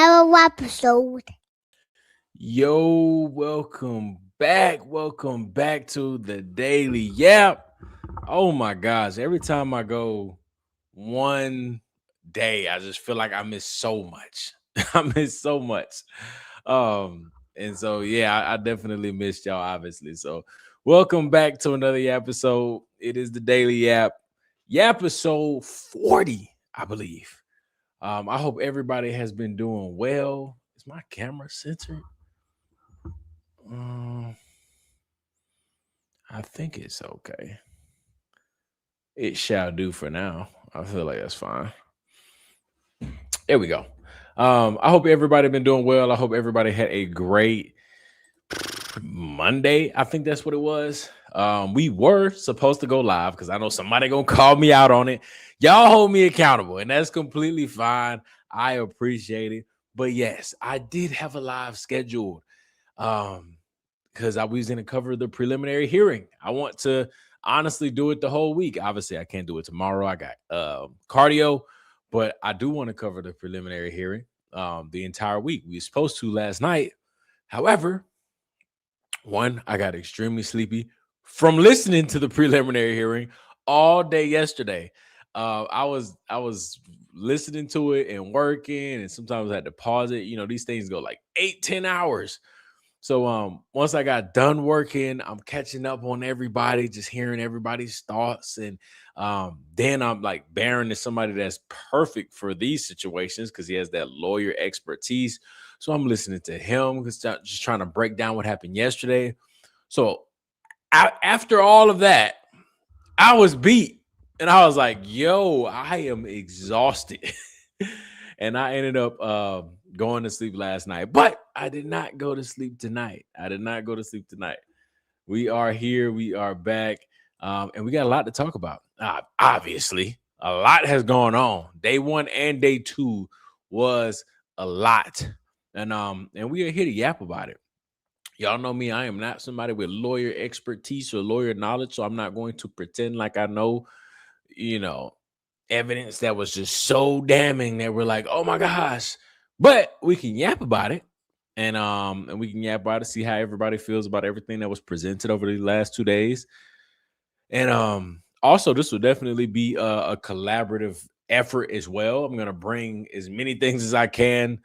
another episode. Yo, welcome back. Welcome back to the Daily Yap. Oh my gosh, every time I go one day, I just feel like I miss so much. I miss so much. And so yeah, I definitely missed y'all, obviously. So welcome back to another episode. It is the Daily Yap. Yappisode 40, I believe. I hope everybody has been doing well. Is my camera centered? I think it's okay. It shall do for now. I feel like that's fine. There we go. I hope everybody been doing well. I hope everybody had a great Monday. I think that's what it was. We were supposed to go live because I know somebody gonna call me out on it. Y'all hold me accountable, and that's completely fine. I appreciate it. But yes, I did have a live scheduled. Because I was going to cover the preliminary hearing. I want to honestly do it the whole week. Obviously, I can't do it tomorrow. I got cardio, but I do want to cover the preliminary hearing the entire week. We were supposed to last night. However, one, I got extremely sleepy from listening to the preliminary hearing all day yesterday. I was listening to it and working, and sometimes I had to pause it. You know, these things go like 8-10 hours. So once I got done working, I'm catching up on everybody, just hearing everybody's thoughts. And then I'm like, Baron is somebody that's perfect for these situations because he has that lawyer expertise. So I'm listening to him because just trying to break down what happened yesterday. So after all of that, I was beat. And I was like, yo, I am exhausted. And I ended up going to sleep last night. But I did not go to sleep tonight. We are here. We are back. And we got a lot to talk about. Obviously, a lot has gone on. Day one and day two was a lot. And we are here to yap about it. Y'all know me. I am not somebody with lawyer expertise or lawyer knowledge. So I'm not going to pretend like I know, evidence that was just so damning that we're like, oh my gosh. But we can yap about it. And we can yap about it, see how everybody feels about everything that was presented over the last 2 days. And also, this will definitely be a collaborative effort as well. I'm going to bring as many things as I can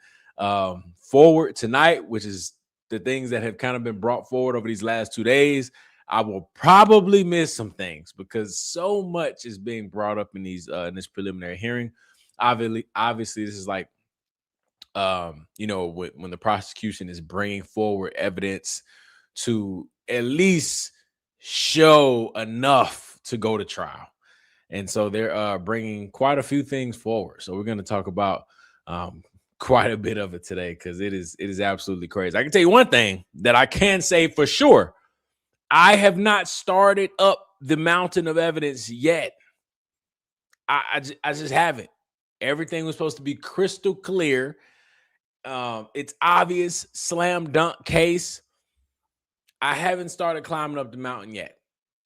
forward tonight, which is the things that have kind of been brought forward over these last 2 days. I will probably miss some things because so much is being brought up in this preliminary hearing. Obviously, this is like, when the prosecution is bringing forward evidence to at least show enough to go to trial. And so they're bringing quite a few things forward. So we're going to talk about quite a bit of it today because it is absolutely crazy. I can tell you one thing that I can say for sure. I have not started up the mountain of evidence yet. I just haven't. Everything was supposed to be crystal clear. It's obvious, slam dunk case. I haven't started climbing up the mountain yet.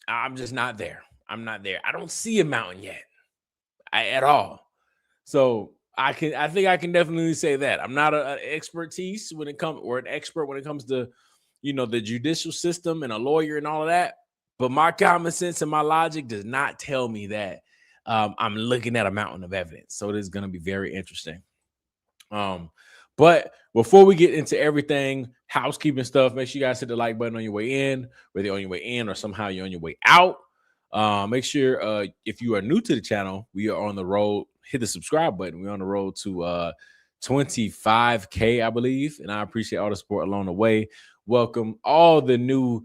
I'm just not there. I'm not there. I don't see a mountain yet at all. So I think I can definitely say that. I'm not an expertise when it comes, or an expert when it comes to, the judicial system and a lawyer and all of that. But my common sense and my logic does not tell me that I'm looking at a mountain of evidence. So it is going to be very interesting. But before we get into everything, housekeeping stuff, make sure you guys hit the like button on your way in, whether you're on your way in or somehow you're on your way out. Make sure if you are new to the channel, we are on the road. Hit the subscribe button. We're on the road to 25K, I believe. And I appreciate all the support along the way. Welcome all the new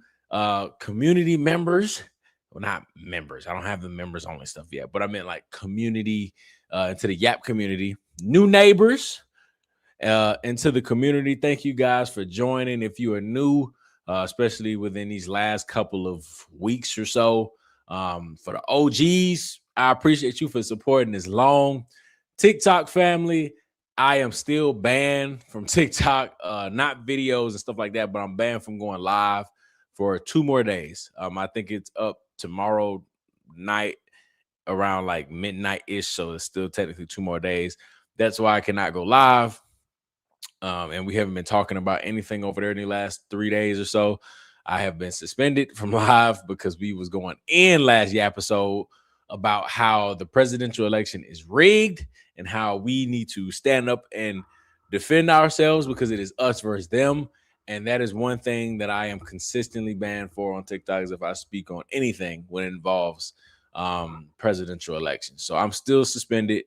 community members. Well, not members. I don't have the members only stuff yet, but I meant like community into the Yap community. New neighbors into the community. Thank you guys for joining. If you are new, especially within these last couple of weeks or so, for the OGs, I appreciate you for supporting this long. TikTok family, I am still banned from TikTok, not videos and stuff like that, but I'm banned from going live for 2 more days. I think it's up tomorrow night around like midnight-ish, so it's still technically 2 more days. That's why I cannot go live. And we haven't been talking about anything over there in the last 3 days or so. I have been suspended from live because we was going in last episode about how the presidential election is rigged and how we need to stand up and defend ourselves because it is us versus them. And that is one thing that I am consistently banned for on TikTok is if I speak on anything when it involves presidential elections. So I'm still suspended.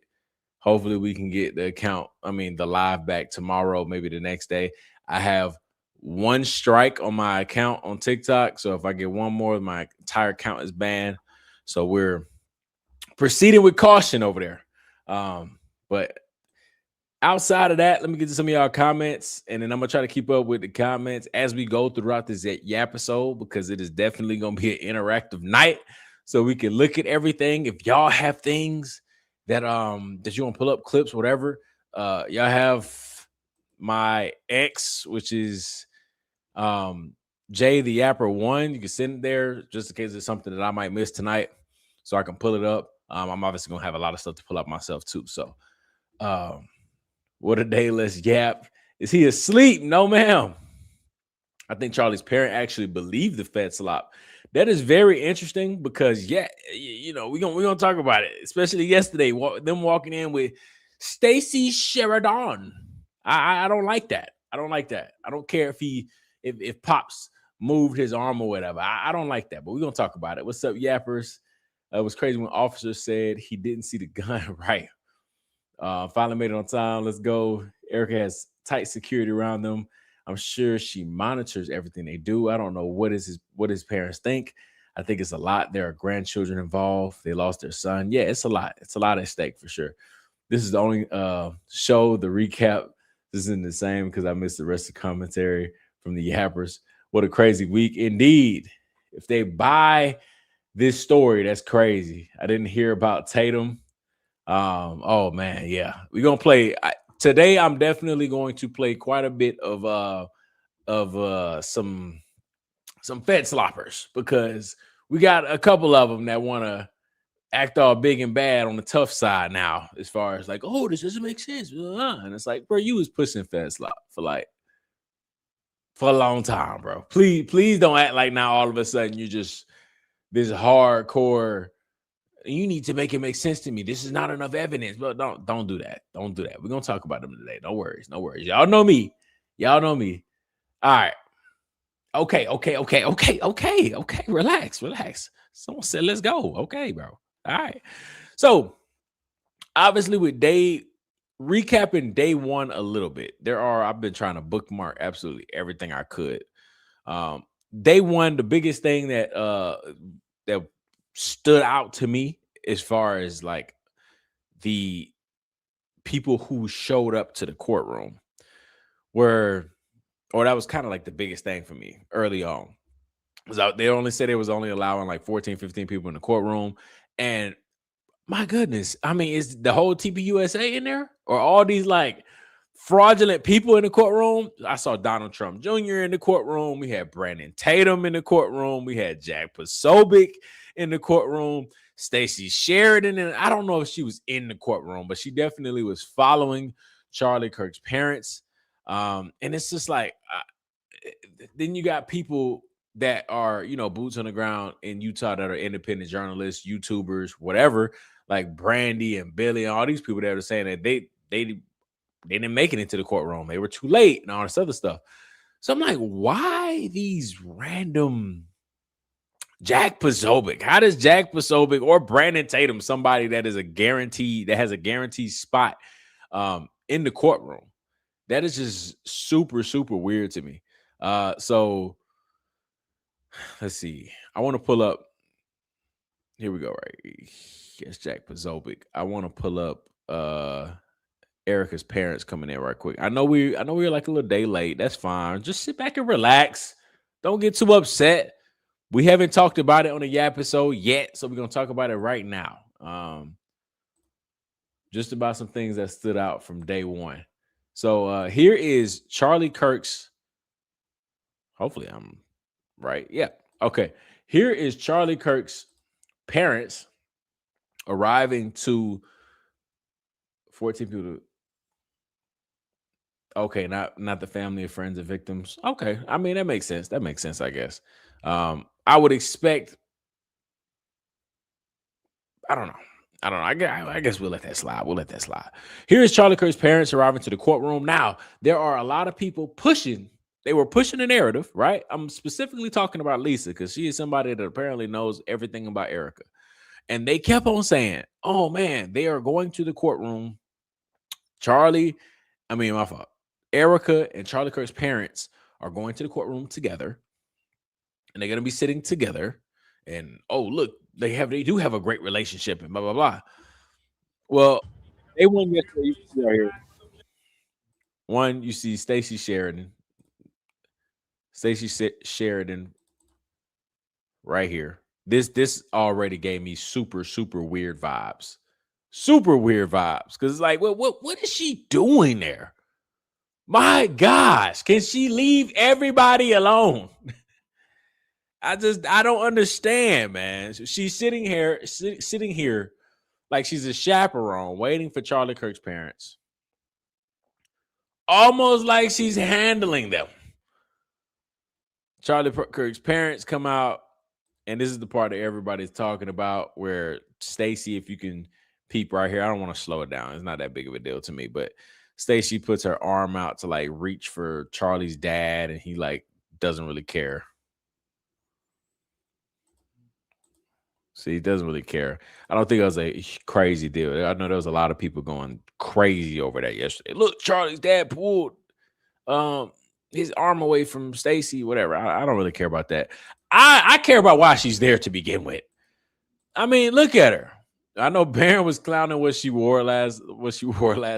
Hopefully we can get the live back tomorrow, maybe the next day. I have one strike on my account on TikTok. So if I get one more, my entire account is banned. So we're proceeding with caution over there. But outside of that, let me get to some of y'all comments, and then I'm gonna try to keep up with the comments as we go throughout this Yappisode because it is definitely gonna be an interactive night. So we can look at everything. If y'all have things that you want to pull up clips, whatever, y'all have my X, which is Jay the Yapper 1. You can send it there just in case it's something that I might miss tonight, so I can pull it up. I'm obviously gonna have a lot of stuff to pull up myself too. So, what a day, let's yap. Is he asleep? No, ma'am. I think Charlie's parent actually believed the Fed slop. That is very interesting because, we're gonna talk about it, especially yesterday. Them walking in with Stacey Sheridan. I don't like that. I don't like that. I don't care if Pops moved his arm or whatever. I don't like that. But we're gonna talk about it. What's up, yappers? It was crazy when officer said he didn't see the gun right. Finally made it on time. Let's go. Erica has tight security around them. I'm sure she monitors everything they do. I don't know what his parents think. I think it's a lot. There are grandchildren involved. They lost their son. Yeah, it's a lot. It's a lot at stake for sure. This is the only show. The recap. This isn't the same because I missed the rest of the commentary from the yappers. What a crazy week indeed. If they buy this story, that's crazy. I didn't hear about Tatum. Oh man, yeah. We're gonna play today. I'm definitely going to play quite a bit of some Fed sloppers because we got a couple of them that want to act all big and bad on the tough side now, as far as like, oh, this doesn't make sense. And it's like, bro, you was pushing Fed slop for a long time, bro. Please don't act like now all of a sudden you're just this hardcore. You need to make it make sense to me. This is not enough evidence. But don't do that. Don't do that. We're gonna talk about them today. No worries. No worries. Y'all know me. Y'all know me. All right. Okay. Relax. Someone said, let's go. Okay, bro. All right. So obviously with recapping day one a little bit, I've been trying to bookmark absolutely everything I could. Day one, the biggest thing that stood out to me as far as like the people who showed up to the courtroom that was kind of like the biggest thing for me early on. They only said it was only allowing like 14, 15 people in the courtroom. And my goodness, I mean, is the whole TPUSA in there? Or all these like fraudulent people in the courtroom? I saw Donald Trump Jr. in the courtroom. We had Brandon Tatum in the courtroom. We had Jack Posobiec in the courtroom. Stacey Sheridan, and I don't know if she was in the courtroom, but she definitely was following Charlie Kirk's parents. And it's just like, then you got people that are, boots on the ground in Utah that are independent journalists, YouTubers, whatever, like Brandy and Billy and all these people that are saying that they didn't make it into the courtroom. They were too late and all this other stuff. So I'm like, why these random Jack Posobiec? How does Jack Posobiec or Brandon Tatum, somebody that has a guaranteed spot in the courtroom? That is just super, super weird to me. So let's see. I want to pull up. Here we go. Right. Yes, Jack Posobiec. I want to pull up Erica's parents coming in right quick. I know we're like a little day late. That's fine. Just sit back and relax. Don't get too upset. We haven't talked about it on the Yappisode yet, so we're gonna talk about it right now. Just about some things that stood out from day one. So here is Charlie Kirk's. Hopefully I'm right. Yeah. Okay. Here is Charlie Kirk's parents arriving to 14 people. Okay, not the family of friends of victims. Okay, I mean that makes sense. That makes sense, I guess. I would expect. I don't know. I don't know. I guess we'll let that slide. We'll let that slide. Here is Charlie Kirk's parents arriving to the courtroom. Now there are a lot of people pushing. They were pushing the narrative, right? I'm specifically talking about Lisa because she is somebody that apparently knows everything about Erica, and they kept on saying, "Oh man, they are going to the courtroom." Charlie, I mean, my fault. Erica and Charlie Kirk's parents are going to the courtroom together, and they're going to be sitting together. And oh, look, they do have a great relationship, and blah blah blah. Well, they won yesterday. You can see right here. One, you see Sheridan right here. This already gave me super weird vibes. Super weird vibes because it's like, what is she doing there? My gosh, can she leave everybody alone? I don't understand, man. She's sitting here like she's a chaperone waiting for Charlie Kirk's parents. Almost like she's handling them. Charlie Kirk's parents come out, and this is the part that everybody's talking about where Stacy, if you can peep right here, I don't want to slow it down. It's not that big of a deal to me, but Stacy puts her arm out to like reach for Charlie's dad, and he like doesn't really care. See, he doesn't really care. I don't think it was a crazy deal. I know there was a lot of people going crazy over that yesterday. Look, Charlie's dad pulled his arm away from Stacy, whatever. I don't really care about that. I care about why she's there to begin with. I mean, look at her. I know Baron was clowning what she wore last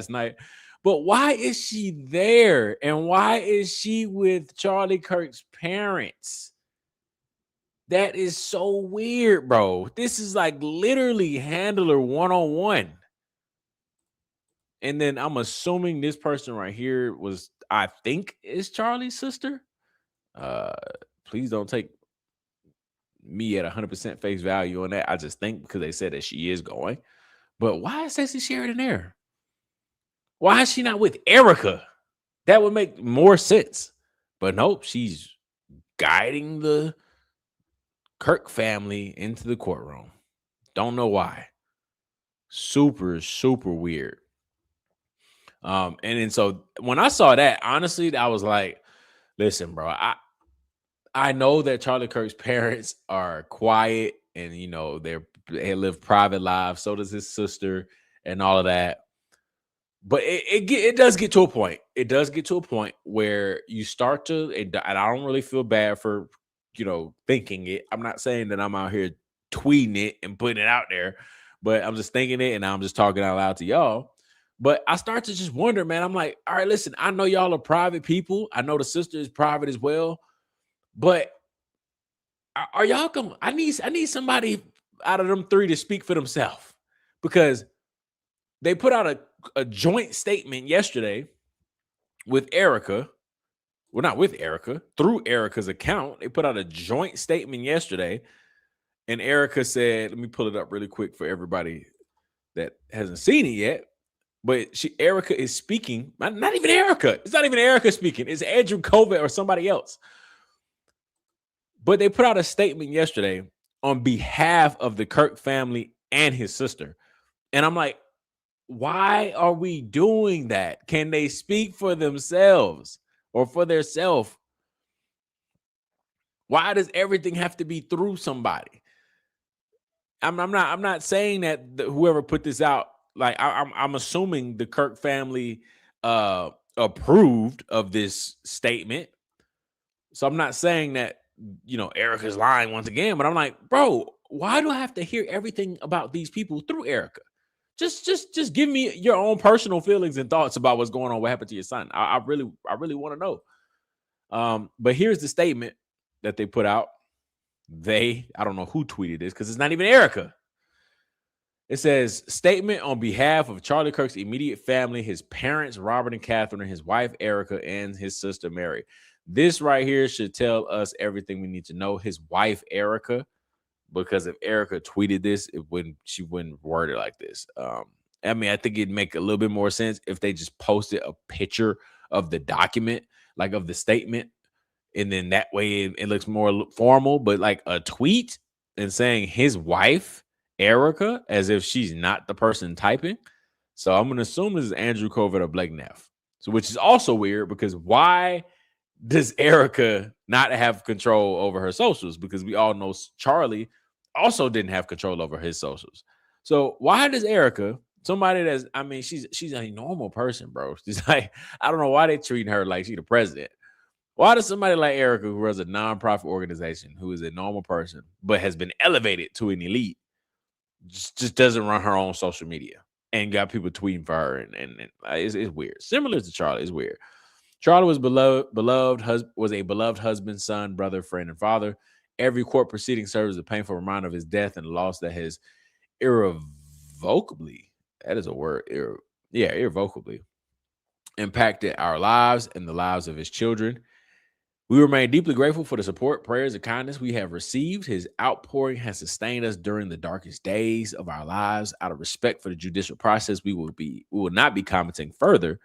night, but why is she there? And why is she with Charlie Kirk's parents? That is so weird, bro. This is like literally handler 101. And then I'm assuming this person right here was, I think, is Charlie's sister. Uh, please don't take me at 100% face value on that. I just think because they said that she is going. But why is Stacey Sheridan there? Why is she not with Erica? That would make more sense. But nope, she's guiding the Kirk family into the courtroom. Don't know why. Super weird. And then so when I saw that, honestly, I was like, listen, bro, I know that Charlie Kirk's parents are quiet and you know they live private lives. So does his sister and all of that. But it does get to a point. It does get to a point where you start to, and I don't really feel bad for thinking it. I'm not saying that I'm out here tweeting it and putting it out there, but I'm just thinking it and I'm just talking out loud to y'all. But I start to just wonder, man. I'm like, all right, listen, I know y'all are private people. I know the sister is private as well. But are y'all going? I need somebody out of them three to speak for themselves because they put out a joint statement yesterday with Erica. Well, not with Erica, through Erica's account. They put out a joint statement yesterday. And Erica said, let me pull it up really quick for everybody that hasn't seen it yet. But Erica is speaking. Not even Erica. It's not even Erica speaking. It's Andrew Kovac or somebody else. But they put out a statement yesterday on behalf of the Kirk family and his sister. And I'm like, why are we doing that? Can they speak for themselves or for their self? Why does everything have to be through somebody? I'm not saying that whoever put this out, like I'm assuming the Kirk family approved of this statement. So I'm not saying that Erica's lying once again, but I'm like, bro, why do I have to hear everything about these people through Erica? Just give me your own personal feelings and thoughts about what's going on, what happened to your son. I really want to know. But here's the statement that they put out. I don't know who tweeted this because it's not even Erica. It says, statement on behalf of Charlie Kirk's immediate family, his parents, Robert and Catherine, and his wife, Erica, and his sister, Mary. This right here should tell us everything we need to know. His wife, Erica, because if Erica tweeted this, she wouldn't word it like this. I mean, I think it'd make a little bit more sense if they just posted a picture of the document, like of the statement, and then that way it looks more formal. But like a tweet and saying his wife Erica as if she's not the person typing. So I'm gonna assume this is Andrew Covert or Blake Neff. So which is also weird because why does Erica not have control over her socials? Because we all know Charlie also didn't have control over his socials. So why does Erica, somebody that's, I mean, she's a normal person, bro. She's like, I don't know why they treating her like she's the president. Why does somebody like Erica, who runs a nonprofit organization, who is a normal person, but has been elevated to an elite, just doesn't run her own social media and got people tweeting for her? And it's weird. Similar to Charlie, it's weird. Charlie was was a beloved husband, son, brother, friend, and father. Every court proceeding serves as a painful reminder of his death and the loss that has irrevocably, that is a word, irrevocably impacted our lives and the lives of his children. We remain deeply grateful for the support, prayers, and kindness we have received. His outpouring has sustained us during the darkest days of our lives. Out of respect for the judicial process, we will not be commenting further.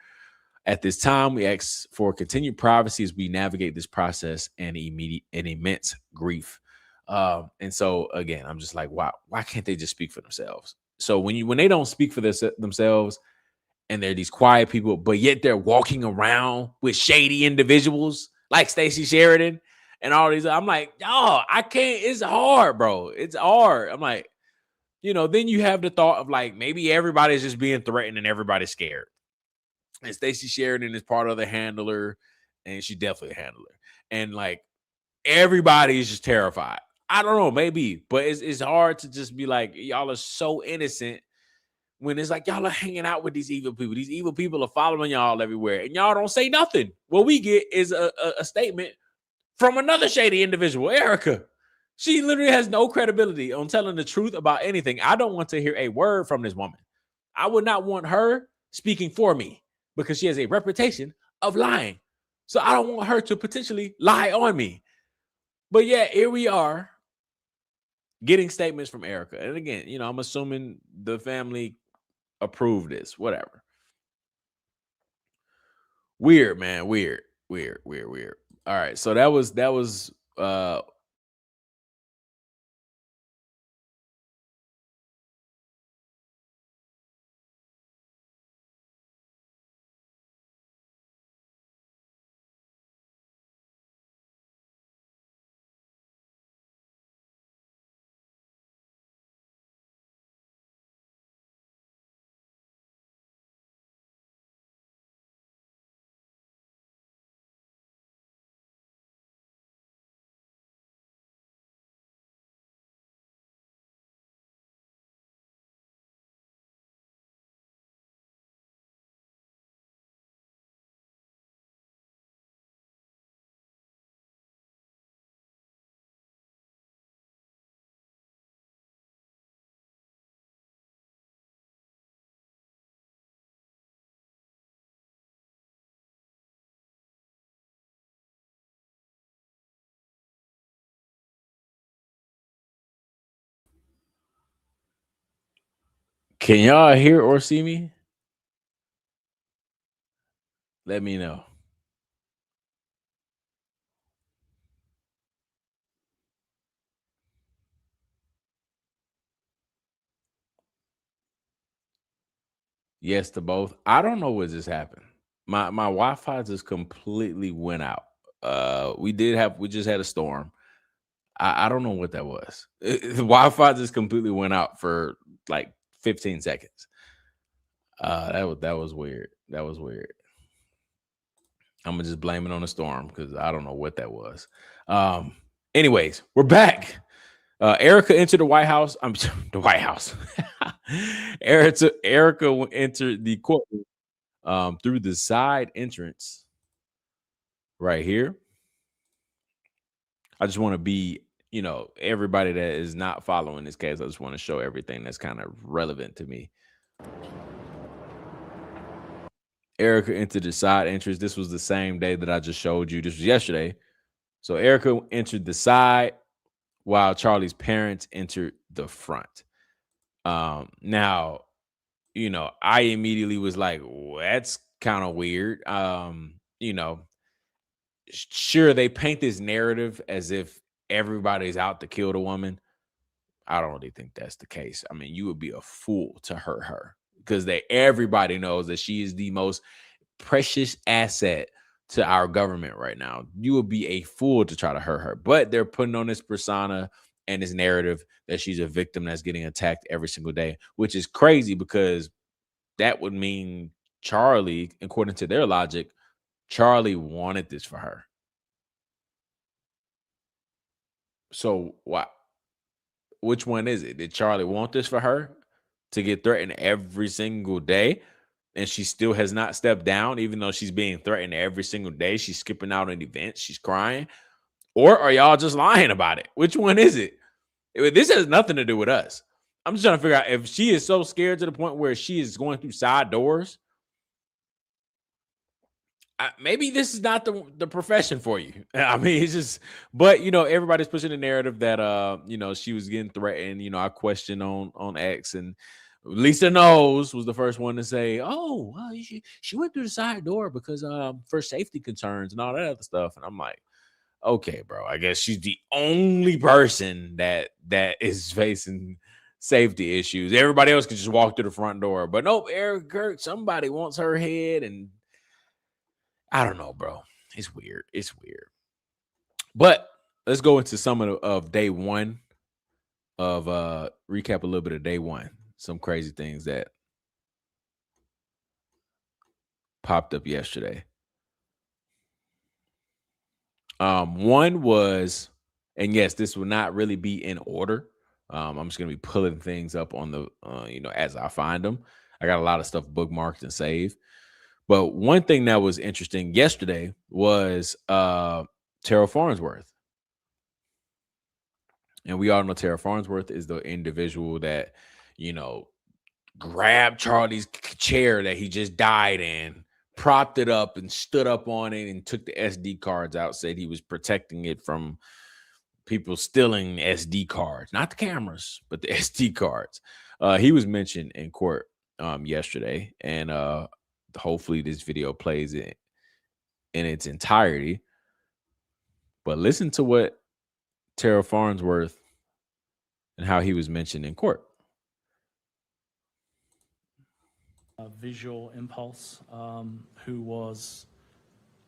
At this time, we ask for continued privacy as we navigate this process and immense grief. And so again, I'm just like, wow, why can't they just speak for themselves? So when they don't speak for themselves and they're these quiet people, but yet they're walking around with shady individuals like Stacey Sheridan and all these, I'm like, oh, I can't. It's hard, bro. It's hard. I'm like, then you have the thought of like, maybe everybody's just being threatened and everybody's scared. And Stacey Sheridan is part of the handler, and she's definitely a handler. And like everybody is just terrified. I don't know, maybe, but it's hard to just be like, y'all are so innocent when it's like y'all are hanging out with these evil people. These evil people are following y'all everywhere, and y'all don't say nothing. What we get is a statement from another shady individual, Erica. She literally has no credibility on telling the truth about anything. I don't want to hear a word from this woman. I would not want her speaking for me because she has a reputation of lying. So I don't want her to potentially lie on me. But yeah, here we are getting statements from Erica. And again, I'm assuming the family approved this, whatever. Weird, man. Weird. All right. So that was Can y'all hear or see me? Let me know. Yes to both. I don't know what just happened. My Wi-Fi just completely went out. We just had a storm. I don't know what that was. The Wi-Fi just completely went out for like 15 seconds. That was weird. That was weird. I'm gonna just blame it on the storm because I don't know what that was. Anyways, we're back. Erica entered the White House. I'm the White House. Erica entered the courtroom through the side entrance right here. I just want to be, everybody that is not following this case. I just want to show everything that's kind of relevant to me. Erica entered the side entrance. This was the same day that I just showed you. This was yesterday. So Erica entered the side while Charlie's parents entered the front. Now, I immediately was like, well, that's kind of weird. You know, sure, they paint this narrative as if everybody's out to kill the woman. I don't really think that's the case. I mean, you would be a fool to hurt her because everybody knows that she is the most precious asset to our government right now. You would be a fool to try to hurt her. But they're putting on this persona and this narrative that she's a victim that's getting attacked every single day, which is crazy because that would mean Charlie, according to their logic, Charlie wanted this for her. So why? Which one is it? Did Charlie want this for her to get threatened every single day? And she still has not stepped down, even though she's being threatened every single day. She's skipping out on events. She's crying. Or are y'all just lying about it? Which one is it? This has nothing to do with us. I'm just trying to figure out if she is so scared to the point where she is going through side doors. Maybe this is not the profession for you. I mean, it's just, but you know, everybody's pushing the narrative that you know, she was getting threatened. You know, I questioned on X, and Lisa Knows was the first one to say, "Oh, well, she went through the side door because for safety concerns and all that other stuff." And I'm like, okay, bro, I guess she's the only person that is facing safety issues. Everybody else can just walk through the front door, but nope, Eric Kirk, somebody wants her head, and I don't know, bro. It's weird. It's weird. But let's go into some of day one of recap a little bit of day one. Some crazy things that popped up yesterday. One was, and yes, this will not really be in order. I'm just gonna be pulling things up on the you know, as I find them. I got a lot of stuff bookmarked and saved. But one thing that was interesting yesterday was Tara Farnsworth. And we all know Tara Farnsworth is the individual that, you know, grabbed Charlie's chair that he just died in, propped it up and stood up on it and took the SD cards out, said he was protecting it from people stealing SD cards, not the cameras, but the SD cards. He was mentioned in court yesterday, and hopefully this video plays it in its entirety. But listen to what Tara Farnsworth and how he was mentioned in court. Visual Impulse, who was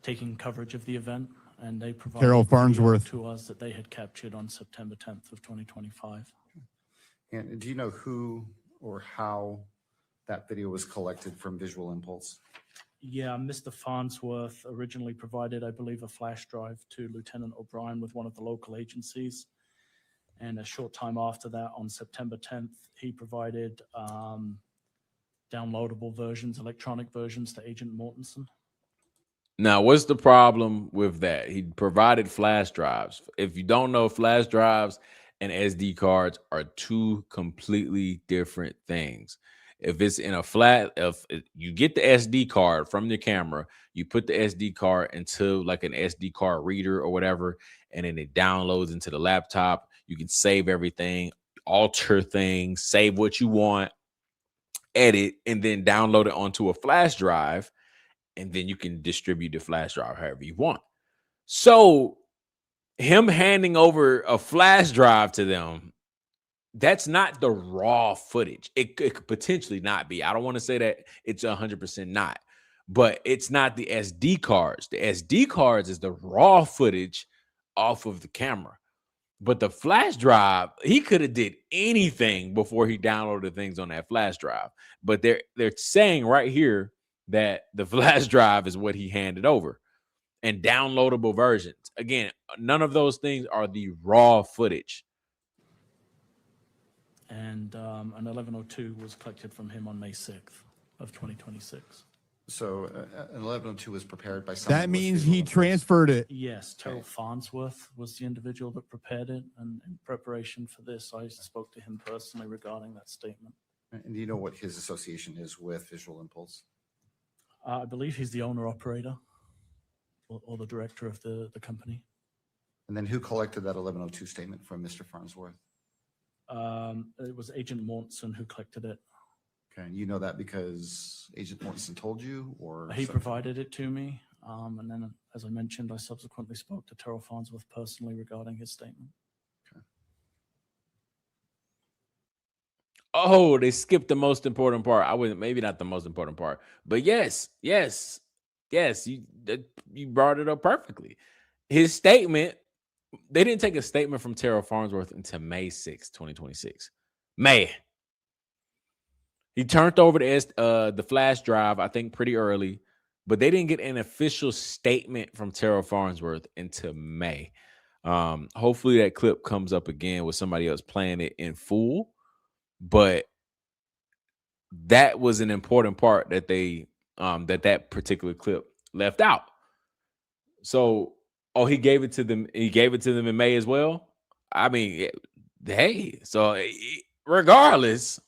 taking coverage of the event, and they provided Carol Farnsworth to us that they had captured on September 10th of 2025. And do you know who or how that video was collected from Visual Impulse? Yeah, Mr. Farnsworth originally provided, I believe, a flash drive to Lieutenant O'Brien with one of the local agencies. And a short time after that, on September 10th, he provided downloadable versions, electronic versions to Agent Mortensen. Now, what's the problem with that? He provided flash drives. If you don't know, flash drives and SD cards are two completely different things. If it's in a flat, if you get the SD card from your camera, you put the SD card into like an SD card reader or whatever, and then it downloads into the laptop. You can save everything, alter things, save what you want, edit, and then download it onto a flash drive, and then you can distribute the flash drive however you want. So him handing over a flash drive to them, that's not the raw footage. It could potentially not be. I don't want to say that it's 100% not, but it's not the SD cards. The SD cards is the raw footage off of the camera. But the flash drive, he could have did anything before he downloaded things on that flash drive. But they're saying right here that the flash drive is what he handed over and downloadable versions. Again, none of those things are the raw footage. And an 1102 was collected from him on May 6th of 2026 So an 1102 was prepared by someone. That means he transferred it. Yes, Terrell Farnsworth was the individual that prepared it, and in preparation for this, I spoke to him personally regarding that statement. And do you know what his association is with Visual Impulse? I believe he's the owner-operator or the director of the company. And then who collected that 1102 statement from Mr. Farnsworth? It was Agent Mortensen who collected it Okay, you know that because Agent Mortensen told you, or He something? provided it to me. And then, as I mentioned, I subsequently spoke to Terrell Farnsworth personally regarding his statement. Oh, they skipped the most important part. I wouldn't, maybe not the most important part, but yes. You brought it up perfectly. His statement. They didn't take a statement from Terrell Farnsworth until May 6, 2026. May. He turned over the flash drive, I think, pretty early, but they didn't get an official statement from Terrell Farnsworth until May. Hopefully that clip comes up again with somebody else playing it in full, but that was an important part that they that particular clip left out. So, he gave it to them. He gave it to them in May as well. I mean, hey, so regardless,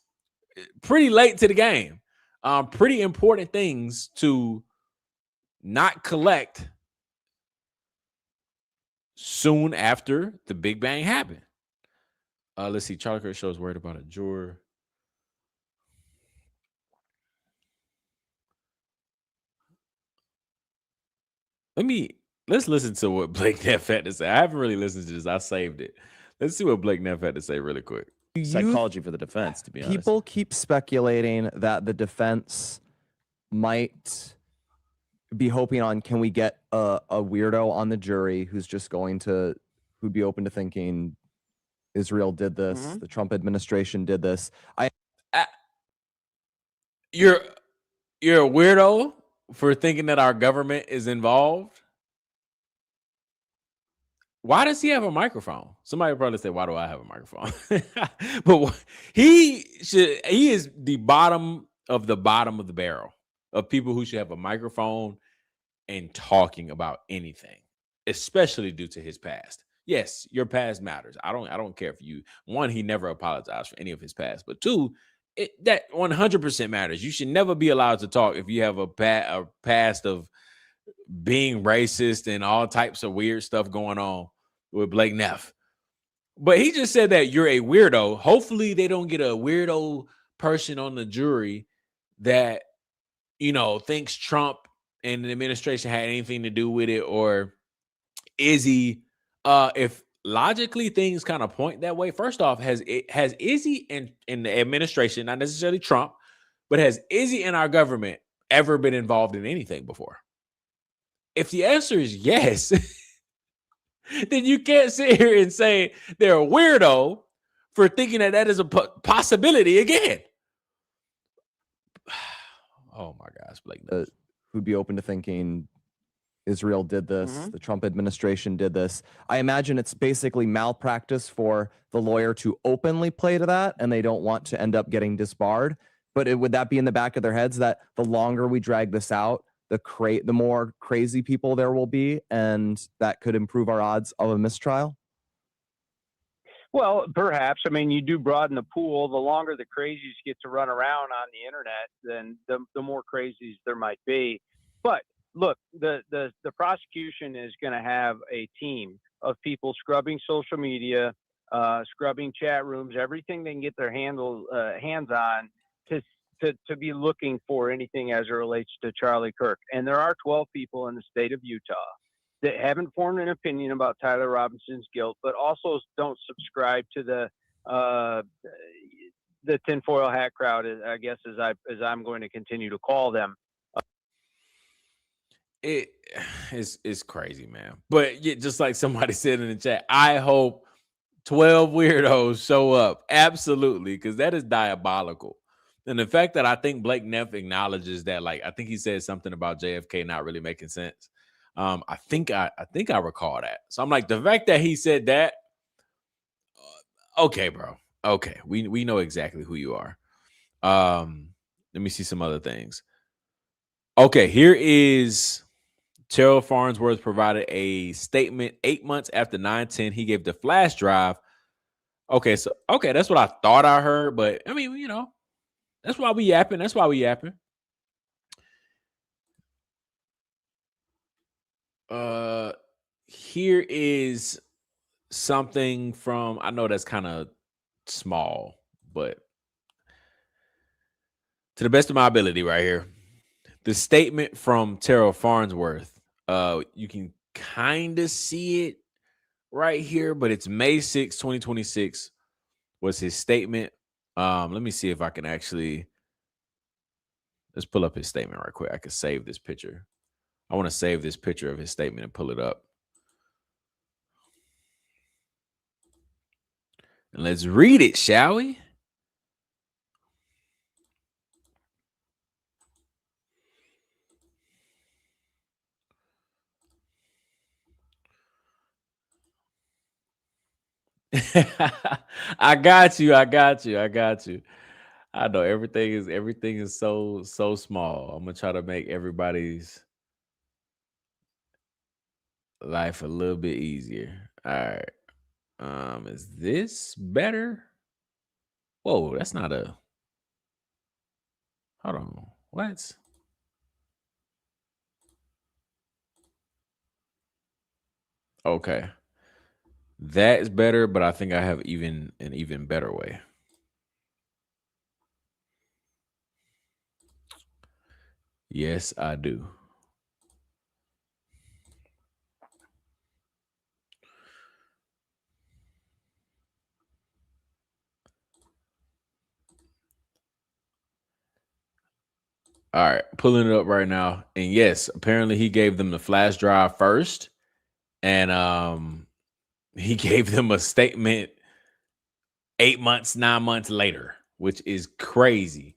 pretty late to the game. Pretty important things to not collect soon after the Big Bang happened. Let's see. Charlie Kirk shows worried about a juror. Let's listen to what Blake Neff had to say. I haven't really listened to this. I saved it. Let's see what Blake Neff had to say really quick. Psychology for the defense, to be honest. People keep speculating that the defense might be hoping on, can we get a weirdo on the jury who'd be open to thinking Israel did this, the Trump administration did this. You're a weirdo for thinking that our government is involved. Why does he have a microphone? Somebody will probably say, why do I have a microphone? But he is the bottom of the barrel of people who should have a microphone and talking about anything, especially due to his past. Yes, your past matters. I don't care if you, one, he never apologized for any of his past, but two, that 100% matters. You should never be allowed to talk if you have a past of being racist and all types of weird stuff going on with Blake Neff. But he just said that you're a weirdo. Hopefully they don't get a weirdo person on the jury that, thinks Trump and the administration had anything to do with it, or Izzy. If logically things kind of point that way, first off, has Izzy in the administration, not necessarily Trump, but has Izzy in our government ever been involved in anything before? If the answer is yes, then you can't sit here and say they're a weirdo for thinking that is a possibility again. Oh my gosh, Blake. Who'd be open to thinking Israel did this, the Trump administration did this. I imagine it's basically malpractice for the lawyer to openly play to that, and they don't want to end up getting disbarred. But would that be in the back of their heads that the longer we drag this out, the more crazy people there will be, and that could improve our odds of a mistrial? Well, perhaps. I mean, you do broaden the pool. The longer the crazies get to run around on the internet, then the more crazies there might be. But look, the prosecution is going to have a team of people scrubbing social media, scrubbing chat rooms, everything they can get their hands on to be looking for anything as it relates to Charlie Kirk. And there are 12 people in the state of Utah that haven't formed an opinion about Tyler Robinson's guilt, but also don't subscribe to the tinfoil hat crowd, I guess, as I'm going to continue to call them. It's crazy, man. But just like somebody said in the chat, I hope 12 weirdos show up. Absolutely, because that is diabolical. And the fact that I think Blake Neff acknowledges that, like, I think he said something about JFK not really making sense. I think I recall that. So I'm like, the fact that he said that, okay, bro. Okay, we know exactly who you are. Let me see some other things. Okay, here is Terrell Farnsworth provided a statement 8 months after 9/10. He gave the flash drive. Okay, that's what I thought I heard, but I mean, that's why we yapping. Here is something from, I know that's kind of small, but To the best of my ability right here. The statement from Terrell Farnsworth, you can kind of see it right here, but it's May 6, 2026 was his statement. Let me see if I can actually, let's pull up his statement right quick. I can save this picture. I want to save this picture of his statement and pull it up. And let's read it, shall we? I got you. I know everything is so small. I'm gonna try to make everybody's life a little bit easier. All right. Is this better? Whoa, that's not a. Hold on. What? Okay. That is better, but I think I have an even better way. Yes, I do. All right, pulling it up right now. And yes, apparently he gave them the flash drive first. And he gave them a statement 8 months, 9 months later, which is crazy.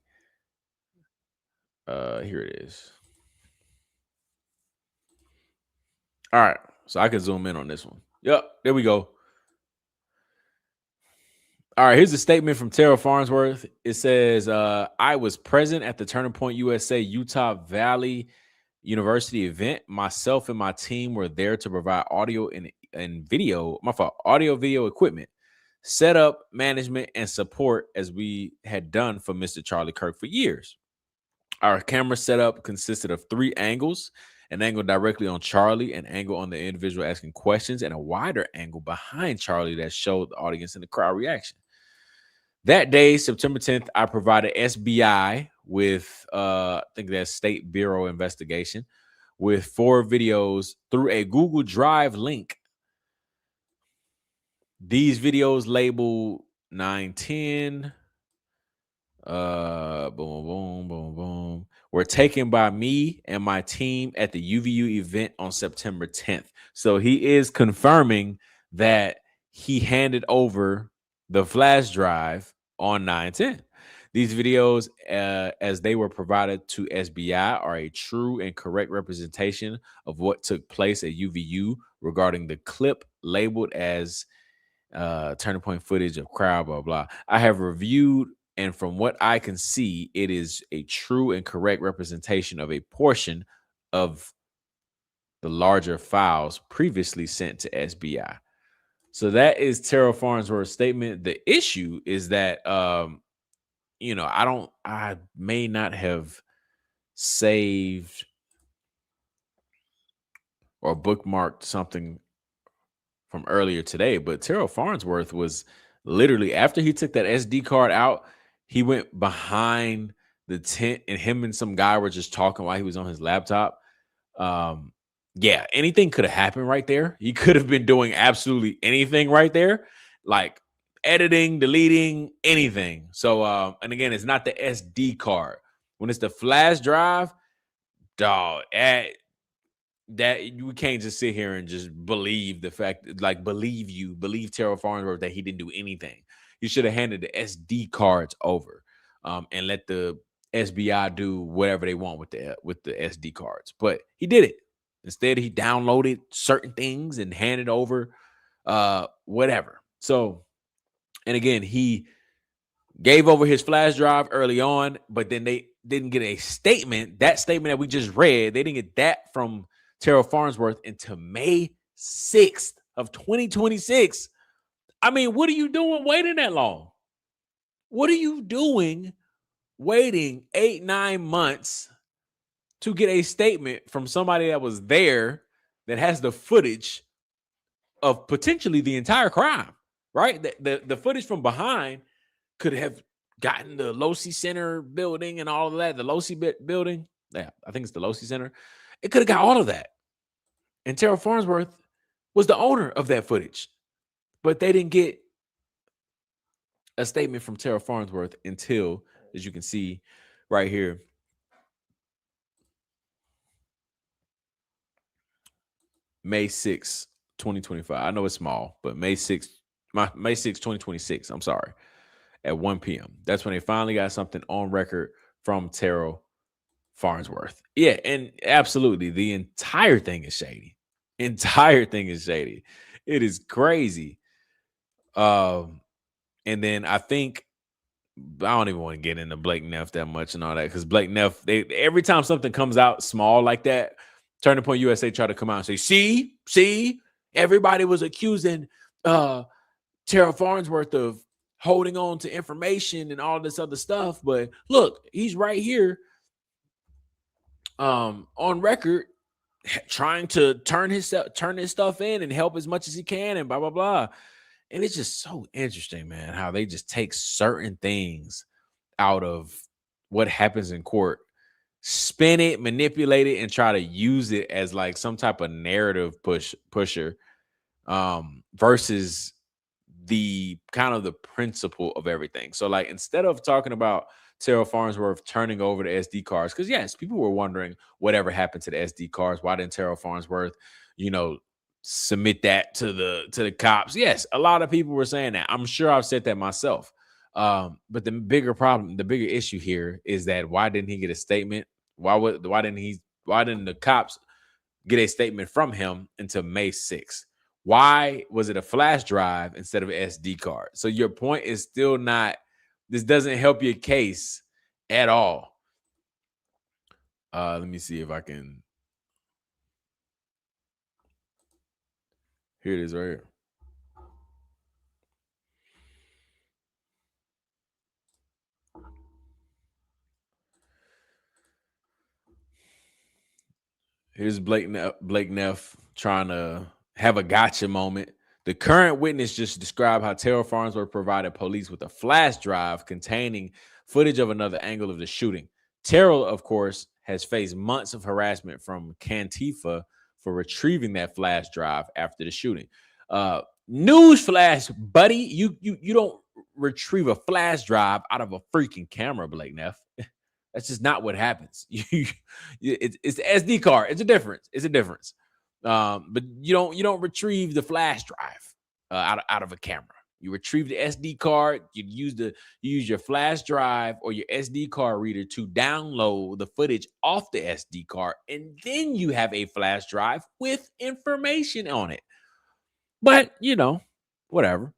Here it is. All right, so I can zoom in on this one. Yep, there we go. All right, here's a statement from Terrell Farnsworth. It says, I was present at the Turning Point USA Utah Valley University event. Myself and my team were there to provide audio and video, audio video equipment, setup, management, and support as we had done for Mr. Charlie Kirk for years. Our camera setup consisted of 3 angles: an angle directly on Charlie, an angle on the individual asking questions, and a wider angle behind Charlie that showed the audience and the crowd reaction. That day, September 10th, I provided SBI with, I think that's State Bureau Investigation, with 4 videos through a Google Drive link. These videos labeled 910, boom, were taken by me and my team at the UVU event on September 10th. So he is confirming that he handed over the flash drive on 9/10. These videos, as they were provided to SBI, are a true and correct representation of what took place at UVU regarding the clip labeled as turning point footage of crowd, blah, blah. I have reviewed, and from what I can see, it is a true and correct representation of a portion of the larger files previously sent to SBI. So that is Terrell Farnsworth's statement. The issue is that, I may not have saved or bookmarked something from earlier today, but Terrell Farnsworth was literally, after he took that SD card out, he went behind the tent and him and some guy were just talking while he was on his laptop. Yeah, anything could have happened right there. He could have been doing absolutely anything right there, like editing, deleting, anything. So, and again, it's not the SD card. When it's the flash drive, dog, that you can't just sit here and just believe the fact, like believe Terrell Farnsworth that he didn't do anything. You should have handed the SD cards over, and let the SBI do whatever they want with the SD cards. But he did it. Instead, he downloaded certain things and handed over whatever. So, and again, he gave over his flash drive early on, but then they didn't get a statement. That statement that we just read, they didn't get that from Terrell Farnsworth until May 6th of 2026. I mean, what are you doing waiting that long? What are you doing waiting 8-9 months to get a statement from somebody that was there that has the footage of potentially the entire crime, right? The footage from behind could have gotten the Losi Center building and all of that, the Losi building. Yeah, I think it's the Losi Center. It could have got all of that. And Terrell Farnsworth was the owner of that footage. But they didn't get a statement from Terrell Farnsworth until, as you can see right here, May 6, 2025. I know it's small, but May 6, 2026, I'm sorry, at 1 p.m. That's when they finally got something on record from Terrell Farnsworth. Yeah, and absolutely, the entire thing is shady. It is crazy. And then I think, I don't even want to get into Blake Neff that much and all that, because Blake Neff, every time something comes out small like that, Turning Point USA try to come out and say, see, everybody was accusing Terrell Farnsworth of holding on to information and all this other stuff. But look, he's right here on record trying to turn his stuff in and help as much as he can and blah, blah, blah. And it's just so interesting, man, how they just take certain things out of what happens in court, spin it, manipulate it, and try to use it as like some type of narrative pusher versus the kind of the principle of everything. So like, instead of talking about Terrell Farnsworth turning over the SD cards, because yes, people were wondering whatever happened to the SD cards. Why didn't Terrell Farnsworth, submit that to the cops? Yes, a lot of people were saying that. I'm sure I've said that myself. But the bigger issue here is that why didn't he get a statement? Why didn't the cops get a statement from him until May 6th? Why was it a flash drive instead of an SD card? So your point is still not, this doesn't help your case at all. Let me see if I can. Here it is right here. Here's Blake Neff trying to have a gotcha moment. The current witness just described how Terrell Farnsworth provided police with a flash drive containing footage of another angle of the shooting. Terrell, of course, has faced months of harassment from Cantifa for retrieving that flash drive after the shooting. Newsflash, buddy, you don't retrieve a flash drive out of a freaking camera, Blake Neff. That's just not what happens. It's the SD card. It's a difference. But you don't retrieve the flash drive out of a camera. You retrieve the SD card. You use your flash drive or your SD card reader to download the footage off the SD card, and then you have a flash drive with information on it. But whatever.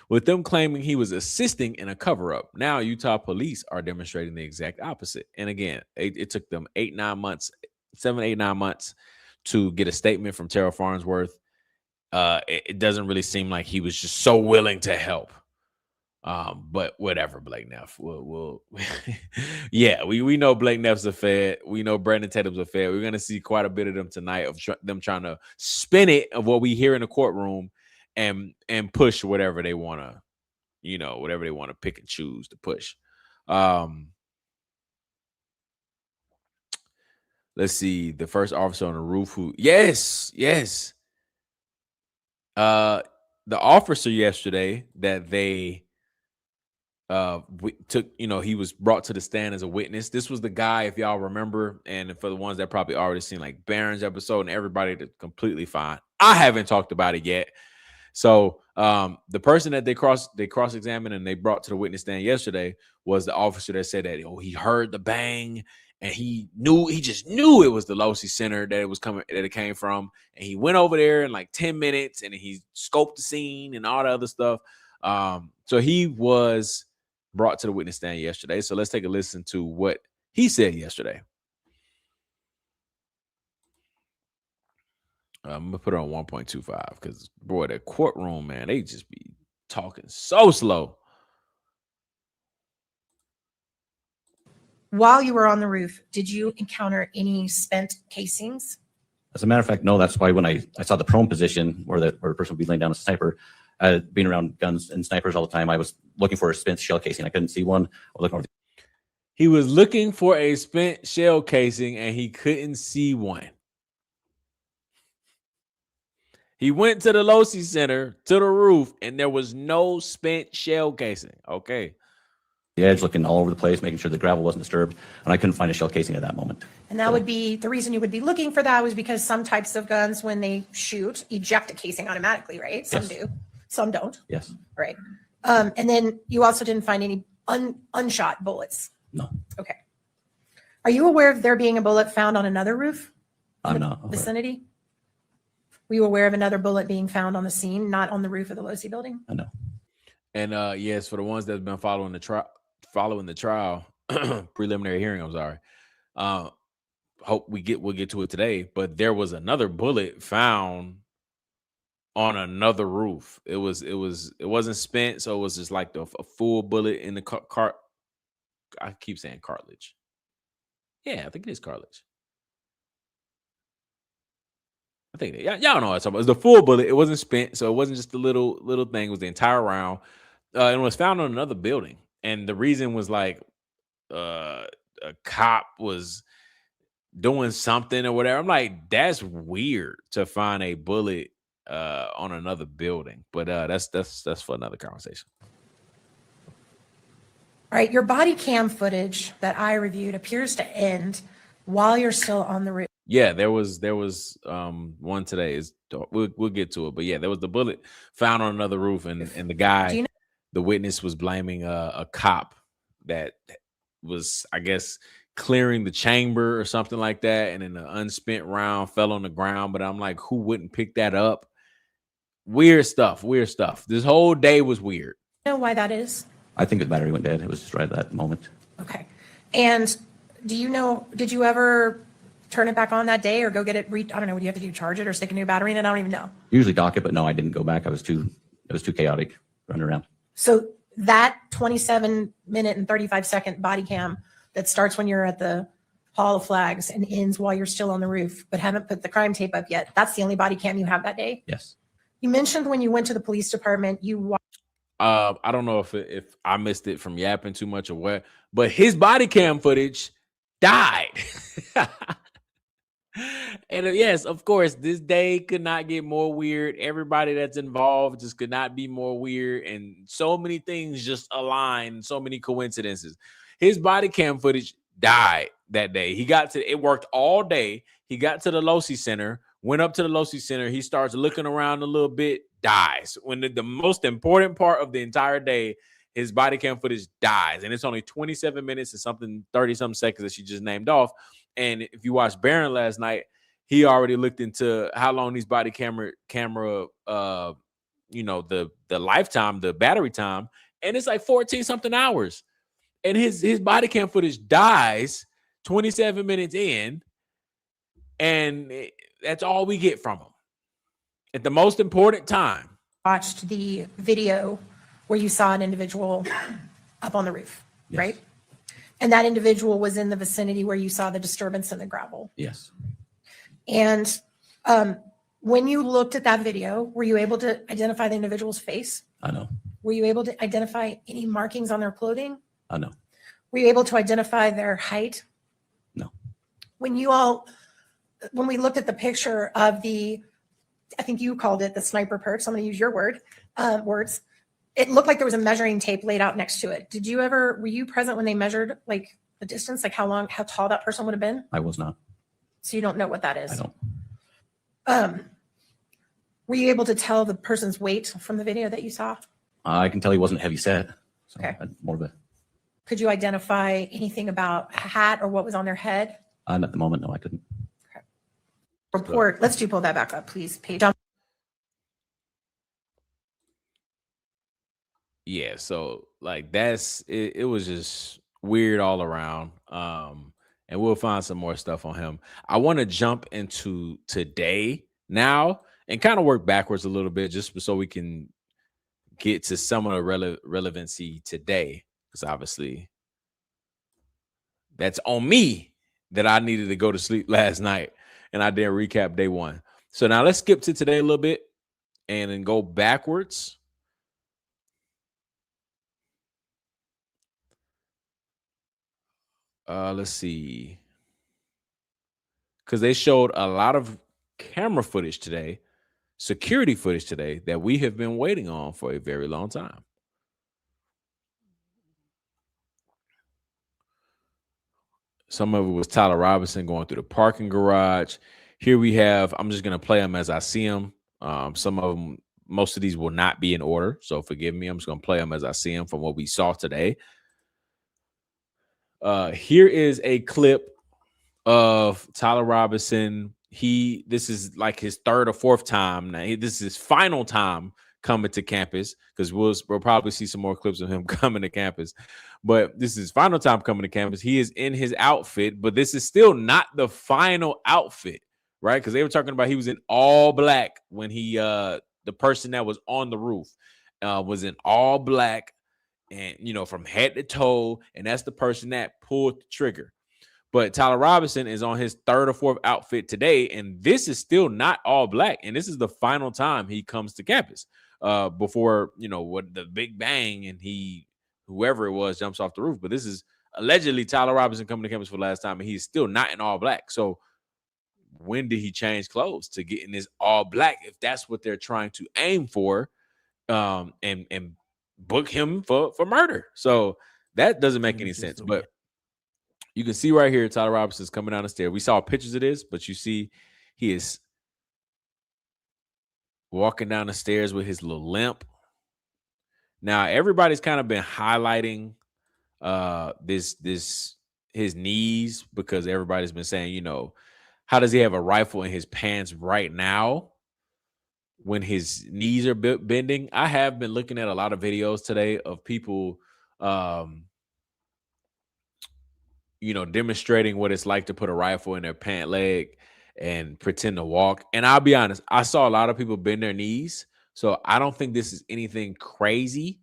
With them claiming he was assisting in a cover-up, now Utah police are demonstrating the exact opposite. And again, it took them 7, 8, 9 months to get a statement from Terrell Farnsworth. It doesn't really seem like he was just so willing to help. But whatever, Blake Neff. Yeah, we know Blake Neff's a Fed. We know Brandon Tatum's a Fed. We're going to see quite a bit of them tonight, of them trying to spin it of what we hear in the courtroom and push whatever they want to, whatever they want to pick and choose to push. Let's see. The first officer on the roof who, yes. The officer yesterday that they took, he was brought to the stand as a witness. This was the guy, if y'all remember, and for the ones that probably already seen like Barron's episode and everybody, that's completely fine. I haven't talked about it yet. So the person that they cross-examined and they brought to the witness stand yesterday was the officer that said that he heard the bang and he just knew it was the Losi Center that it came from, and he went over there in like 10 minutes and he scoped the scene and all the other stuff. So he was brought to the witness stand yesterday. So let's take a listen to what he said yesterday. I'm gonna put it on 1.25 because boy, that courtroom, man, they just be talking so slow. While you were on the roof, did you encounter any spent casings? As a matter of fact, no. That's why when I saw the prone position where the person would be laying down a sniper, being around guns and snipers all the time, I was looking for a spent shell casing. I couldn't see one. I was looking over He was looking for a spent shell casing and he couldn't see one. He went to the Losi Center, to the roof, and there was no spent shell casing. Okay. the edge, looking all over the place, making sure the gravel wasn't disturbed, and I couldn't find a shell casing at that moment. And that would be, the reason you would be looking for that was because some types of guns, when they shoot, eject a casing automatically, right? Some Yes. do, some don't, Yes. right? And then you also didn't find any unshot bullets. No. Okay. Are you aware of there being a bullet found on another roof? I'm in the not aware. Vicinity? Were you aware of another bullet being found on the scene, not on the roof of the Losi building? I know. And yes, for the ones that have been following the trial, preliminary hearing, I'm sorry. Hope we'll get to it today. But there was another bullet found on another roof. It wasn't spent, so it was just like a full bullet in the cart. I keep saying cartilage. Yeah, I think it is cartilage. I think y'all know what I'm talking about. It was the full bullet. It wasn't spent, so it wasn't just the little thing. It was the entire round. And it was found on another building. And the reason was like a cop was doing something or whatever. I'm like, that's weird to find a bullet on another building. But that's for another conversation. All right, your body cam footage that I reviewed appears to end while you're still on the roof. Yeah, there was one today. We'll get to it, but yeah, there was the bullet found on another roof, and the guy, Do you know- the witness, was blaming a cop that was, I guess, clearing the chamber or something like that, and then an unspent round fell on the ground. But I'm like, who wouldn't pick that up? Weird stuff. This whole day was weird. You know why that is? I think the battery went dead. It was just right at that moment. Okay. And do you know, did you ever turn it back on that day or go get it? I don't know. What do you have to do? Charge it or stick a new battery in it? I don't even know. Usually dock it, but no, I didn't go back. It was too chaotic running around. So that 27-minute and 35-second body cam that starts when you're at the Hall of Flags and ends while you're still on the roof, but haven't put the crime tape up yet. That's the only body cam you have that day. Yes. You mentioned when you went to the police department, you watched. I don't know if I missed it from yapping too much or what, but his body cam footage died. And yes, of course, this day could not get more weird. Everybody that's involved just could not be more weird. And so many things just aligned, so many coincidences. His body cam footage died that day. It worked all day. He got to the Losi Center, went up to the Losi Center. He starts looking around a little bit, dies. When the most important part of the entire day, his body cam footage dies. And it's only 27 minutes and something, 30-something seconds that she just named off. And if you watched Barron last night, he already looked into how long these body camera, the lifetime, the battery time, and it's like 14-something hours. And his body cam footage dies 27 minutes in, and that's all we get from him at the most important time. Watched the video where you saw an individual up on the roof, Yes. right? And that individual was in the vicinity where you saw the disturbance in the gravel. Yes. And when you looked at that video, were you able to identify the individual's face? I know. Were you able to identify any markings on their clothing? I know. Were you able to identify their height? No. When we looked at the picture of I think you called it the sniper perch. I'm going to use your words. It looked like there was a measuring tape laid out next to it. Were you present when they measured like the distance, like how tall that person would have been? I was not. So you don't know what that is? I don't. Were you able to tell the person's weight from the video that you saw? I can tell he wasn't heavy set. So Okay. More of a, Could you identify anything about a hat or what was on their head? at the moment, no, I couldn't. Report. Let's pull that back up, please. Page. Yeah, so like it was just weird all around. And we'll find some more stuff on him. I want to jump into today now and kind of work backwards a little bit just so we can get to some of the relevancy today, because obviously that's on me that I needed to go to sleep last night and I didn't recap day one. So now let's skip to today a little bit and then go backwards Let's see. Because they showed a lot of camera footage today, security footage today that we have been waiting on for a very long time. Some of it was Tyler Robinson going through the parking garage. Here we have, I'm just going to play them as I see them. Some of them, most of these will not be in order, so forgive me. I'm just going to play them as I see them from what we saw today. Here is a clip of Tyler Robinson. This is like his third or fourth time. Now, this is his final time coming to campus, because we'll probably see some more clips of him coming to campus. But this is his final time coming to campus. He is in his outfit, but this is still not the final outfit, right? Because they were talking about he was in all black when he the person that was on the roof was in all black, and from head to toe, and that's the person that pulled the trigger. But Tyler Robinson is on his third or fourth outfit today, and this is still not all black. And this is the final time he comes to campus before, what the big bang, and whoever it was, jumps off the roof. But this is allegedly Tyler Robinson coming to campus for the last time, and he's still not in all black. So when did he change clothes to get in this all black, if that's what they're trying to aim for, and book him for murder? So that doesn't make any sense. But you can see right here, Tyler Robinson's coming down the stairs. We saw pictures of this, but you see he is walking down the stairs with his little limp. Now, everybody's kind of been highlighting his knees, because everybody's been saying, how does he have a rifle in his pants right now when his knees are bending? I have been looking at a lot of videos today of people demonstrating what it's like to put a rifle in their pant leg and pretend to walk. And I'll be honest, I saw a lot of people bend their knees. So I don't think this is anything crazy,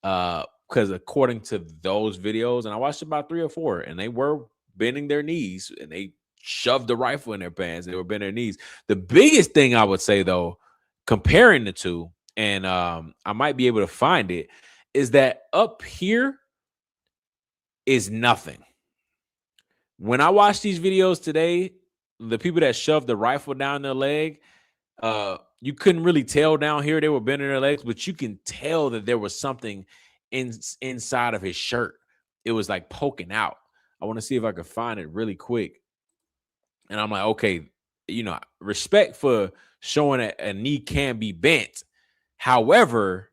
because according to those videos, and I watched about 3 or 4, and they were bending their knees, and they shoved the rifle in their pants. They were bending their knees. The biggest thing I would say, though, comparing the two, and I might be able to find it, is that up here is nothing. When I watched these videos today, the people that shoved the rifle down their leg, you couldn't really tell down here they were bending their legs, but you can tell that there was something inside of his shirt. It was like poking out. I want to see if I could find it really quick. And I'm like, okay, respect for showing that a knee can be bent. However,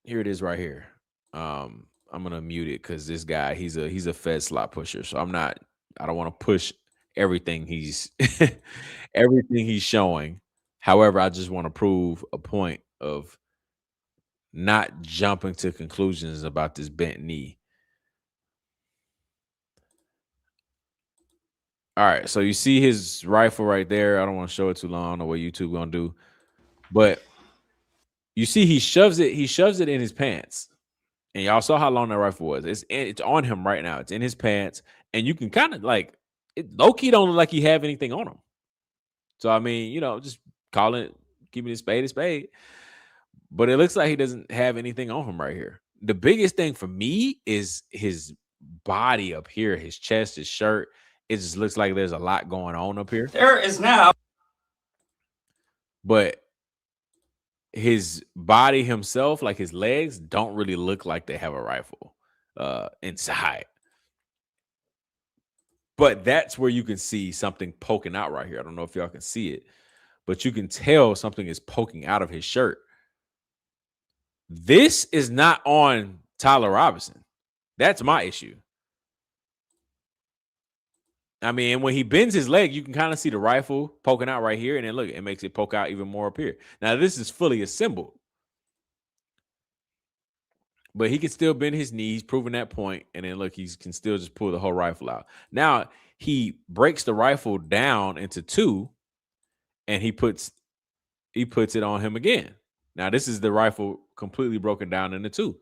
here it is right here. I'm gonna mute it because this guy, he's a Fed slot pusher. So I don't want to push everything he's showing. However, I just want to prove a point of not jumping to conclusions about this bent knee. All right, so you see his rifle right there. I don't want to show it too long. I don't know what YouTube gonna do, but you see he shoves it in his pants. And y'all saw how long that rifle was. It's on him right now. It's in his pants. And you can kind of low-key don't look like he have anything on him. So, I mean, just keeping his spade a spade. But it looks like he doesn't have anything on him right here. The biggest thing for me is his body up here, his chest, his shirt. It just looks like there's a lot going on up here. There is now. But his body himself, like his legs, don't really look like they have a rifle inside. But that's where you can see something poking out right here. I don't know if y'all can see it, but you can tell something is poking out of his shirt. This is not on Tyler Robinson. That's my issue. I mean, when he bends his leg, you can kind of see the rifle poking out right here. And then look, it makes it poke out even more up here. Now, this is fully assembled. But he can still bend his knees, proving that point. And then look, he can still just pull the whole rifle out. Now, he breaks the rifle down into 2. And he puts it on him again. Now, this is the rifle completely broken down into 2.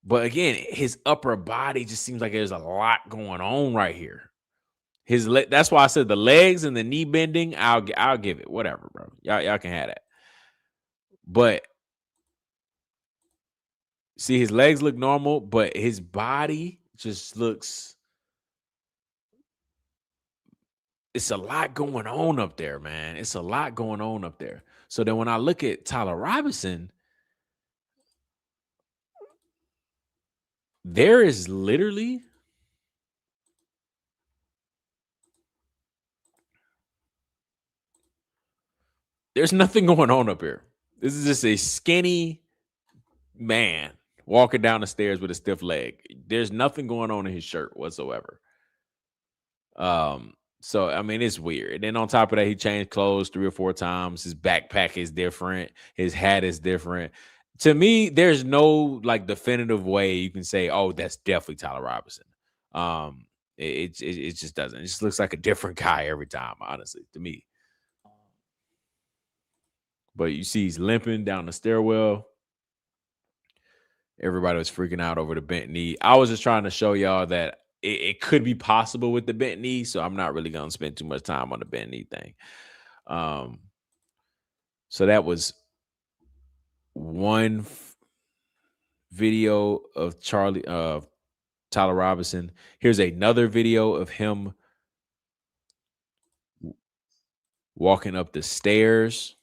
But again, his upper body just seems like there's a lot going on right here. That's why I said the legs and the knee bending, I'll give it. Whatever, bro. Y'all can have that. But see, see his legs look normal, but his body just looks. It's a lot going on up there, man. It's a lot going on up there. So then when I look at Tyler Robinson, there is literally there's nothing going on up here. This is just a skinny man walking down the stairs with a stiff leg. There's nothing going on in his shirt whatsoever. So I mean, it's weird. And then on top of that, he changed clothes 3 or 4 times. His backpack is different. His hat is different. To me, there's no like definitive way you can say, "Oh, that's definitely Tyler Robinson." It just doesn't. It just looks like a different guy every time, honestly, to me. But you see, he's limping down the stairwell. Everybody was freaking out over the bent knee. I was just trying to show y'all that it could be possible with the bent knee, so I'm not really gonna spend too much time on the bent knee thing. So that was one video of Tyler Robinson. Here's another video of him walking up the stairs.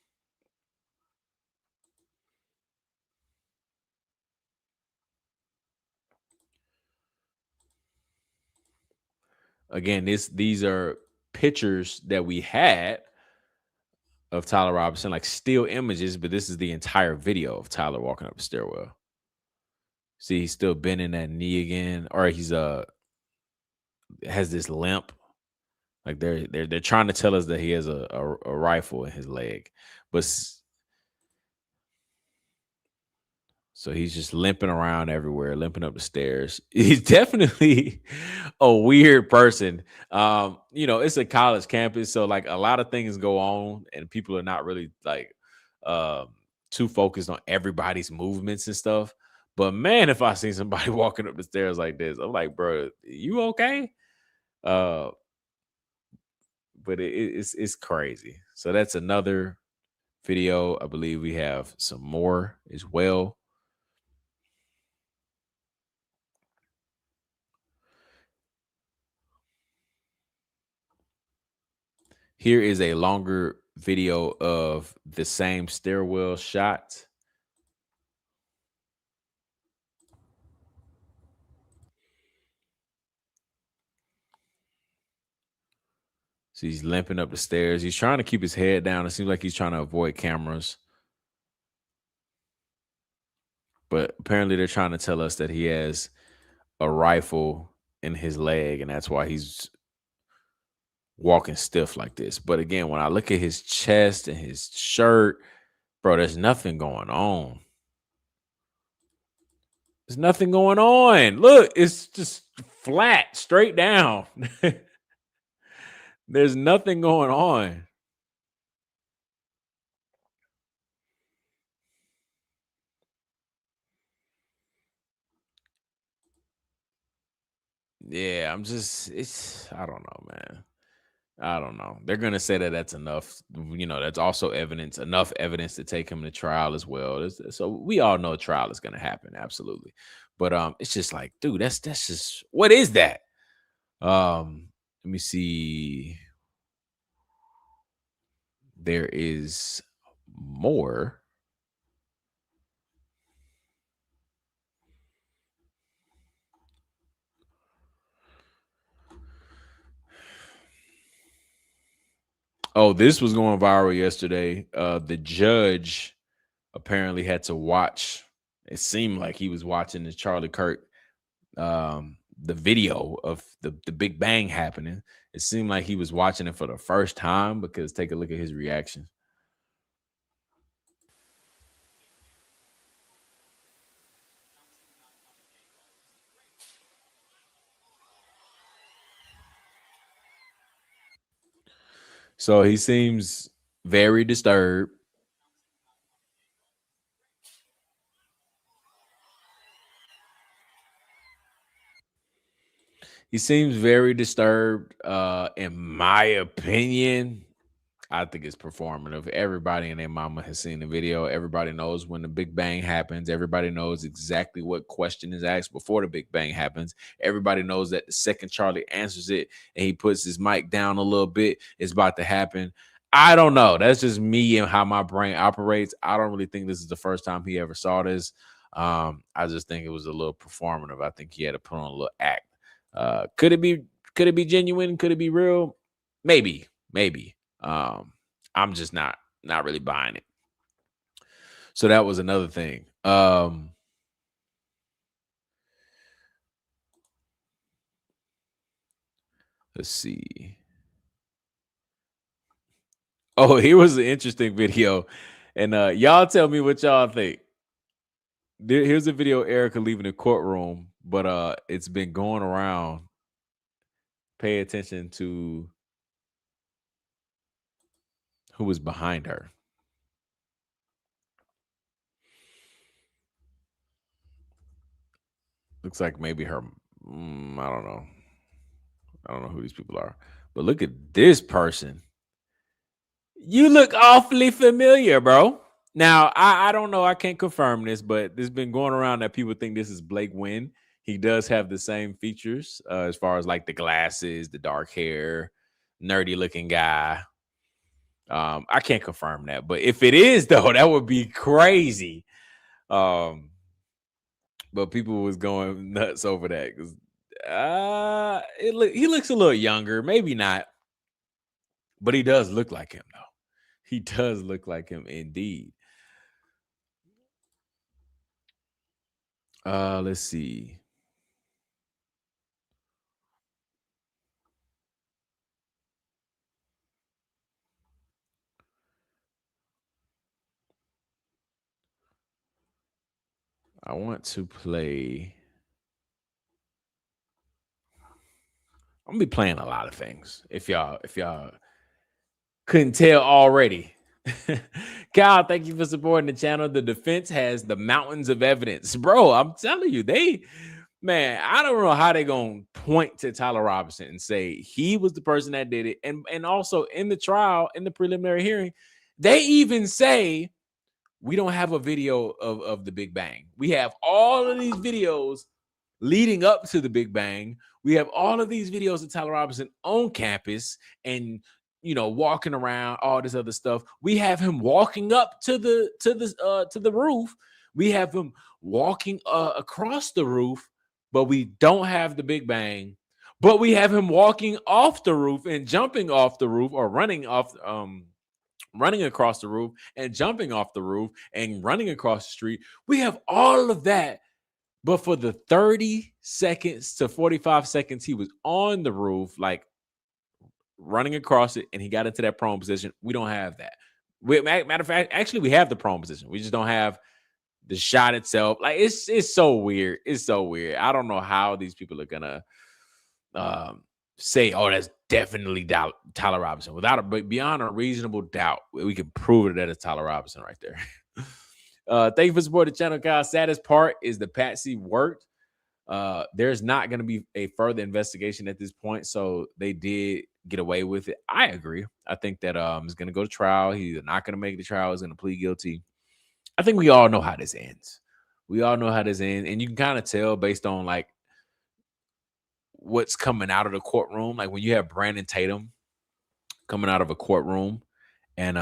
Again, these are pictures that we had of Tyler Robinson, like still images, but this is the entire video of Tyler walking up the stairwell. See, he's still bending that knee again, or he's has this limp. Like they're trying to tell us that he has a rifle in his leg, but so he's just limping around everywhere, limping up the stairs. He's definitely a weird person. It's a college campus, so like a lot of things go on, and people are not really like too focused on everybody's movements and stuff. But man, if I see somebody walking up the stairs like this, I'm like, bro, you okay? But it's crazy. So that's another video. I believe we have some more as well. Here is a longer video of the same stairwell shot. So he's limping up the stairs. He's trying to keep his head down. It seems like he's trying to avoid cameras. But apparently they're trying to tell us that he has a rifle in his leg, and that's why he's walking stiff like this. But again, when I look at his chest and his shirt, bro, there's nothing going on. There's nothing going on. Look, it's just flat, straight down. There's nothing going on. Yeah, I don't know, man. I don't know. They're going to say that that's enough. That's also enough evidence to take him to trial as well. So we all know a trial is going to happen. Absolutely. But it's just like, dude, that's just, what is that? Let me see. There is more. Oh, this was going viral yesterday. The judge apparently had to watch. It seemed like he was watching the Charlie Kirk, the video of the Big Bang happening. It seemed like he was watching it for the first time, because take a look at his reaction. So he seems very disturbed. He seems very disturbed. In my opinion, I think it's performative. Everybody and their mama has seen the video. Everybody knows when the Big Bang happens. Everybody knows exactly what question is asked before the Big Bang happens. Everybody knows that the second Charlie answers it and he puts his mic down a little bit, it's about to happen. I don't know. That's just me and how my brain operates. I don't really think this is the first time he ever saw this. I just think it was a little performative. I think he had to put on a little act. Could it be genuine? Could it be real? Maybe. I'm just not really buying it. So that was another thing. Let's see. Oh, here was an interesting video. And y'all tell me what y'all think. Here's a video of Erica leaving the courtroom, but it's been going around. Pay attention to who was behind her. Looks like maybe her, I don't know. I don't know who these people are. But look at this person. You look awfully familiar, bro. Now, I don't know. I can't confirm this, but it's been going around that people think this is Blake Wynn. He does have the same features as far as like the glasses, the dark hair, nerdy looking guy. I can't confirm that, but if it is though, that would be crazy. But people was going nuts over that because he looks a little younger, maybe not, but he does look like him though. He does look like him indeed. Let's see. I want to play. I'm gonna be playing a lot of things. If y'all couldn't tell already. Kyle, thank you for supporting the channel. The defense has the mountains of evidence. Bro, I'm telling you, I don't know how they're gonna point to Tyler Robinson and say he was the person that did it. And also in the trial, in the preliminary hearing, they even say we don't have a video of the Big Bang. We have all of these videos leading up to the Big Bang. We have all of these videos of Tyler Robinson on campus and, walking around, all this other stuff. We have him walking up to the roof. We have him walking across the roof, but we don't have the Big Bang. But we have him walking off the roof and jumping off the roof, or running across the roof and jumping off the roof and running across the street. We have all of that. But for the 30 seconds to 45 seconds, he was on the roof, like running across it, and he got into that prone position. We don't have that. Matter of fact, actually, we have the prone position. We just don't have the shot itself. Like, it's so weird. It's so weird. I don't know how these people are gonna say, "Oh, that's definitely Tyler Robinson." Beyond a reasonable doubt, we can prove that it's Tyler Robinson right there. Thank you for supporting the channel, guys. Saddest part is the Patsy worked. There's not going to be a further investigation at this point, so they did get away with it. I agree. I think that he's going to go to trial. He's not going to make the trial. He's going to plead guilty. I think we all know how this ends. We all know how this ends, and you can kind of tell based on like what's coming out of the courtroom. Like when you have Brandon Tatum coming out of a courtroom and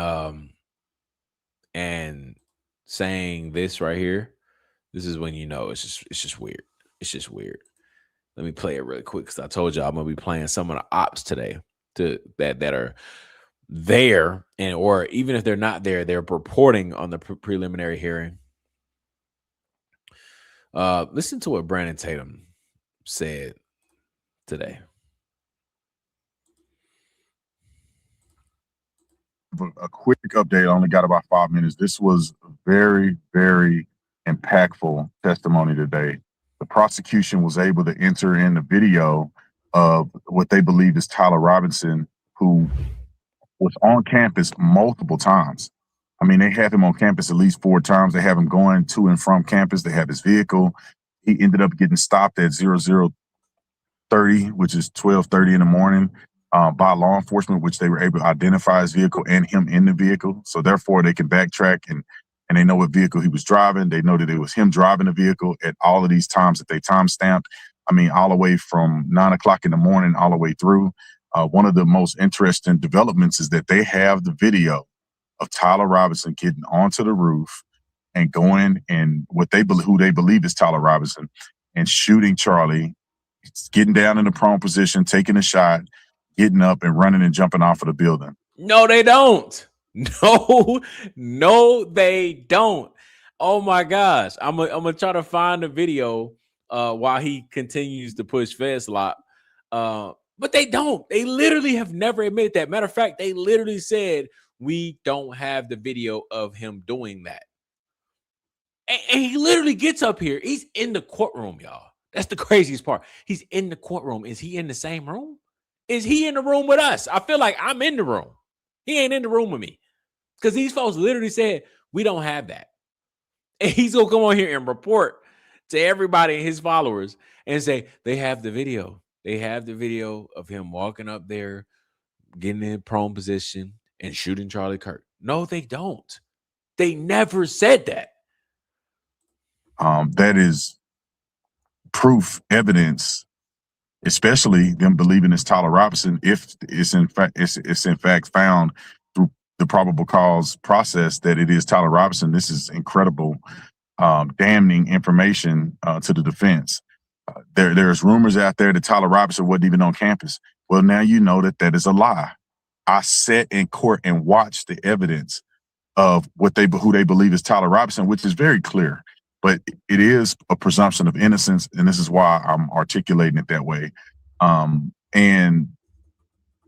saying this right here, this is when you know it's just weird. It's just weird. Let me play it really quick because I told you I'm gonna be playing some of the ops today that are there, and or even if they're not there, they're reporting on the preliminary hearing. Listen to what Brandon Tatum said today. A quick update. I only got about 5 minutes. This was very, very impactful testimony today. The prosecution was able to enter in the video of what they believe is Tyler Robinson, who was on campus multiple times. I mean, they have him on campus at least 4 times. They have him going to and from campus. They have his vehicle. He ended up getting stopped at 0030, which is 12:30 in the morning. by law enforcement, which they were able to identify his vehicle and him in the vehicle. So therefore, they can backtrack and they know what vehicle he was driving. They know that it was him driving the vehicle at all of these times that they time stamped. I mean, all the way from 9 o'clock in the morning all the way through. One of the most interesting developments is that they have the video of Tyler Robinson getting onto the roof and going and who they believe is Tyler Robinson and shooting Charlie, getting down in the prone position, taking a shot, getting up and running and jumping off of the building. No, they don't. No, they don't. Oh my gosh. I'm gonna try to find the video while he continues to push Fedslop. But they don't. They literally have never admitted that. Matter of fact, they literally said we don't have the video of him doing that. And he literally gets up here. He's in the courtroom, y'all. That's the craziest part. He's in the courtroom. Is he in the same room? Is he in the room with us? I feel like I'm in the room. He ain't in the room with me. Because these folks literally said, we don't have that. And he's going to come on here and report to everybody and his followers and say, they have the video. They have the video of him walking up there, getting in prone position and shooting Charlie Kirk. No, they don't. They never said that. That is proof, evidence, especially them believing it's Tyler Robinson, if it's in fact found through the probable cause process that it is Tyler Robinson. This is incredible, damning information to the defense. There's rumors out there that Tyler Robinson wasn't even on campus. Well, now you know that is a lie. I sat in court and watched the evidence of who they believe is Tyler Robinson, which is very clear. But it is a presumption of innocence, and this is why I'm articulating it that way. And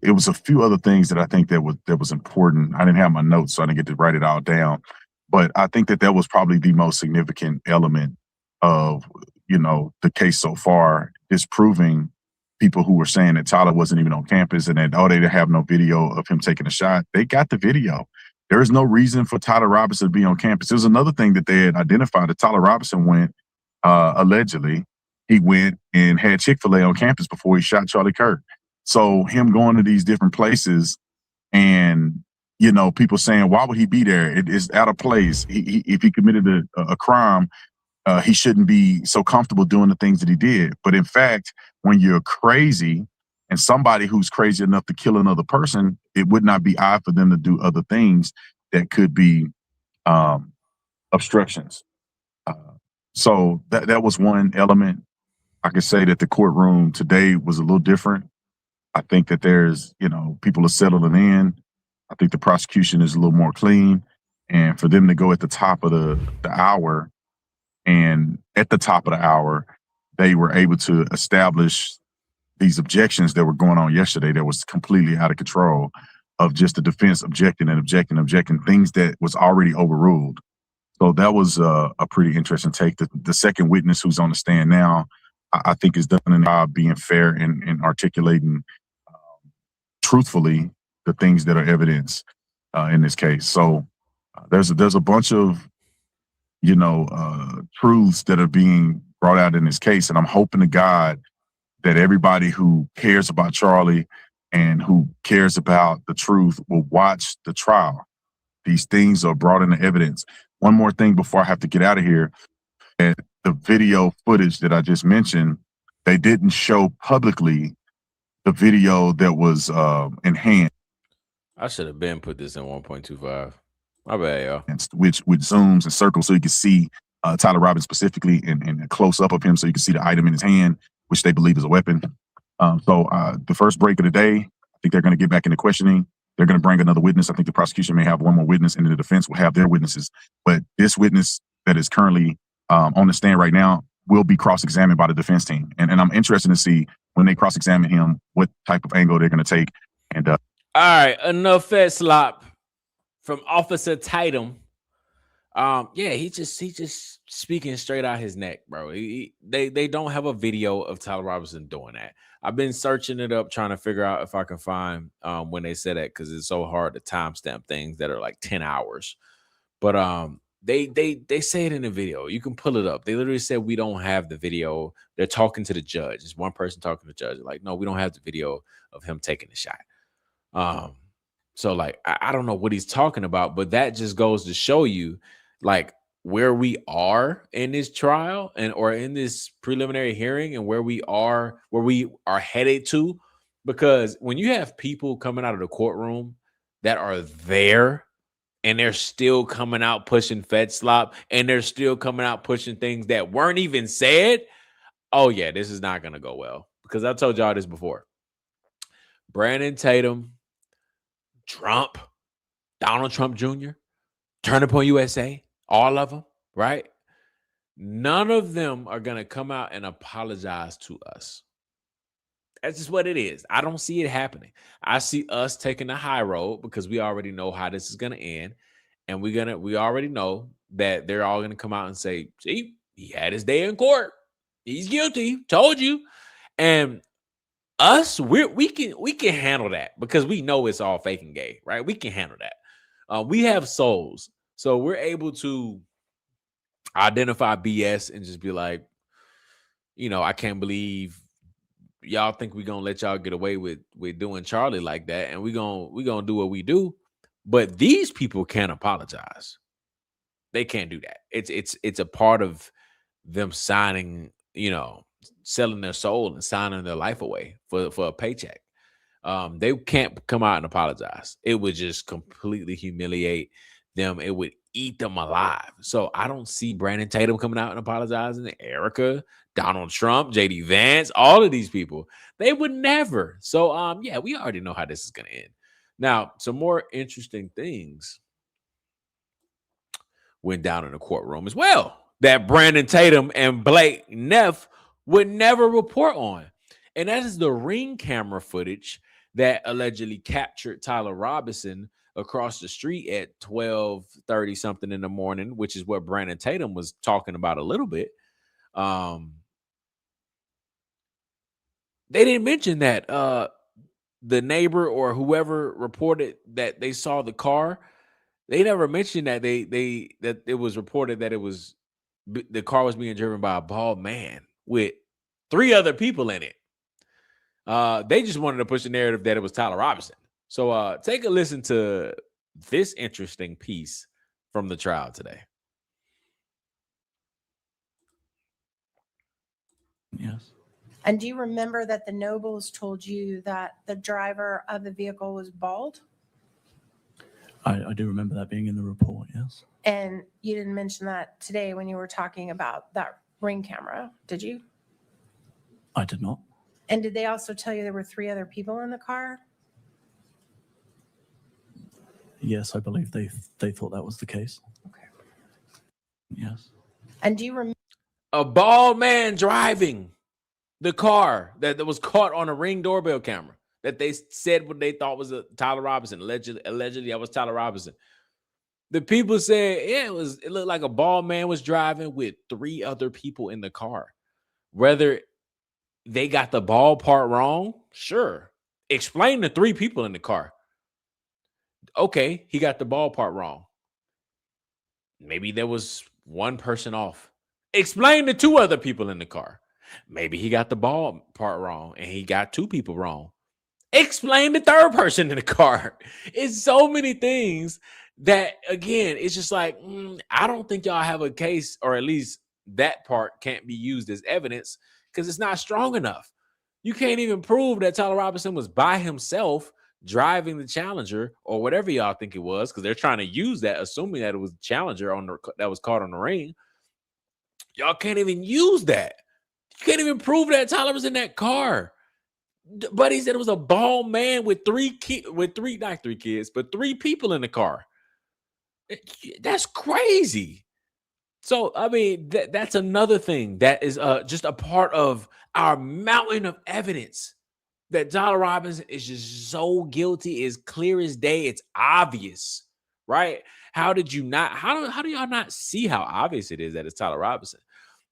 it was a few other things that I think that was important. I didn't have my notes, so I didn't get to write it all down. But I think that was probably the most significant element of, the case so far, disproving people who were saying that Tyler wasn't even on campus and that, they didn't have no video of him taking a shot. They got the video. There is no reason for Tyler Robinson to be on campus. There's another thing that they had identified that Tyler Robinson went, allegedly, he went and had Chick-fil-A on campus before he shot Charlie Kirk. So him going to these different places and, people saying, why would he be there? It is out of place. If he committed a crime, he shouldn't be so comfortable doing the things that he did. But in fact, when you're crazy and somebody who's crazy enough to kill another person, it would not be odd for them to do other things that could be obstructions. So that was one element. I could say that the courtroom today was a little different. I think that there's, people are settling in. I think the prosecution is a little more clean. And for them to go at the top of the hour, and at the top of the hour, they were able to establish these objections that were going on yesterday that was completely out of control, of just the defense objecting, things that was already overruled. So that was a pretty interesting take. The second witness who's on the stand now, I think has done a job being fair and articulating truthfully the things that are evidence in this case. So there's a bunch of truths that are being brought out in this case, and I'm hoping to God that everybody who cares about Charlie and who cares about the truth will watch the trial. These things are brought into evidence. One more thing before I have to get out of here. And the video footage that I just mentioned, they didn't show publicly the video that was in hand. I should have been put this in 1.25. My bad, y'all. Which with zooms and circles so you can see Tyler Robinson specifically and a close up of him so you can see the item in his hand, which they believe is a weapon. So the first break of the day, I think they're going to get back into questioning. They're going to bring another witness. I think the prosecution may have one more witness, and the defense will have their witnesses. But this witness that is currently on the stand right now will be cross-examined by the defense team. And I'm interested to see when they cross-examine him, what type of angle they're going to take. And all right, enough Fedslop from Officer Tatum. He just speaking straight out his neck, bro. They don't have a video of Tyler Robinson doing that. I've been searching it up, trying to figure out if I can find when they said that, because it's so hard to timestamp things that are like 10 hours. But They say it in the video. You can pull it up. They literally said we don't have the video. They're talking to the judge. It's one person talking to the judge. Like, no, we don't have the video of him taking the shot. So like I don't know what he's talking about, but that just goes to show you like where we are in this trial and or in this preliminary hearing and where we are headed to. Because when you have people coming out of the courtroom that are there and they're still coming out pushing Fed slop and they're still coming out pushing things that weren't even said, oh yeah, this is not gonna go well. Because I told y'all this before. Brandon Tatum, Trump, Donald Trump Jr., Turn Point USA, all of them, right? None of them are going to come out and apologize to us. That's just what it is. I don't see it happening. I see us taking the high road because we already know how this is going to end. And we already know that they're all going to come out and say, see, he had his day in court. He's guilty. Told you. And us, we can handle that because we know it's all fake and gay, right? We can handle that. We have souls, so we're able to identify BS and just be like, you know, I can't believe y'all think we're gonna let y'all get away with doing Charlie like that, and we're gonna do what we do. But these people can't apologize. They can't do that. It's a part of them signing, you know, selling their soul and signing their life away for a paycheck. They can't come out and apologize. It would just completely humiliate them. It would eat them alive. So I don't see Brandon Tatum coming out and apologizing. Erica, Donald Trump, JD Vance, all of these people, they would never. So yeah, we already know how this is going to end. Now, some more interesting things went down in the courtroom as well that Brandon Tatum and Blake Neff would never report on. And that is the ring camera footage that allegedly captured Tyler Robinson across the street at 12:30 something in the morning, which is what Brandon Tatum was talking about a little bit. They didn't mention that the neighbor or whoever reported that they saw the car. They never mentioned that that it was reported that the car was being driven by a bald man with 3 other people in it. They just wanted to push the narrative that it was Tyler Robinson. So take a listen to this interesting piece from the trial today. Yes. And do you remember that the Nobles told you that the driver of the vehicle was bald? I do remember that being in the report, yes. And you didn't mention that today when you were talking about that ring camera, did you? I did not. And did they also tell you there were 3 other people in the car? Yes, I believe they thought that was the case. Okay. Yes. And do you remember? A bald man driving the car that was caught on a Ring doorbell camera that they said what they thought was a Tyler Robinson. Allegedly, that was Tyler Robinson. The people said, yeah, it looked like a bald man was driving with 3 other people in the car. Whether they got the bald part wrong, sure. Explain the 3 people in the car. Okay, he got the bald part wrong. Maybe there was 1 person off. Explain the 2 other people in the car. Maybe he got the bald part wrong and he got 2 people wrong. Explain the 3rd person in the car. It's so many things that, again, it's just like, I don't think y'all have a case, or at least that part can't be used as evidence because it's not strong enough. You can't even prove that Tyler Robinson was by himself driving the Challenger or whatever y'all think it was, because they're trying to use that, assuming that it was Challenger that was caught on the ring. Y'all can't even use that. You can't even prove that Tyler was in that car. But he said it was a bald man with 3 not 3 kids, but 3 people in the car. That's crazy. So, I mean, that's another thing that is just a part of our mountain of evidence that Tyler Robinson is just so guilty. It's clear as day. It's obvious, right? How do y'all not see how obvious it is that it's Tyler Robinson?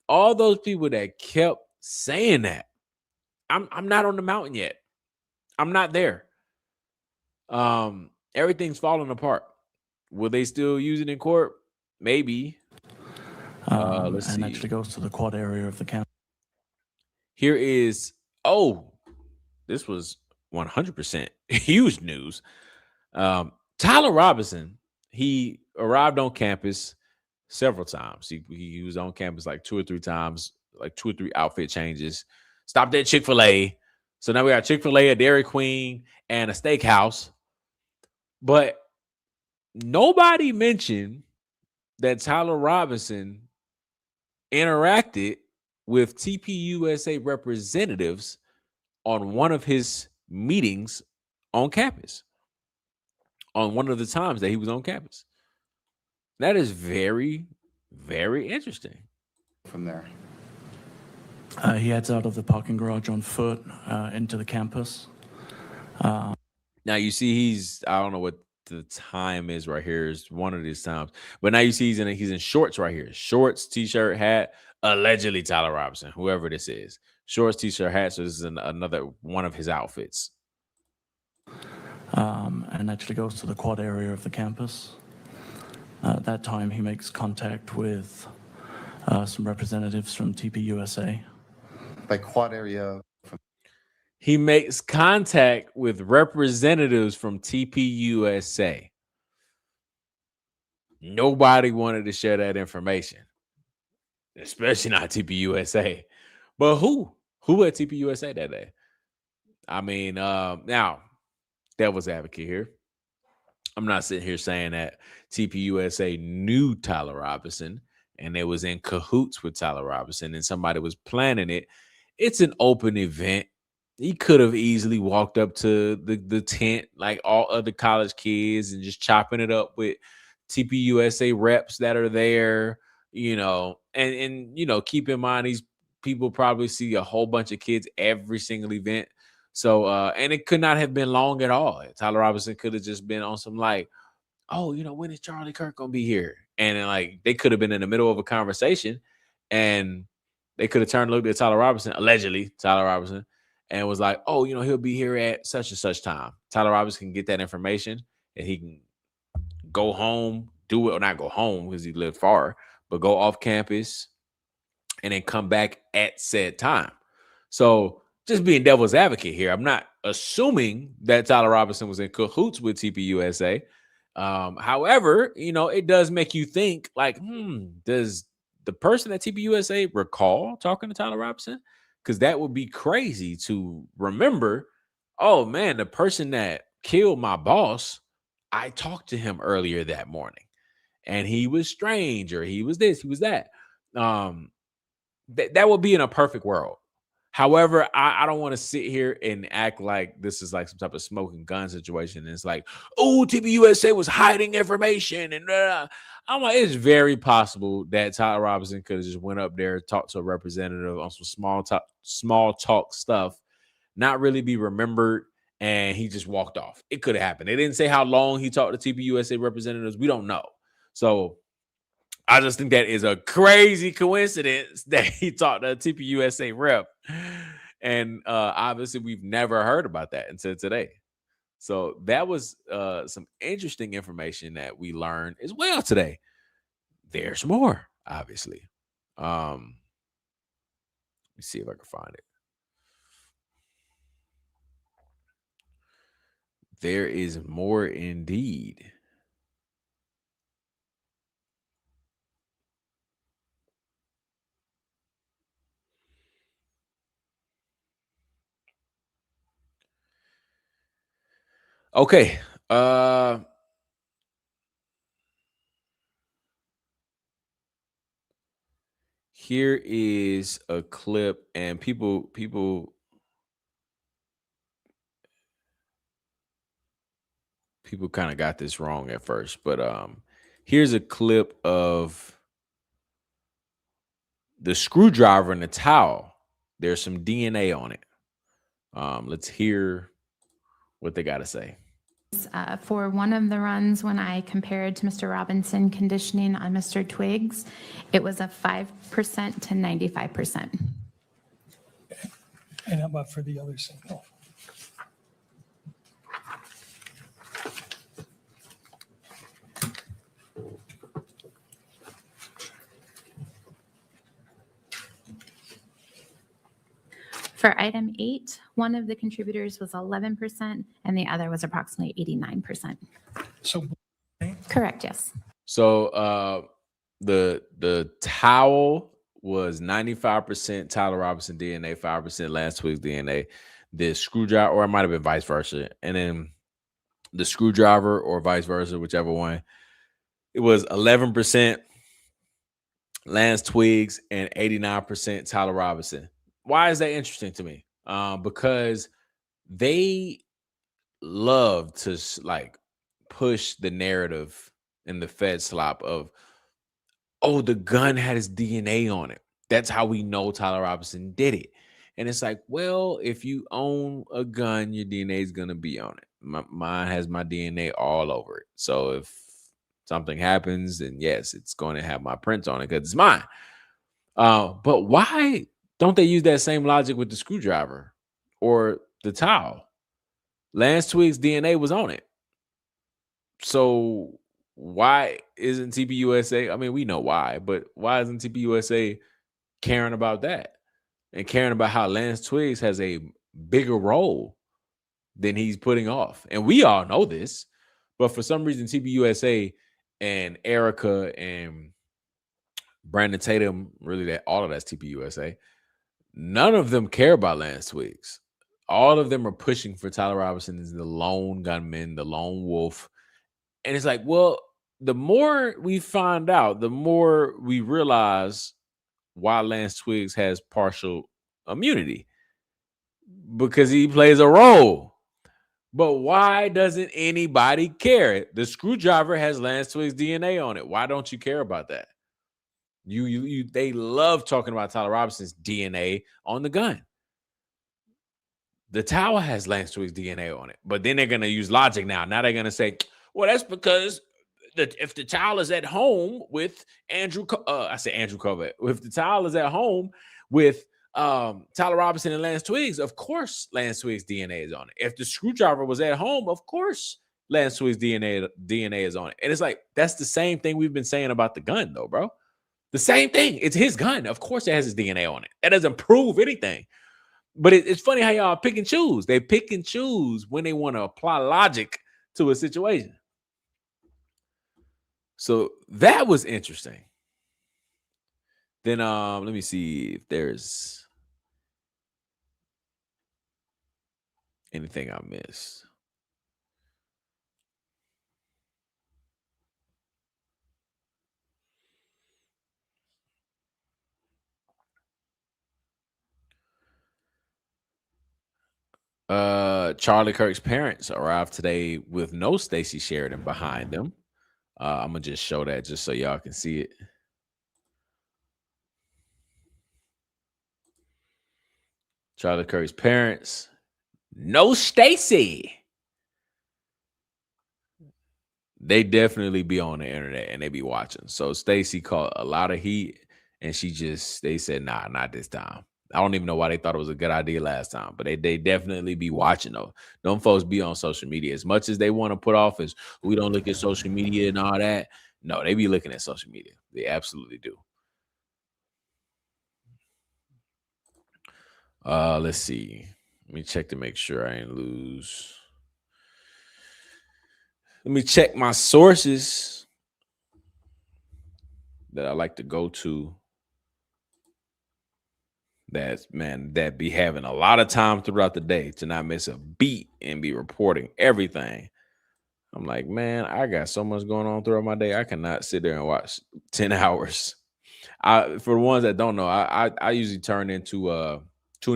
All those people that kept saying that, I'm not on the mountain yet. I'm not there. Everything's falling apart. Will they still use it in court? maybe. Let's and see. actually goes to the quad area of the campus. Here is, this was 100% huge news. Tyler Robinson, he arrived on campus several times. He was on campus like 2 or 3 times, like 2 or 3 outfit changes. Stopped at Chick-fil-A. So now we got Chick-fil-A, a Dairy Queen, and a steakhouse. But nobody mentioned that Tyler Robinson interacted with TPUSA representatives on one of his meetings on campus, on one of the times that he was on campus. That is very, very interesting. From there. He heads out of the parking garage on foot into the campus. Now you see I don't know what the time is right here. Is one of these times. But now you see he's in shorts right here. Shorts, t-shirt, hat, allegedly Tyler Robinson, whoever this is. Shorts, t-shirt, hat. So this is another one of his outfits. And actually goes to the quad area of the campus. At that time, he makes contact with some representatives from TPUSA. By quad area. He makes contact with representatives from TPUSA. Nobody wanted to share that information, especially not TPUSA. But who at TPUSA that day? I mean, now, devil's advocate here. I'm not sitting here saying that TPUSA knew Tyler Robinson and they was in cahoots with Tyler Robinson and somebody was planning it. It's an open event. He could have easily walked up to the tent like all other college kids and just chopping it up with TPUSA reps that are there, and keep in mind these people probably see a whole bunch of kids every single event. So, and it could not have been long at all. Tyler Robinson could have just been on some like, when is Charlie Kirk going to be here? And then, like, they could have been in the middle of a conversation and they could have turned and looked at Tyler Robinson, allegedly Tyler Robinson, and was like, he'll be here at such and such time. Tyler Robinson can get that information and he can go home, do it, or not go home because he lived far, but go off campus and then come back at said time. So just being devil's advocate here, I'm not assuming that Tyler Robinson was in cahoots with TPUSA. However, it does make you think like, does the person at TPUSA recall talking to Tyler Robinson? Because that would be crazy to remember. Oh man, the person that killed my boss, I talked to him earlier that morning and he was strange, or he was this, he was that. That would be in a perfect world. However, I don't want to sit here and act like this is like some type of smoking gun situation. And it's like, TPUSA was hiding information. And I'm like, it's very possible that Tyler Robinson could have just went up there, talked to a representative on some small talk stuff, not really be remembered, and he just walked off. It could have happened. They didn't say how long he talked to TPUSA representatives. We don't know. So I just think that is a crazy coincidence that he talked to a TPUSA rep. And obviously we've never heard about that until today. So that was some interesting information that we learned as well today. There's more, obviously. Let me see if I can find it. There is more indeed. Okay. Here is a clip, and people kind of got this wrong at first, but here's a clip of the screwdriver and the towel. There's some DNA on it. Let's hear what they got to say. For one of the runs, when I compared to Mr. Robinson conditioning on Mr. Twiggs, it was a 5% to 95%. And how about for the other signal? For item 8, one of the contributors was 11% and the other was approximately 89%. So Correct, yes. So the towel was 95% Tyler Robinson DNA, 5% Lance Twiggs DNA. The screwdriver, or it might have been vice versa, and then the screwdriver or vice versa, whichever one, it was 11% Lance Twiggs and 89% Tyler Robinson. Why is that interesting to me? Because they love to like push the narrative in the Fed slop of, oh, the gun had his DNA on it. That's how we know Tyler Robinson did it. And it's like, well, if you own a gun, your DNA is going to be on it. Mine has my DNA all over it. So if something happens, then yes, it's going to have my print on it because it's mine. But why don't they use that same logic with the screwdriver or the towel? Lance Twiggs' DNA was on it. So why isn't TPUSA? I mean, we know why, but why isn't TPUSA caring about that and caring about how Lance Twiggs has a bigger role than he's putting off? And we all know this, but for some reason, TPUSA and Erica and Brandon Tatum, really that all of that's TPUSA, none of them care about Lance Twiggs. All of them are pushing for Tyler Robinson as the lone gunman, the lone wolf. And it's like, well, the more we find out, the more we realize why Lance Twiggs has partial immunity, because he plays a role. But why doesn't anybody care? The screwdriver has Lance Twiggs' DNA on it. Why don't you care about that? They love talking about Tyler Robinson's DNA on the gun. The towel has Lance Twiggs' DNA on it, but then they're going to use logic now. Now they're going to say, well, that's because if the towel is at home with Andrew Covett, if the towel is at home with Tyler Robinson and Lance Twiggs, of course Lance Twiggs' DNA is on it. If the screwdriver was at home, of course Lance Twiggs' DNA is on it. And it's like, that's the same thing we've been saying about the gun, though, bro. The same thing. It's his gun. Of course it has his DNA on it. That doesn't prove anything. But it's funny how y'all pick and choose. They pick and choose when they want to apply logic to a situation. So that was interesting. Then let me see if there's anything I missed. Charlie Kirk's parents arrived today with no Stacey Sheridan behind them. I'm gonna just show that just so y'all can see it. Charlie Kirk's parents, no Stacey. They definitely be on the internet and they be watching. So Stacey caught a lot of heat, and they said, nah, not this time. I don't even know why they thought it was a good idea last time, but they definitely be watching though. Them folks be on social media. As much as they want to put off as we don't look at social media and all that, no, they be looking at social media. They absolutely do. Let's see. Let me check to make sure I ain't lose. Let me check my sources that I like to go to. That be having a lot of time throughout the day to not miss a beat and be reporting everything. I'm like, man, I got so much going on throughout my day. I cannot sit there and watch 10 hours. For the ones that don't know, I usually tune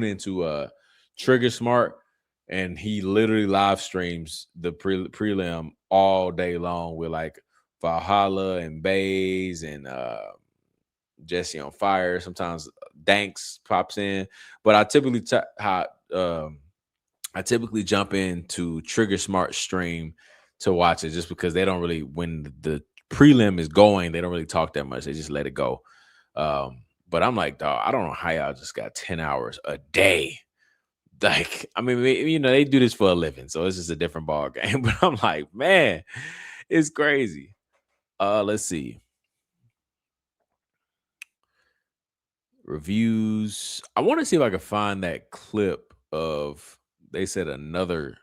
into Trigger Smart, and he literally live streams the prelim all day long with like Valhalla and Bays and Jesse on Fire. Sometimes Danks pops in, but I typically jump into Trigger Smart stream to watch it, just because they don't really, when the prelim is going, they don't really talk that much. They just let it go. But I'm like, dog, I don't know how y'all just got 10 hours a day. Like, I mean, you know, they do this for a living, so it's just a different ball game. But I'm like, man, it's crazy. Let's see. Reviews. I want to see if I can find that clip of, they said another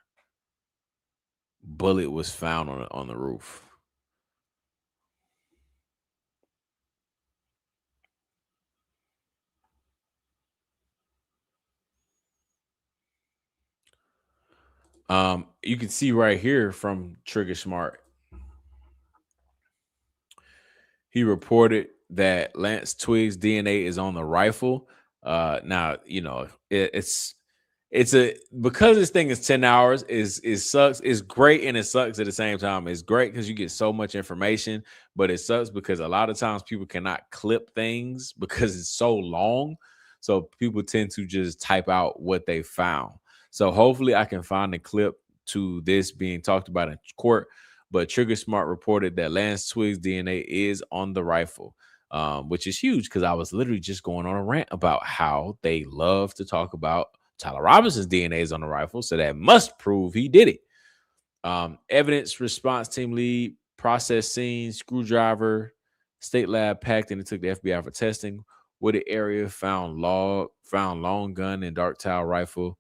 bullet was found on the roof. You can see right here from Trigger Smart. He reported that Lance Twiggs' DNA is on the rifle. Now, you know, it's because this thing is 10 hours, it sucks. It's great and it sucks at the same time. It's great because you get so much information, but it sucks because a lot of times people cannot clip things because it's so long. So people tend to just type out what they found. So hopefully I can find a clip to this being talked about in court. But Trigger Smart reported that Lance Twiggs' DNA is on the rifle, which is huge because I was literally just going on a rant about how they love to talk about Tyler Robinson's DNA is on the rifle, so that must prove he did it. Evidence response team lead, process scene, screwdriver, state lab packed, and it took the FBI for testing. Wooded area found long gun and dark towel rifle.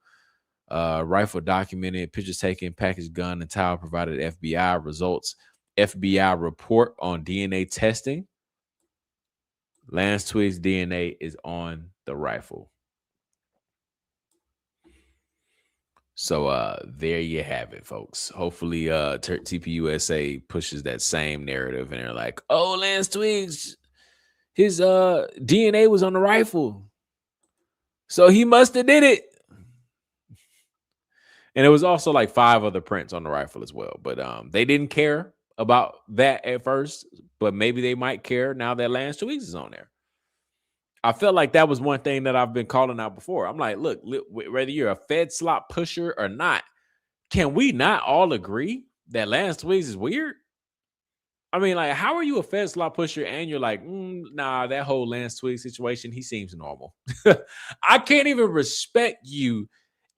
Rifle documented, pictures taken, packaged gun and towel provided FBI results. FBI report on DNA testing. Lance Twiggs' DNA is on the rifle. So there you have it, folks. Hopefully TPUSA pushes that same narrative and they're like, oh, Lance Twiggs, his DNA was on the rifle, so he must have did it. And it was also like 5 other prints on the rifle as well. But they didn't care about that at first, but maybe they might care now that Lance Twiggs is on there. I felt like that was one thing that I've been calling out before. I'm like, look, whether you're a Fed slot pusher or not, can we not all agree that Lance Twiggs is weird? I mean, like, how are you a Fed slot pusher and you're like, nah, that whole Lance Twiggs situation, he seems normal. I can't even respect you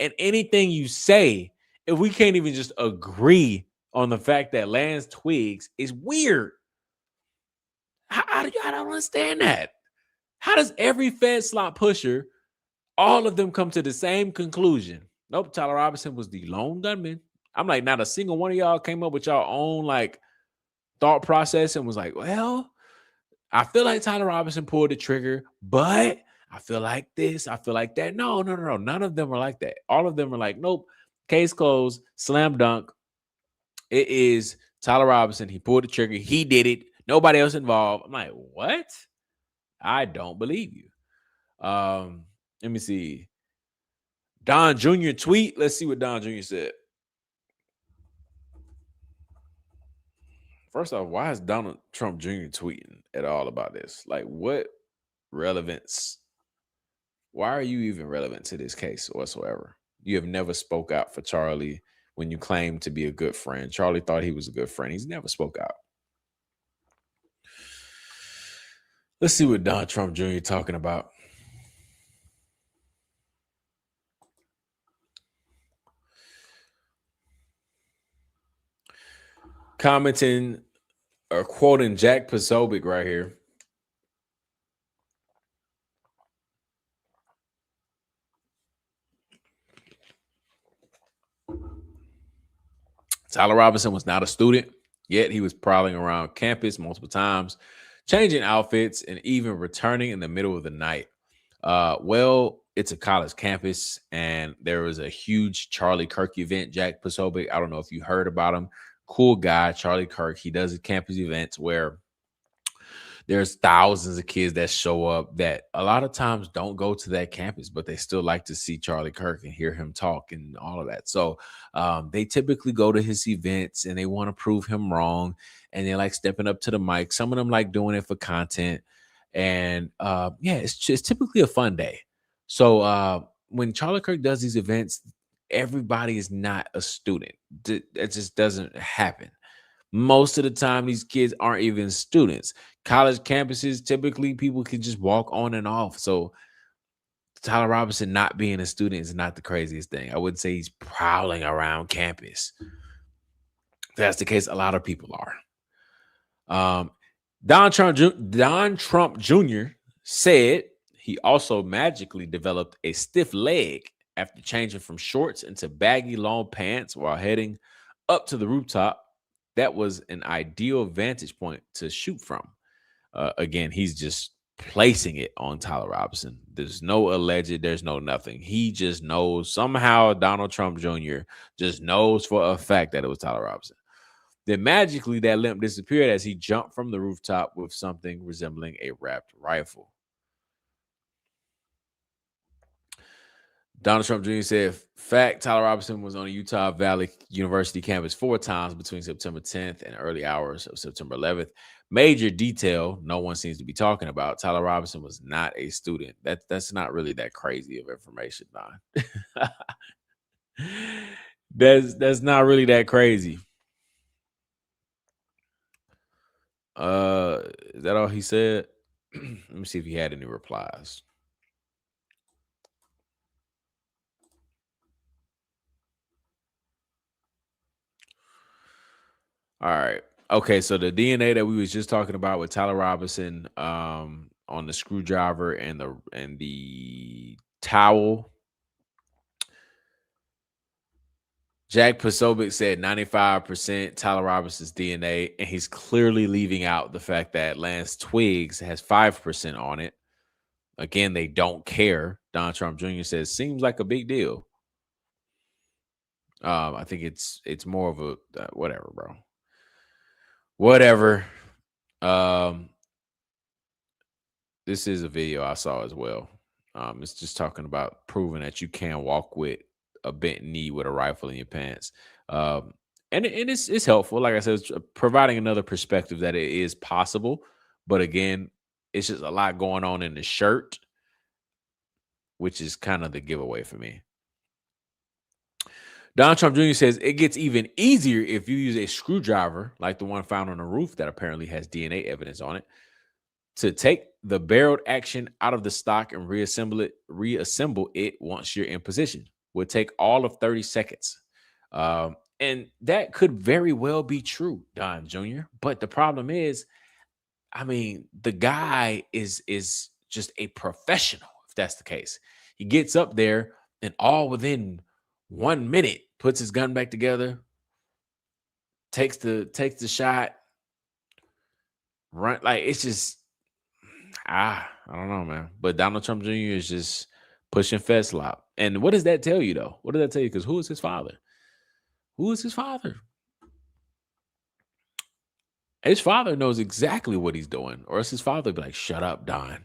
and anything you say if we can't even just agree on the fact that Lance Twiggs is weird. I don't understand that. How does every Fed slot pusher, all of them come to the same conclusion? Nope, Tyler Robinson was the lone gunman. I'm like, not a single one of y'all came up with y'all own like thought process and was like, well, I feel like Tyler Robinson pulled the trigger, but I feel like this, I feel like that. No. None of them are like that. All of them are like, nope, case closed, slam dunk. It is Tyler Robinson. He pulled the trigger. He did it. Nobody else involved. I'm like, what? I don't believe you. Let me see. Don Jr. tweet. Let's see what Don Jr. said. First off, why is Donald Trump Jr. tweeting at all about this? Like, what relevance? Why are you even relevant to this case whatsoever? You have never spoke out for Charlie when you claim to be a good friend. Charlie thought he was a good friend. He's never spoke out. Let's see what Donald Trump Jr. talking about. Commenting or quoting Jack Posobiec right here. Tyler Robinson was not a student, yet he was prowling around campus multiple times, changing outfits and even returning in the middle of the night. Well, it's a college campus, and there was a huge Charlie Kirk event. Jack Posobiec, I don't know if you heard about him. Cool guy, Charlie Kirk. He does campus events where there's thousands of kids that show up that a lot of times don't go to that campus, but they still like to see Charlie Kirk and hear him talk and all of that. So they typically go to his events and they want to prove him wrong. And they like stepping up to the mic. Some of them like doing it for content. And it's typically a fun day. So when Charlie Kirk does these events, everybody is not a student. That just doesn't happen. Most of the time, these kids aren't even students. College campuses, typically people can just walk on and off. So Tyler Robinson not being a student is not the craziest thing. I wouldn't say he's prowling around campus. If that's the case, a lot of people are. Don Trump Jr. said he also magically developed a stiff leg after changing from shorts into baggy long pants while heading up to the rooftop. That was an ideal vantage point to shoot from. Again, he's just placing it on Tyler Robinson. There's no alleged, there's no nothing. He just knows somehow Donald Trump Jr. just knows for a fact that it was Tyler Robinson. Then magically that limp disappeared as he jumped from the rooftop with something resembling a wrapped rifle. Donald Trump Jr. said, fact, Tyler Robinson was on a Utah Valley University campus 4 times between September 10th and early hours of September 11th. Major detail no one seems to be talking about. Tyler Robinson was not a student. That's not really that crazy of information, Don. That's not really that crazy. Is that all he said? Let me see if he had any replies. All right. Okay, so the DNA that we was just talking about with Tyler Robinson on the screwdriver and the towel. Jack Posobiec said 95% Tyler Robinson's DNA, and he's clearly leaving out the fact that Lance Twiggs has 5% on it. Again, they don't care. Donald Trump Jr. says, seems like a big deal. I think it's more of a whatever, bro. Whatever. This is a video I saw as well. It's just talking about proving that you can walk with a bent knee with a rifle in your pants. And it's helpful. Like I said, it's providing another perspective that it is possible. But again, it's just a lot going on in the shirt, which is kind of the giveaway for me. Donald Trump Jr. says it gets even easier if you use a screwdriver like the one found on the roof that apparently has DNA evidence on it to take the barreled action out of the stock and reassemble it once you're in position. Would take all of 30 seconds. And that could very well be true, Don Jr. But the problem is, I mean, the guy is just a professional, if that's the case. He gets up there and all within 1 minute puts his gun back together, takes the shot, run. Like, it's just I don't know, man. But Donald Trump Jr. is just pushing Fed slop. And what does that tell you, though? What does that tell you? Because who is his father? Who is his father? His father knows exactly what he's doing. Or else his father be like, shut up, Don.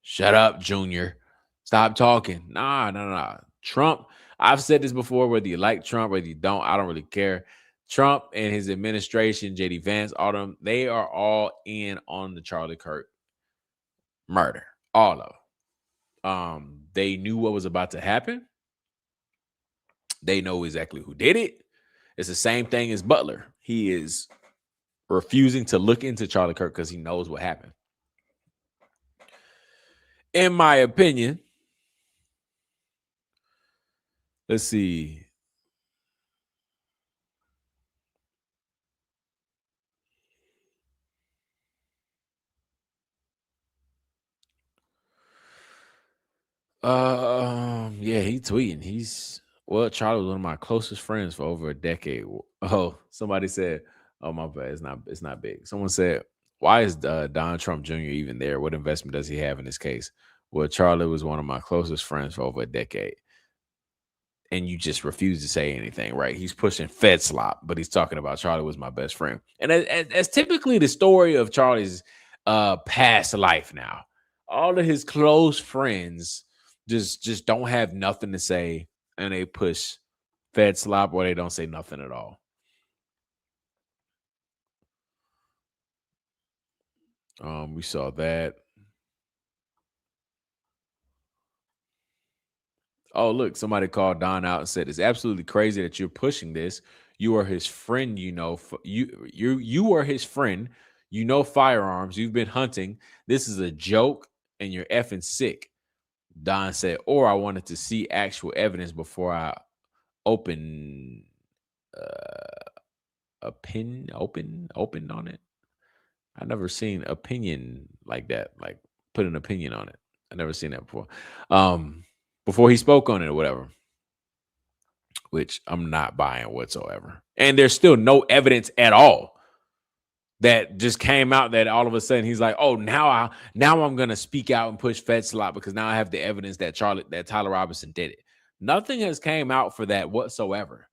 Shut up, Junior. Stop talking. Nah. Trump, I've said this before, whether you like Trump, whether you don't, I don't really care. Trump and his administration, J.D. Vance, all them, they are all in on the Charlie Kirk murder. All of them. They knew what was about to happen. They know exactly who did it. It's the same thing as Butler. He is refusing to look into Charlie Kirk because he knows what happened. In my opinion, let's see. Yeah, he tweeting. Charlie was one of my closest friends for over a decade. Oh, somebody said, oh, my bad. It's not big. Someone said, why is Donald Trump Jr. even there? What investment does he have in this case? Well, Charlie was one of my closest friends for over a decade. And you just refuse to say anything, right? He's pushing Fed slop, but he's talking about Charlie was my best friend. And as typically the story of Charlie's past life now. All of his close friends just don't have nothing to say, and they push Fed slop or they don't say nothing at all. We saw that. Oh, look, somebody called Don out and said, it's absolutely crazy that you're pushing this. You are his friend, you know. You are his friend. You know firearms. You've been hunting. This is a joke, and you're effing sick. Don said, or I wanted to see actual evidence before I opened on it. I've never seen opinion like that, like put an opinion on it. I never seen that before. Before he spoke on it or whatever, which I'm not buying whatsoever. And there's still no evidence at all that just came out that all of a sudden he's like, oh, now I'm gonna speak out and push Fetslot because now I have the evidence that Tyler Robinson did it. Nothing has came out for that whatsoever.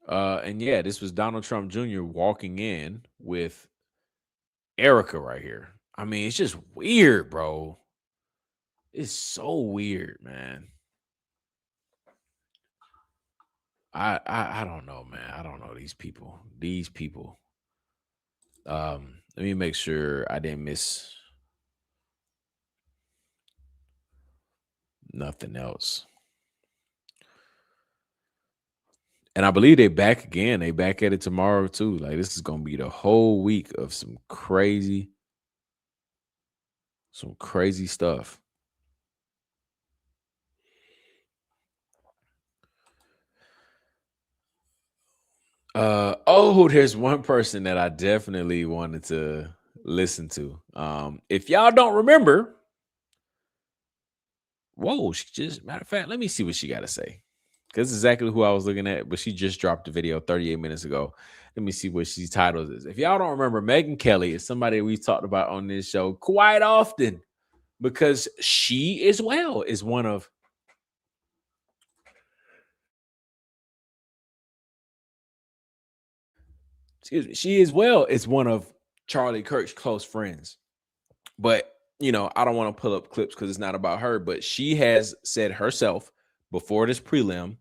And yeah, this was Donald Trump Jr. walking in with Erica right here. I mean, it's just weird, bro. It's so weird, man. I don't know, man. I don't know these people. These people. Let me make sure I didn't miss nothing else. And I believe they back again. They back at it tomorrow too. Like this is gonna be the whole week of some crazy stuff. There's one person that I definitely wanted to listen to. If y'all don't remember, matter of fact, let me see what she got to say. Because this is exactly who I was looking at, but she just dropped the video 38 minutes ago. Let me see what she titled this. If y'all don't remember, Megyn Kelly is somebody we've talked about on this show quite often because she as well is one of she as well is one of Charlie Kirk's close friends. But, you know, I don't want to pull up clips because it's not about her, but she has said herself before this prelim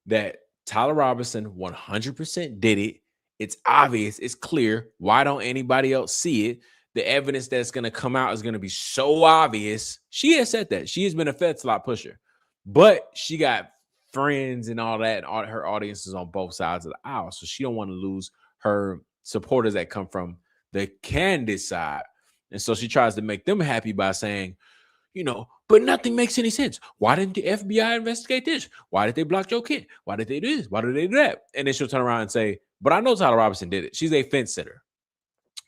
that Tyler Robinson 100% did it. It's obvious. It's clear. Why don't anybody else see it? The evidence that's going to come out is going to be so obvious. She has said that. She has been a Fetslot pusher, but she got friends and all that. And all her audiences on both sides of the aisle. So she don't want to lose her supporters that come from the Candace side. And so she tries to make them happy by saying, you know, but nothing makes any sense. Why didn't the FBI investigate this? Why did they block Joe Kent? Why did they do this? Why did they do that? And then she'll turn around and say, but I know Tyler Robinson did it. She's a fence sitter.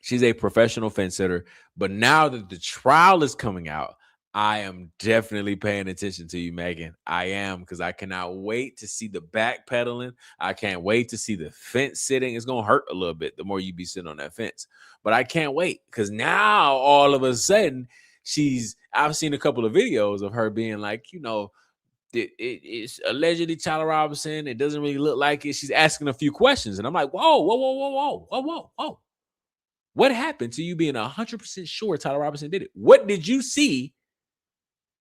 She's a professional fence sitter. But now that the trial is coming out, I am definitely paying attention to you, Megyn. I am, because I cannot wait to see the backpedaling. I can't wait to see the fence sitting. It's going to hurt a little bit the more you be sitting on that fence. But I can't wait because now all of a sudden I've seen a couple of videos of her being like, you know, it's allegedly Tyler Robinson. It doesn't really look like it. She's asking a few questions. And I'm like, whoa. What happened to you being 100% sure Tyler Robinson did it? What did you see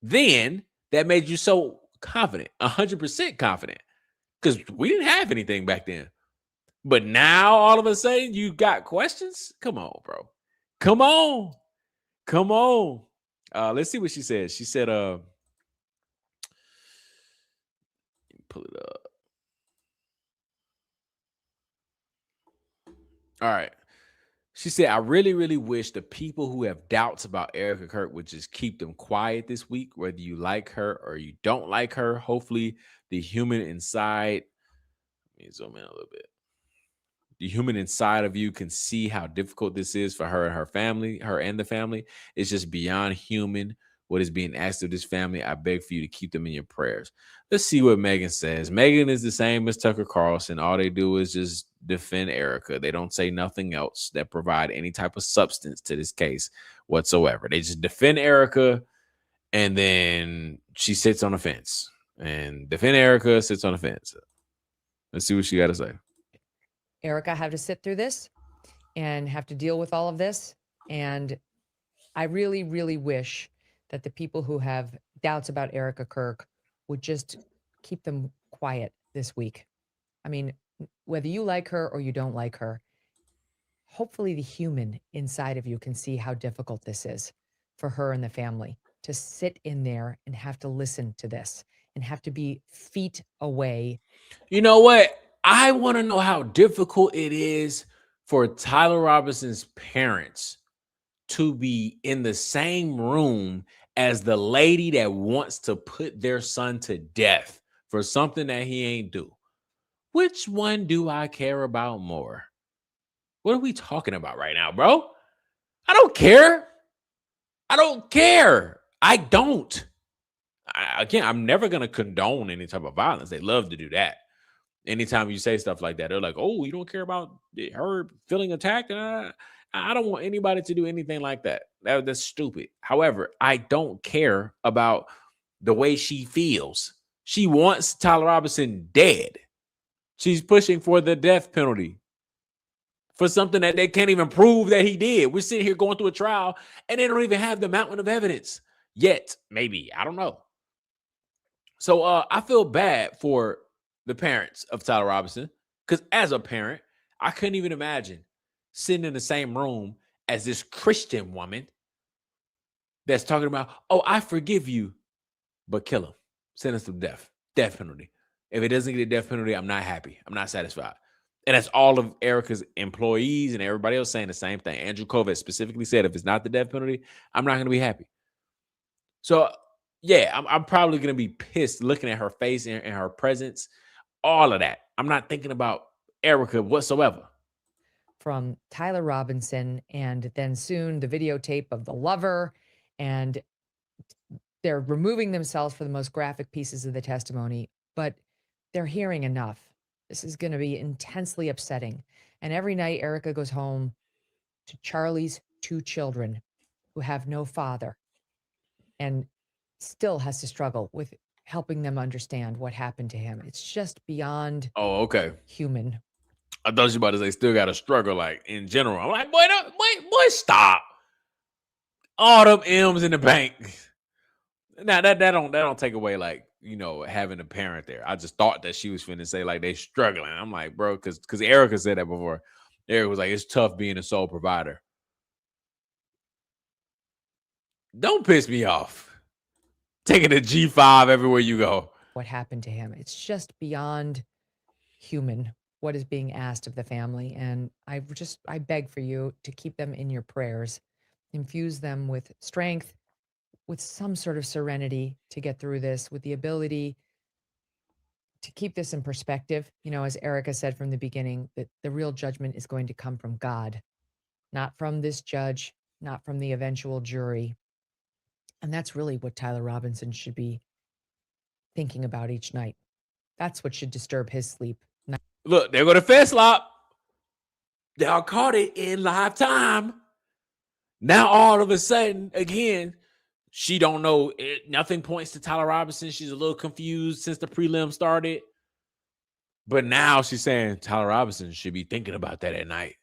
then that made you so confident, 100% confident? Because we didn't have anything back then. But now all of a sudden you got questions? Come on, bro. Come on. Let's see what she said. She said, pull it up. All right. She said, I really, really wish the people who have doubts about Erica Kirk would just keep them quiet this week, whether you like her or you don't like her. Hopefully the human inside, let me zoom in a little bit. The human inside of you can see how difficult this is for her and her family, her and the family. It's just beyond human what is being asked of this family. I beg for you to keep them in your prayers. Let's see what Megyn says. Megyn is the same as Tucker Carlson. All they do is just defend Erica. They don't say nothing else that provide any type of substance to this case whatsoever. They just defend Erica, and then she sits on the fence. And defend Erica, sits on the fence. Let's see what she got to say. Erica had to sit through this and have to deal with all of this. And I really, really wish that the people who have doubts about Erica Kirk would just keep them quiet this week. I mean, whether you like her or you don't like her, hopefully the human inside of you can see how difficult this is for her and the family to sit in there and have to listen to this and have to be feet away. You know what? I want to know how difficult it is for Tyler Robinson's parents to be in the same room as the lady that wants to put their son to death for something that he ain't do. Which one do I care about more? What are we talking about right now, bro? I don't care. I don't care. I don't. Again, I'm never going to condone any type of violence. They love to do that. Anytime you say stuff like that, they're like, oh, you don't care about her feeling attacked? I don't want anybody to do anything like that. That's stupid. However, I don't care about the way she feels. She wants Tyler Robinson dead. She's pushing for the death penalty for something that they can't even prove that he did. We're sitting here going through a trial and they don't even have the mountain of evidence yet. Maybe. I don't know. So I feel bad for the parents of Tyler Robinson, because as a parent, I couldn't even imagine sitting in the same room as this Christian woman that's talking about, oh, I forgive you, but kill him. Sentence to death penalty. If it doesn't get a death penalty, I'm not happy. I'm not satisfied. And that's all of Erica's employees and everybody else saying the same thing. Andrew Kovac specifically said, if it's not the death penalty, I'm not going to be happy. So, yeah, I'm probably going to be pissed looking at her face and her presence, all of that. I'm not thinking about Erica whatsoever. From Tyler Robinson, and then soon the videotape of the lover, and they're removing themselves for the most graphic pieces of the testimony, but they're hearing enough. This is going to be intensely upsetting. And every night, Erica goes home to Charlie's 2 children who have no father and still has to struggle with helping them understand what happened to him. It's just beyond human. I thought you about to say still got to struggle, like in general. I'm like, boy, stop. All them M's in the bank. Now that don't take away, like, you know, having a parent there. I just thought that she was finna say like they struggling. I'm like, bro, because Erica said that before. Erica was like, it's tough being a sole provider. Don't piss me off. Taking a G5 everywhere you go. What happened to him? It's just beyond human what is being asked of the family. And I beg for you to keep them in your prayers. Infuse them with strength, with some sort of serenity to get through this, with the ability to keep this in perspective. You know, as Erica said from the beginning, that the real judgment is going to come from God, not from this judge, not from the eventual jury. And that's really what Tyler Robinson should be thinking about each night. That's what should disturb his sleep. Look, there go the fence lop. Y'all caught it in live time. Now all of a sudden, again, she don't know. Nothing points to Tyler Robinson. She's a little confused since the prelim started. But now she's saying Tyler Robinson should be thinking about that at night.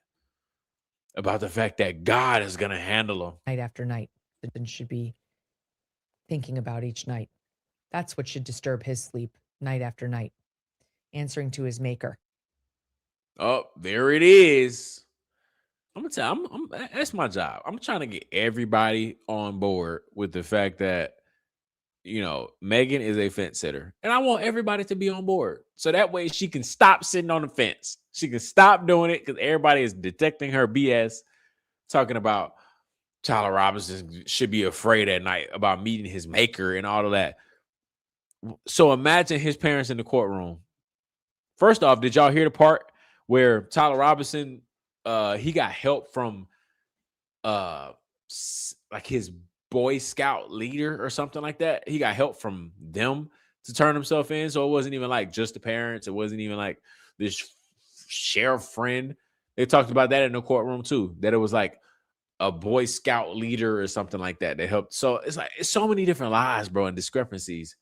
About the fact that God is going to handle him. Night after night. And should be thinking about each night. That's what should disturb his sleep night after night. Answering to his maker. Oh, there it is. I'm gonna tell you, that's my job. I'm trying to get everybody on board with the fact that, you know, Megan is a fence sitter. And I want everybody to be on board. So that way she can stop sitting on the fence. She can stop doing it because everybody is detecting her BS, talking about Tyler Robinson should be afraid at night about meeting his maker and all of that. So imagine his parents in the courtroom. First off, did y'all hear the part where Tyler Robinson, he got help from like his Boy Scout leader or something like that? He got help from them to turn himself in. So it wasn't even like just the parents. It wasn't even like this sheriff friend. They talked about that in the courtroom too, that it was like a Boy Scout leader or something like that that helped. So it's like, it's so many different lies, bro, and discrepancies.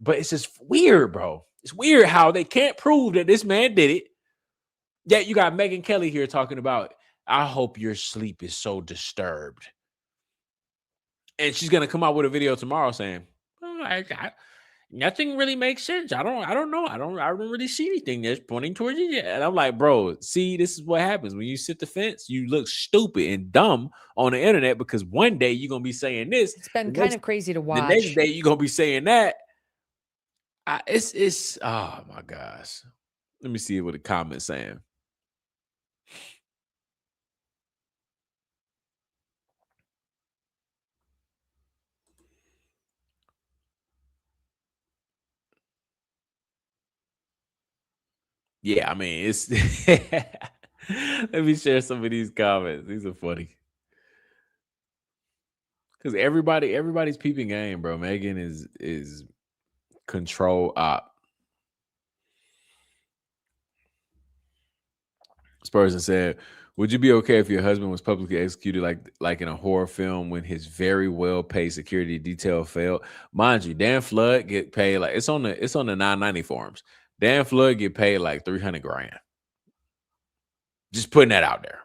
But it's just weird, bro. It's weird how they can't prove that this man did it. Yet you got Megyn Kelly here talking about, I hope your sleep is so disturbed. And she's gonna come out with a video tomorrow saying, nothing really makes sense. I don't know. I don't really see anything that's pointing towards it yet. And I'm like, bro, see, this is what happens when you sit the fence. You look stupid and dumb on the internet because one day you're gonna be saying this. It's been kind of crazy to watch. The next day you're gonna be saying that. It's oh my gosh. Let me see what the comments saying. Yeah, I mean, it's let me share some of these comments. These are funny. Because everybody's peeping game, bro. Megan is control op. Spurgeon said, "Would you be okay if your husband was publicly executed like in a horror film when his very well paid security detail failed?" Mind you, Dan Flood get paid like it's on the 990 forums. Dan Flood get paid like 300 grand. Just putting that out there.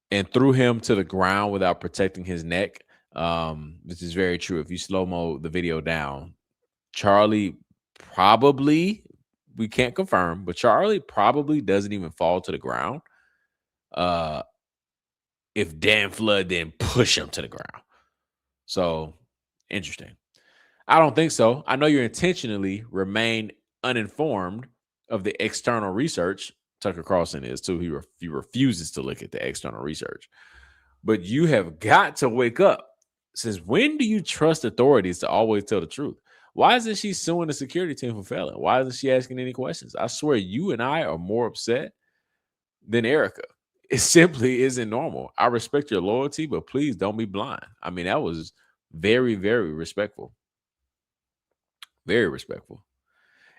And threw him to the ground without protecting his neck. This is very true. If you slow-mo the video down, Charlie probably, we can't confirm, but Charlie probably doesn't even fall to the ground. If Dan Flood didn't push him to the ground. So interesting. I don't think so. I know you intentionally remain uninformed of the external research. Tucker Carlson is too. He refuses to look at the external research. But you have got to wake up. Since when do you trust authorities to always tell the truth? Why isn't she suing the security team for failing? Why isn't she asking any questions? I swear you and I are more upset than Erica. It simply isn't normal. I respect your loyalty, but please don't be blind. I mean, that was very, very respectful. Very respectful.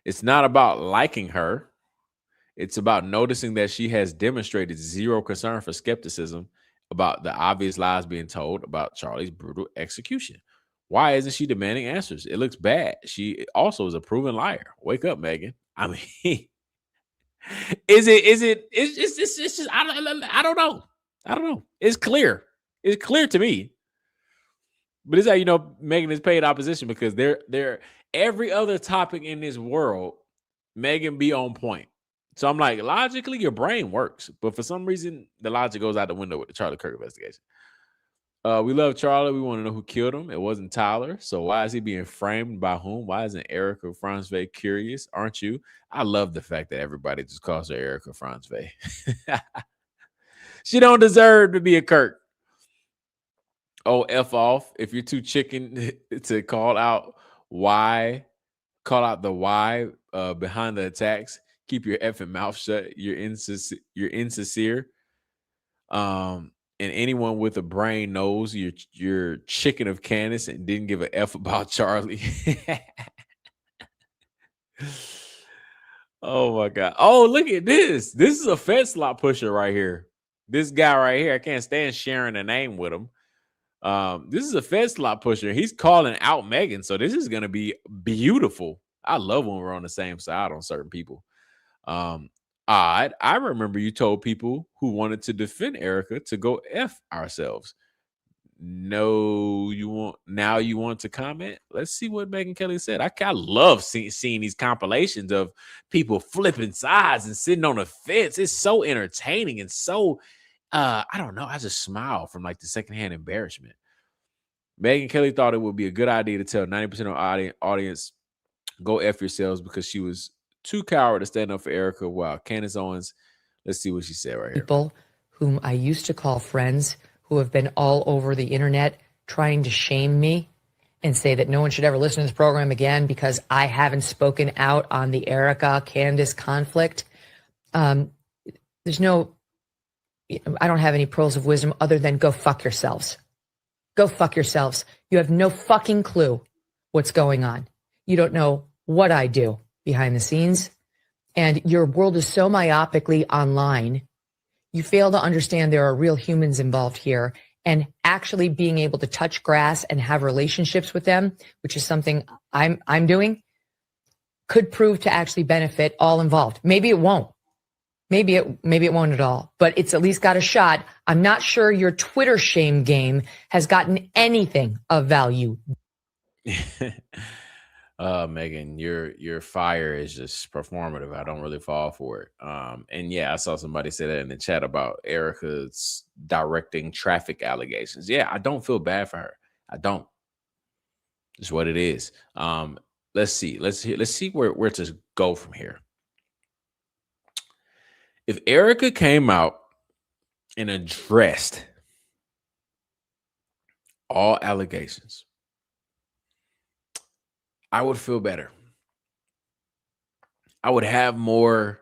It's not about liking her. It's about noticing that she has demonstrated zero concern for skepticism about the obvious lies being told about Charlie's brutal execution. Why isn't she demanding answers? It looks bad. She also is a proven liar. Wake up, Megan. I mean, it's just I don't know. I don't know. It's clear. It's clear to me. But it's how you know Megan is paid opposition, because they're every other topic in this world, Megan be on point. So I'm like, logically, your brain works, but for some reason, the logic goes out the window with the Charlie Kirk investigation. We love Charlie. We want to know who killed him. It wasn't Tyler. So why is he being framed by whom? Why isn't Erica Franzve curious? Aren't you? I love the fact that everybody just calls her Erica Franzve. She don't deserve to be a Kirk. Oh, F off. If you're too chicken to call out the why behind the attacks, keep your effing mouth shut. You're insincere. And anyone with a brain knows you're chicken of Candace and didn't give a F about Charlie. Oh my God. Oh, look at this. This is a Fed slot pusher right here. This guy right here. I can't stand sharing a name with him. This is a Fed slot pusher. He's calling out Megan. So this is gonna be beautiful. I love when we're on the same side on certain people. Odd. I remember you told people who wanted to defend Erica to go F ourselves. No, you want to comment? Let's see what Megan Kelly said. I love seeing these compilations of people flipping sides and sitting on the fence. It's so entertaining and so I don't know. I just smile from like the secondhand embarrassment. Megan Kelly thought it would be a good idea to tell 90% of audience go F yourselves because she was too coward to stand up for Erica. Wow. Candace Owens, let's see what she said right here. People whom I used to call friends who have been all over the internet trying to shame me and say that no one should ever listen to this program again because I haven't spoken out on the Erica Candace conflict. There's no, I don't have any pearls of wisdom other than go fuck yourselves. Go fuck yourselves. You have no fucking clue what's going on. You don't know what I do behind the scenes. And your world is so myopically online. You fail to understand there are real humans involved here, and actually being able to touch grass and have relationships with them, which is something I'm doing, could prove to actually benefit all involved. Maybe it won't. Maybe it won't at all, but it's at least got a shot. I'm not sure your Twitter shame game has gotten anything of value. Megan, your fire is just performative. I don't really fall for it. And yeah, I saw somebody say that in the chat about Erica's directing traffic allegations. Yeah, I don't feel bad for her. I don't. It's what it is. Let's see where to go from here. If Erica came out and addressed all allegations, I would feel better. I would have more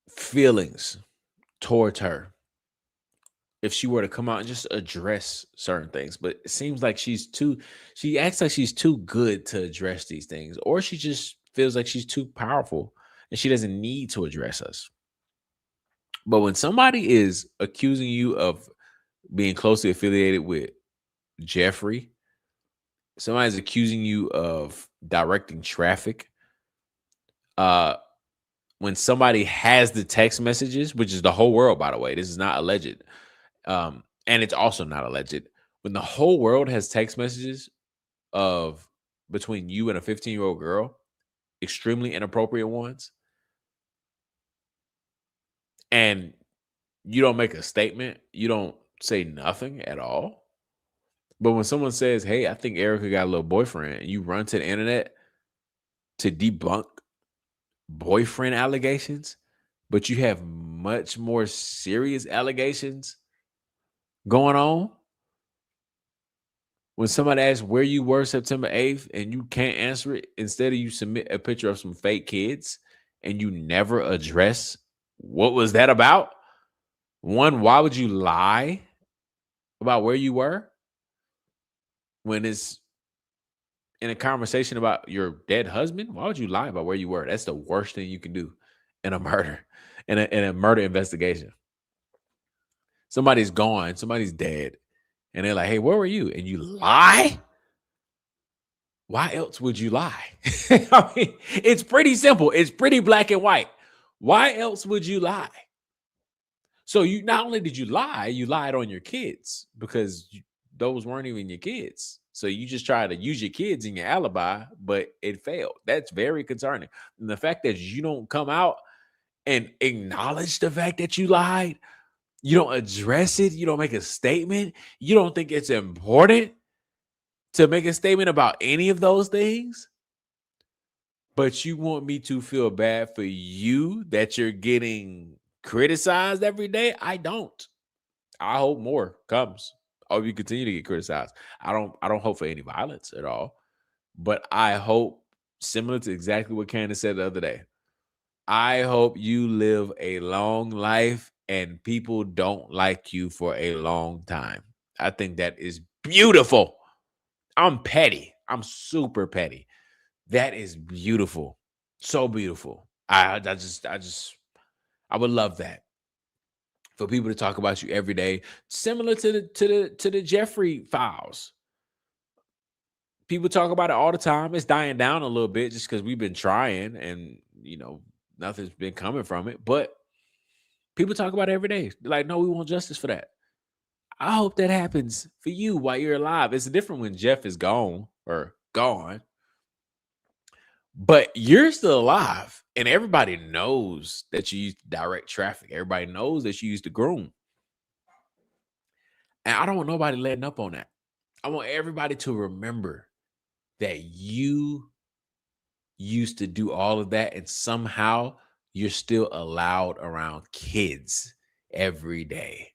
feelings towards her if she were to come out and just address certain things. But it seems like she acts like she's too good to address these things, or she just feels like she's too powerful and she doesn't need to address us. But when somebody is accusing you of being closely affiliated with Jeffrey, somebody's accusing you of directing traffic, when somebody has the text messages, which is the whole world, by the way, this is not alleged, and it's also not alleged, when the whole world has text messages of between you and a 15-year-old girl, extremely inappropriate ones, and you don't make a statement, you don't say nothing at all. But when someone says, hey, I think Erica got a little boyfriend, and you run to the internet to debunk boyfriend allegations, but you have much more serious allegations going on. When somebody asks where you were September 8th and you can't answer it, instead of you submit a picture of some fake kids and you never address what was that about? One, why would you lie about where you were when it's in a conversation about your dead husband? Why would you lie about where you were? That's the worst thing you can do in a murder, in a murder investigation. Somebody's gone, somebody's dead, and they're like, hey, where were you? And you lie? Why else would you lie? I mean, it's pretty simple. It's pretty black and white. Why else would you lie? So you not only did you lied on your kids, because those weren't even your kids. So you just try to use your kids in your alibi, but it failed. That's very concerning. And the fact that you don't come out and acknowledge the fact that you lied, you don't address it, you don't make a statement, you don't think it's important to make a statement about any of those things, but you want me to feel bad for you that you're getting criticized every day? I don't. I hope more comes. I hope you continue to get criticized. I don't hope for any violence at all, but I hope, similar to exactly what Candace said the other day, I hope you live a long life and people don't like you for a long time. I think that is beautiful. I'm petty. I'm super petty. That is beautiful. So beautiful. I would love that. For people to talk about you every day, similar to the Jeffrey files. People talk about it all the time. It's dying down a little bit just because we've been trying and, nothing's been coming from it. But people talk about it every day. They're like, no, we want justice for that. I hope that happens for you while you're alive. It's different when Jeff is gone or gone. But you're still alive, and everybody knows that you used to direct traffic. Everybody knows that you used to groom. And I don't want nobody letting up on that. I want everybody to remember that you used to do all of that, and somehow you're still allowed around kids every day.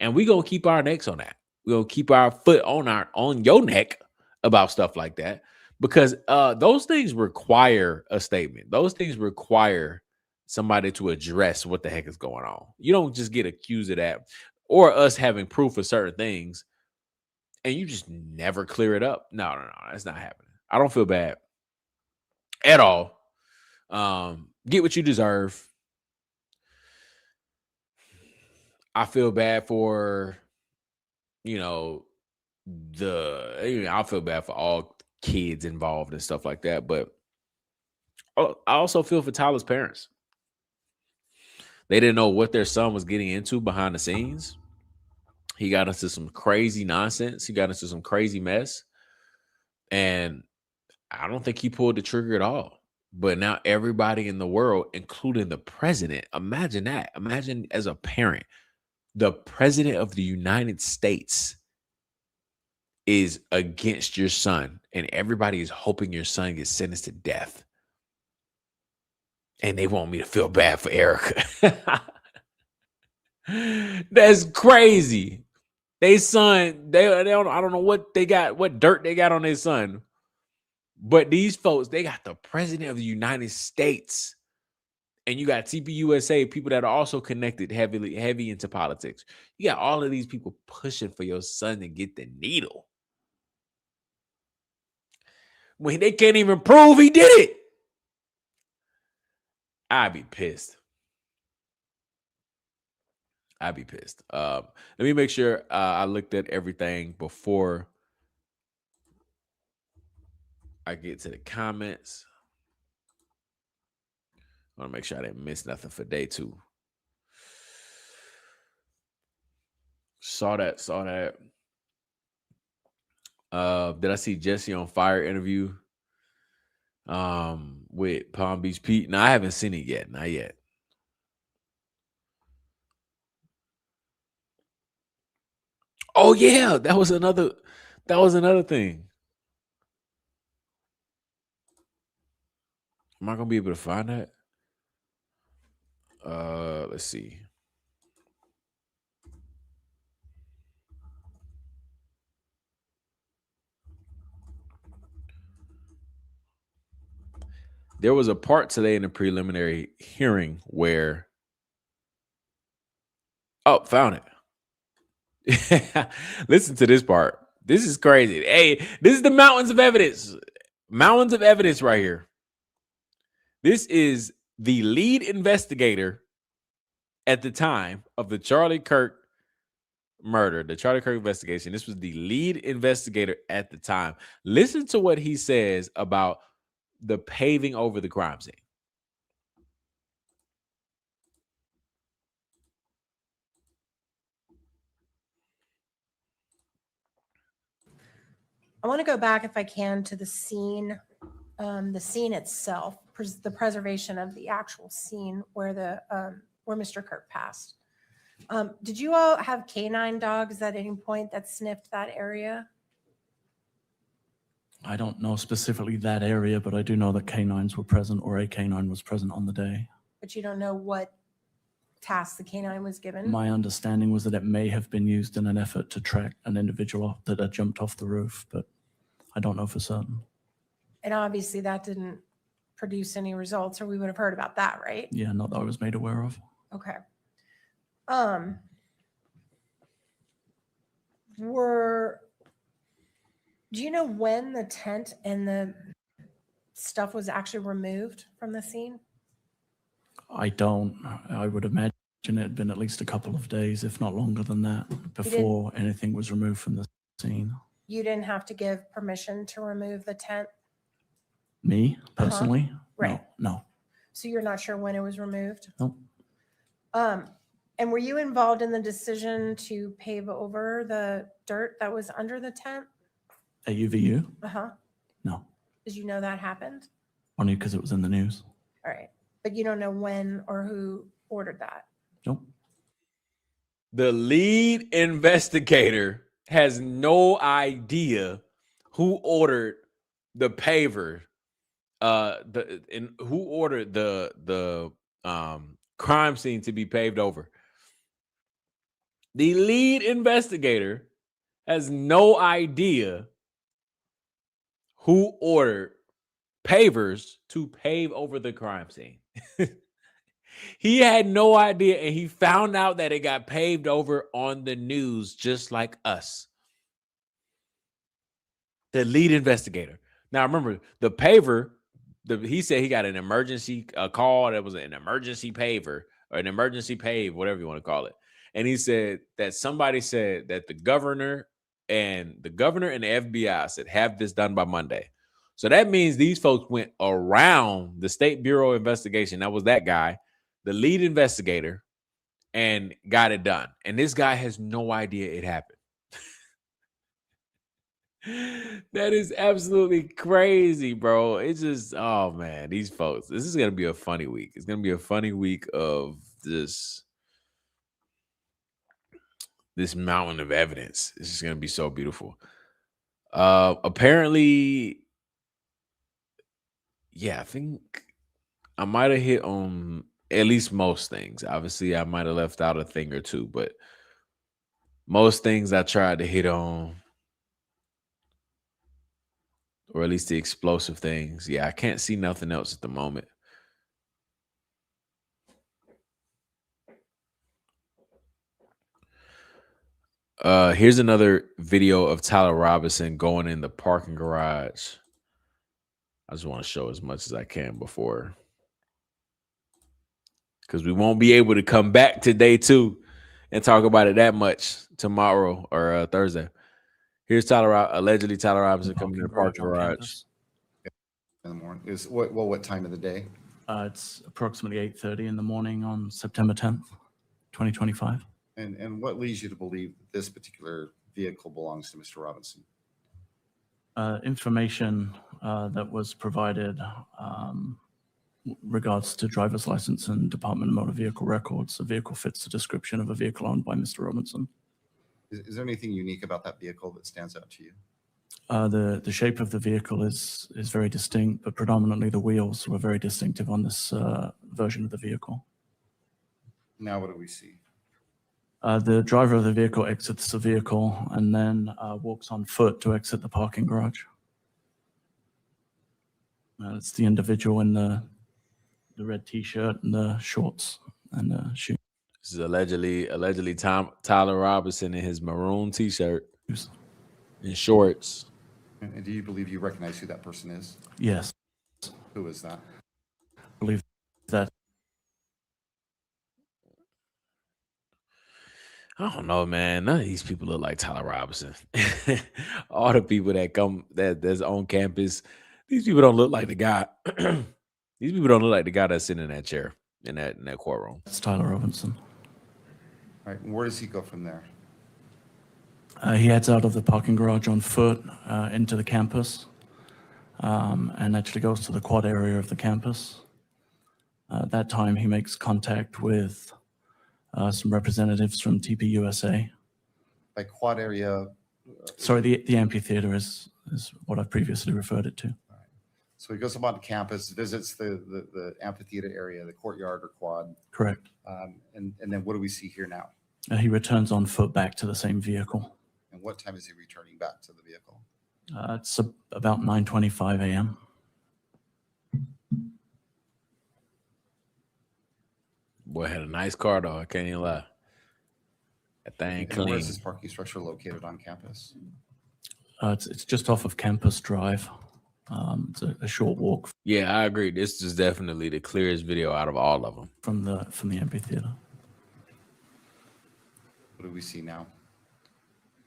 And we're going to keep our necks on that. We're going to keep our foot on your neck about stuff like that. Because those things require a statement. Those things require somebody to address what the heck is going on. You don't just get accused of that or us having proof of certain things and you just never clear it up. No, that's not happening. I don't feel bad at all. Get what you deserve. I feel bad for, I feel bad for all kids involved and stuff like that, but I also feel for Tyler's parents. They didn't know what their son was getting into behind the scenes. He got into some crazy nonsense. He got into some crazy mess, and I don't think he pulled the trigger at all. But now everybody in the world, including the president, imagine that. Imagine as a parent, the president of the United States is against your son, and everybody is hoping your son gets sentenced to death. And they want me to feel bad for Erica. That's crazy. They son, they don't, I don't know what they got, what dirt they got on their son. But these folks, they got the president of the United States, and you got TPUSA, people that are also connected heavy into politics. You got all of these people pushing for your son to get the needle when they can't even prove he did it. I'd be pissed. Let me make sure I looked at everything before I get to the comments. I want to make sure I didn't miss nothing for day 2. Saw that. Did I see Jesse on Fire interview with Palm Beach Pete? No, I haven't seen it yet. Not yet. Oh yeah, that was another thing. Am I gonna be able to find that? Let's see. There was a part today in the preliminary hearing where, found it. Listen to this part. This is crazy. Hey, this is the mountains of evidence. Mountains of evidence right here. This is the lead investigator at the time of the Charlie Kirk murder, the Charlie Kirk investigation. This was the lead investigator at the time. Listen to what he says about the paving over the crime scene. I want to go back, if I can, to the scene itself, the preservation of the actual scene where where Mr. Kirk passed. Did you all have canine dogs at any point that sniffed that area? I don't know specifically that area, but I do know that canines were present, or a canine was present on the day. But you don't know what task the canine was given? My understanding was that it may have been used in an effort to track an individual that had jumped off the roof, but I don't know for certain. And obviously that didn't produce any results, or we would have heard about that, right? Yeah, not that I was made aware of. Okay. Do you know when the tent and the stuff was actually removed from the scene? I don't. I would imagine it had been at least a couple of days, if not longer than that, before anything was removed from the scene. You didn't have to give permission to remove the tent? Me, personally? Right. No. So you're not sure when it was removed? Nope. And were you involved in the decision to pave over the dirt that was under the tent? At UVU? Uh-huh. No. Did you know that happened? Only because it was in the news. All right. But you don't know when or who ordered that? Nope. The lead investigator has no idea who ordered the paver, who ordered the crime scene to be paved over. The lead investigator has no idea who ordered pavers to pave over the crime scene. He had no idea, and he found out that it got paved over on the news just like us. The lead investigator. Now remember, the paver, he said he got an emergency call that was an emergency paver or an emergency pave, whatever you want to call it. And he said that somebody said that the governor and the FBI said, have this done by Monday. So that means these folks went around the State Bureau of Investigation. That was that guy, the lead investigator, and got it done. And this guy has no idea it happened. That is absolutely crazy, bro. It's just, oh man, these folks. This is gonna be a funny week. It's gonna be a funny week of this mountain of evidence. It's just gonna be so beautiful. Apparently, yeah, I think I might have hit on at least most things. Obviously, I might have left out a thing or two, but most things I tried to hit on. or at least the explosive things. Yeah, I can't see nothing else at the moment. Here's another video of Tyler Robinson going in the parking garage. I just want to show as much as I can before, because we won't be able to come back to day 2 and talk about it that much tomorrow or Thursday. Here's allegedly Tyler Robinson coming in the parking on garage. campus. In the morning is what time of the day? It's approximately 8:30 in the morning on September 10th, 2025. And what leads you to believe this particular vehicle belongs to Mr. Robinson? Information that was provided regards to driver's license and Department of Motor Vehicle records. The vehicle fits the description of a vehicle owned by Mr. Robinson. Is there anything unique about that vehicle that stands out to you? The shape of the vehicle is very distinct, but predominantly the wheels were very distinctive on this version of the vehicle. Now what do we see? The driver of the vehicle exits the vehicle and then walks on foot to exit the parking garage. It's the individual in the red T-shirt and the shorts and the shoes. This is allegedly Tyler Robinson in his maroon T-shirt and shorts. And do you believe you recognize who that person is? Yes. Who is that? I believe that. I don't know, man. None of these people look like Tyler Robinson. All the people that's on campus, these people don't look like the guy. These people don't look like the guy that's sitting in that chair in that courtroom. It's Tyler Robinson. All right. And where does he go from there? He heads out of the parking garage on foot into the campus and actually goes to the quad area of the campus. At that time, he makes contact with some representatives from TPUSA. By quad area? Sorry, the amphitheater is what I've previously referred it to. All right. So he goes up on campus, visits the amphitheater area, the courtyard or quad. Correct. And then what do we see here now? He returns on foot back to the same vehicle. And what time is he returning back to the vehicle? It's about 9:25 a.m. Boy, had a nice car though. I can't even lie. That thing And clean. where is this parking structure located on campus? It's just off of Campus Drive. It's a short walk Yeah, I agree. This is definitely the clearest video out of all of them. from the amphitheater. What do we see now?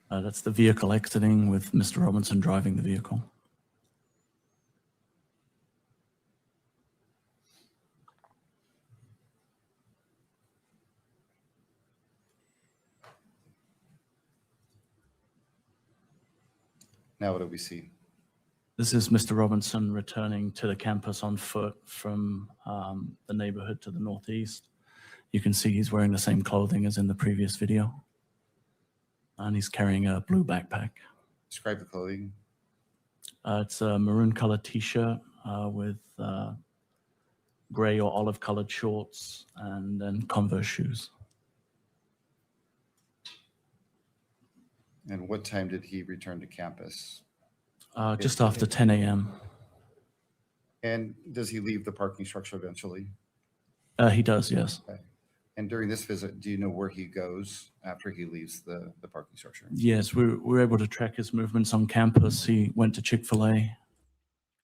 That's the vehicle exiting with Mr. Robinson driving the vehicle. Now what do we see? This is Mr. Robinson returning to the campus on foot from the neighborhood to the northeast. You can see he's wearing the same clothing as in the previous video. And he's carrying a blue backpack. Describe the clothing. It's a maroon colored T-shirt with gray or olive colored shorts and then Converse shoes. And what time did he return to campus? Just after 10 a.m. And does he leave the parking structure eventually? He does, yes. Okay. And during this visit, do you know where he goes after he leaves the parking structure? Yes, we were able to track his movements on campus. He went to Chick-fil-A.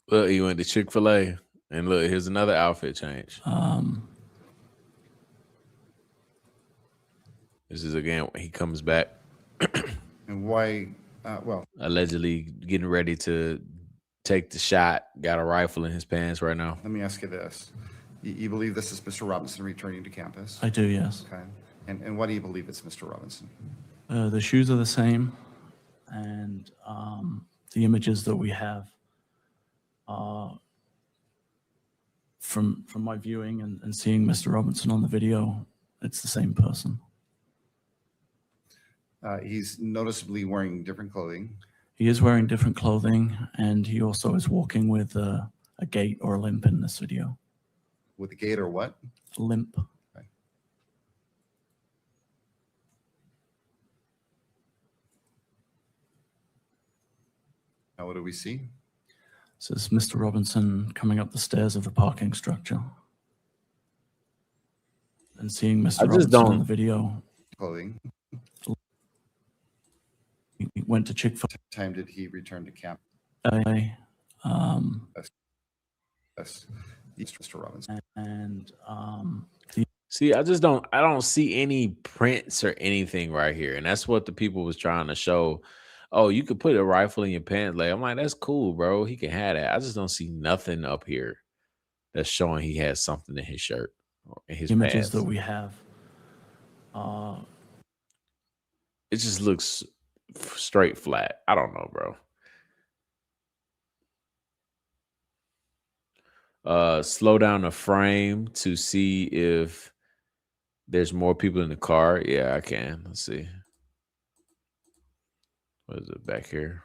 Look, he went to Chick-fil-A. And look, here's another outfit change. This is again when he comes back. And why? Well, allegedly getting ready to take the shot. Got a rifle in his pants right now. let me ask you this. You believe this is Mr. Robinson returning to campus? I do, yes. Okay. And why do you believe it's Mr. Robinson? The shoes are the same, and the images that we have from my viewing and seeing Mr. Robinson on the video, it's the same person. He's noticeably wearing different clothing. He is wearing different clothing, and he also is walking with a gait or a limp in this video. With a gait or what? A limp. Okay. Now what do we see? This is Mr. Robinson coming up the stairs of the parking structure. And seeing Mr. I just Robinson on don't- the video. Clothing. He went to Chick-fil-A. Time did he return to camp? Yes, Mr. Robinson. And See, I don't see any prints or anything right here. And that's what the people was trying to show. Oh, you could put a rifle in your pants leg. I'm like, that's cool, bro. He can have that. I just don't see nothing up here that's showing he has something in his shirt or in his images pants. that we have. It just looks straight flat. I don't know, bro. Slow down the frame to see if there's more people in the car. Yeah, I can. Let's see. What is it back here?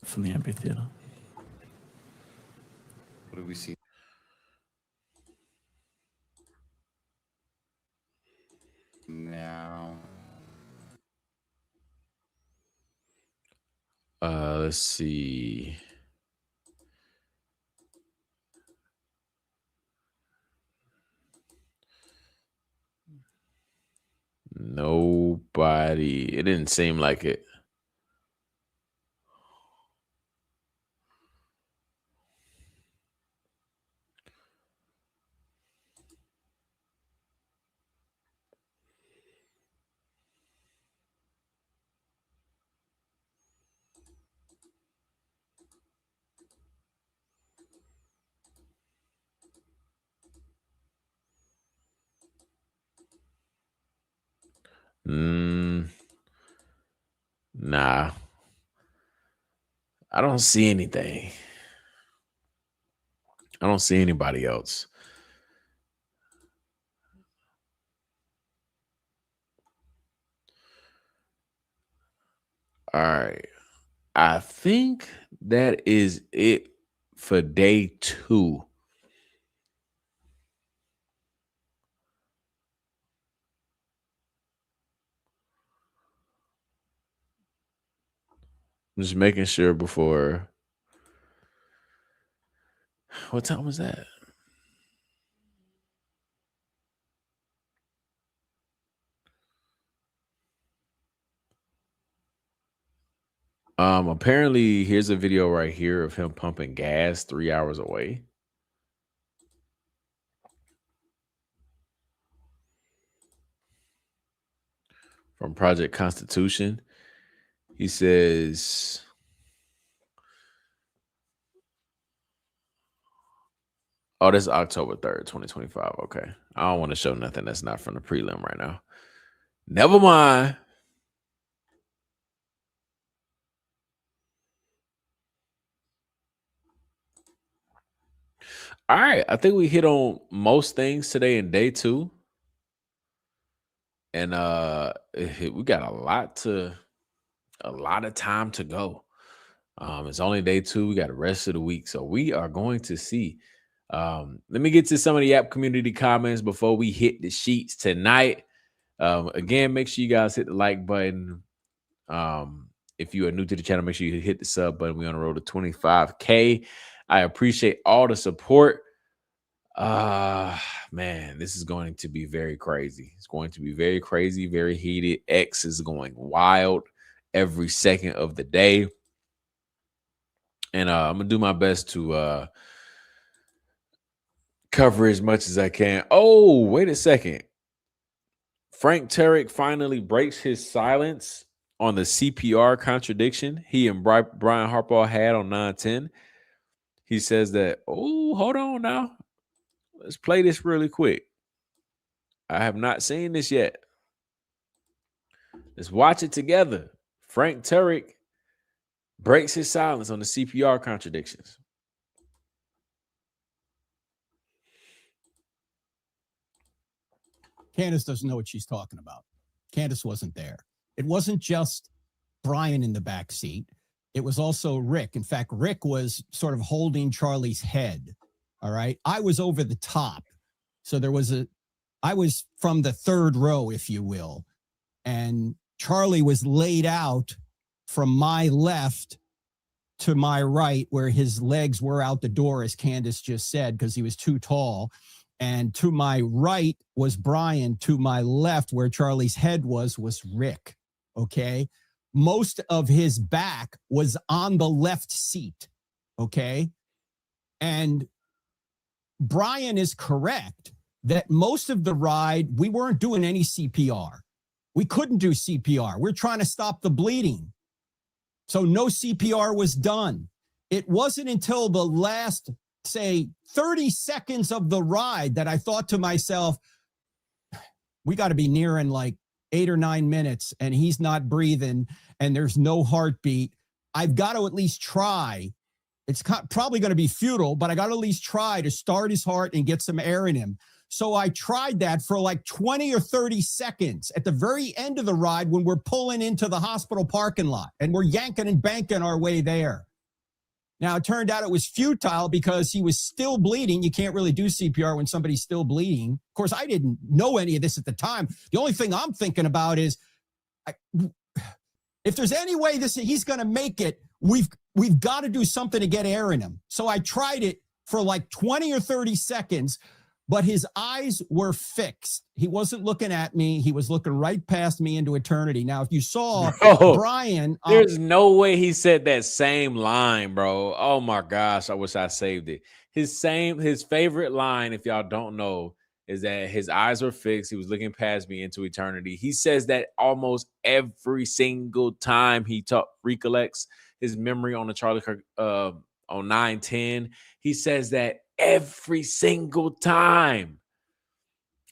From the amphitheater. What do we see? Now. Let's see. Nobody. It didn't seem like it. Nah. I don't see anything. I don't see anybody else. All right. I think that is it for day 2. I'm just making sure before. What time was that? Apparently, here's a video right here of him pumping gas 3 hours away. From Project Constitution. He says, oh, this is October 3rd, 2025. Okay. I don't want to show nothing that's not from the prelim right now. Never mind. All right. I think we hit on most things today in day 2. And we got a lot of time to go. It's only day 2. We got the rest of the week. So we are going to see. Let me get to some of the app community comments before we hit the sheets tonight. Again, make sure you guys hit the like button. If you are new to the channel, make sure you hit the sub button. We're on the road to 25K. I appreciate all the support. Man, this is going to be very crazy. It's going to be very crazy, very heated. X is going wild every second of the day. And I'm gonna do my best to cover as much as I can. Oh, wait a second. Frank Turek finally breaks his silence on the CPR contradiction he and Brian Harbaugh had on 9/10. He says that, oh, hold on now. Let's play this really quick. I have not seen this yet. Let's watch it together. Frank Turek breaks his silence on the CPR contradictions. Candace doesn't know what she's talking about. Candace wasn't there. It wasn't just Brian in the back seat. It was also Rick. In fact, Rick was sort of holding Charlie's head. All right. I was over the top. So I was from the third row, if you will. And Charlie was laid out from my left to my right, where his legs were out the door, as Candace just said, because he was too tall. And to my right was Brian. To my left, where Charlie's head was Rick. Okay. Most of his back was on the left seat. Okay. And Brian is correct that most of the ride, we weren't doing any CPR. We couldn't do CPR. We're trying to stop the bleeding. So no CPR was done. It wasn't until the last, say, 30 seconds of the ride that I thought to myself, we got to be nearing like 8 or 9 minutes and he's not breathing and there's no heartbeat. I've got to at least try. It's probably going to be futile, but I got to at least try to start his heart and get some air in him. So I tried that for like 20 or 30 seconds at the very end of the ride when we're pulling into the hospital parking lot and we're yanking and banking our way there. Now, it turned out it was futile because he was still bleeding. You can't really do CPR when somebody's still bleeding. Of course, I didn't know any of this at the time. The only thing I'm thinking about is if there's any way he's going to make it, we've got to do something to get air in him. So I tried it for like 20 or 30 seconds. But his eyes were fixed. He wasn't looking at me. He was looking right past me into eternity. Now, if you saw Brian. There's no way he said that same line, bro. Oh, my gosh. I wish I saved it. His favorite line, if y'all don't know, is that his eyes were fixed. He was looking past me into eternity. He says that almost every single time he recollects his memory on the Charlie Kirk on 9/10. He says that every single time.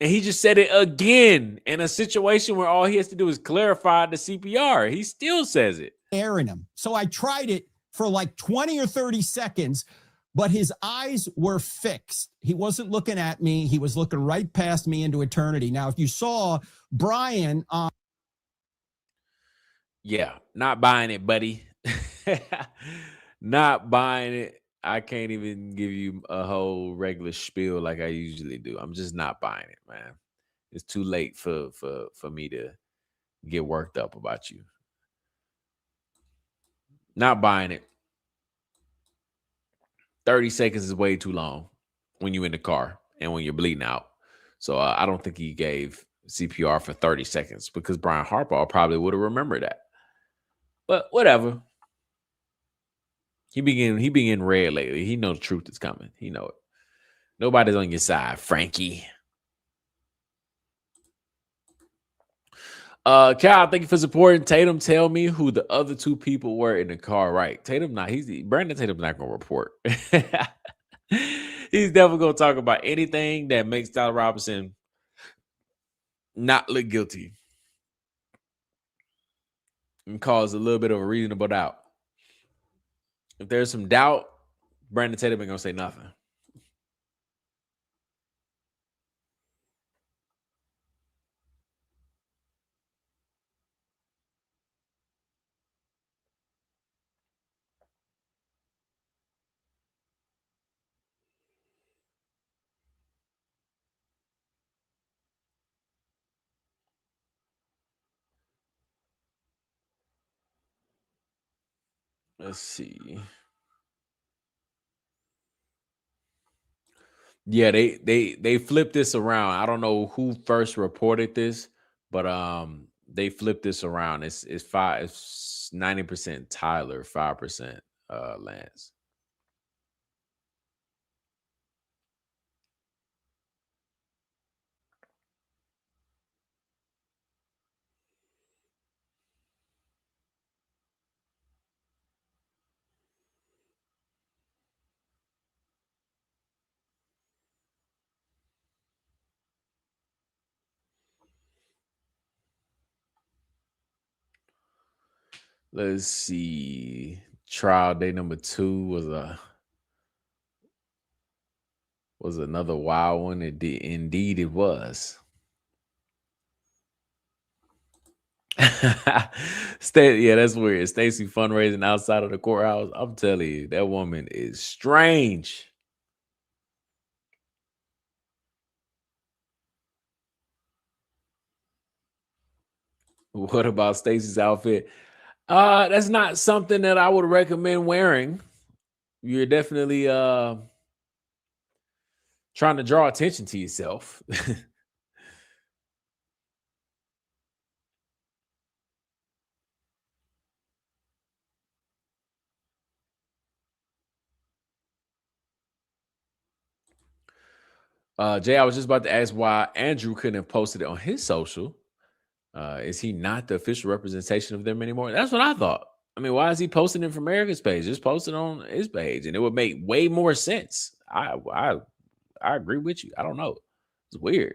And he just said it again in a situation where all he has to do is clarify the CPR. He still says it. Air in him. So I tried it for like 20 or 30 seconds, but his eyes were fixed. He wasn't looking at me. He was looking right past me into eternity. Now, if you saw Brian. Yeah, not buying it, buddy. Not buying it. I can't even give you a whole regular spiel like I usually do. I'm just not buying it, man. It's too late for me to get worked up about you. Not buying it. 30 seconds is way too long when you're in the car and when you're bleeding out. So I don't think he gave CPR for 30 seconds because Brian Harbaugh probably would have remembered that. But whatever. He began red lately. He knows the truth is coming. He know it. Nobody's on your side, Frankie. Cal, thank you for supporting. Tatum, tell me who the other two people were in the car, right? Brandon Tatum's not gonna report. He's definitely gonna talk about anything that makes Tyler Robinson not look guilty and cause a little bit of a reasonable doubt. If there's some doubt, Brandon Tatum ain't gonna say nothing. Let's see. Yeah, they flipped this around. I don't know who first reported this, but they flipped this around. It's 90% Tyler, 5% Lance. Let's see. Trial day number 2 was another wild one. Indeed it was. Yeah, that's weird. Stacey fundraising outside of the courthouse. I'm telling you, that woman is strange. What about Stacey's outfit? That's not something that I would recommend wearing. You're definitely trying to draw attention to yourself. Jay, I was just about to ask why Andrew couldn't have posted it on his social. Is he not the official representation of them anymore? That's what I thought. I mean, why is he posting it from America's page? Just post it on his page, and it would make way more sense. I agree with you. I don't know. It's weird.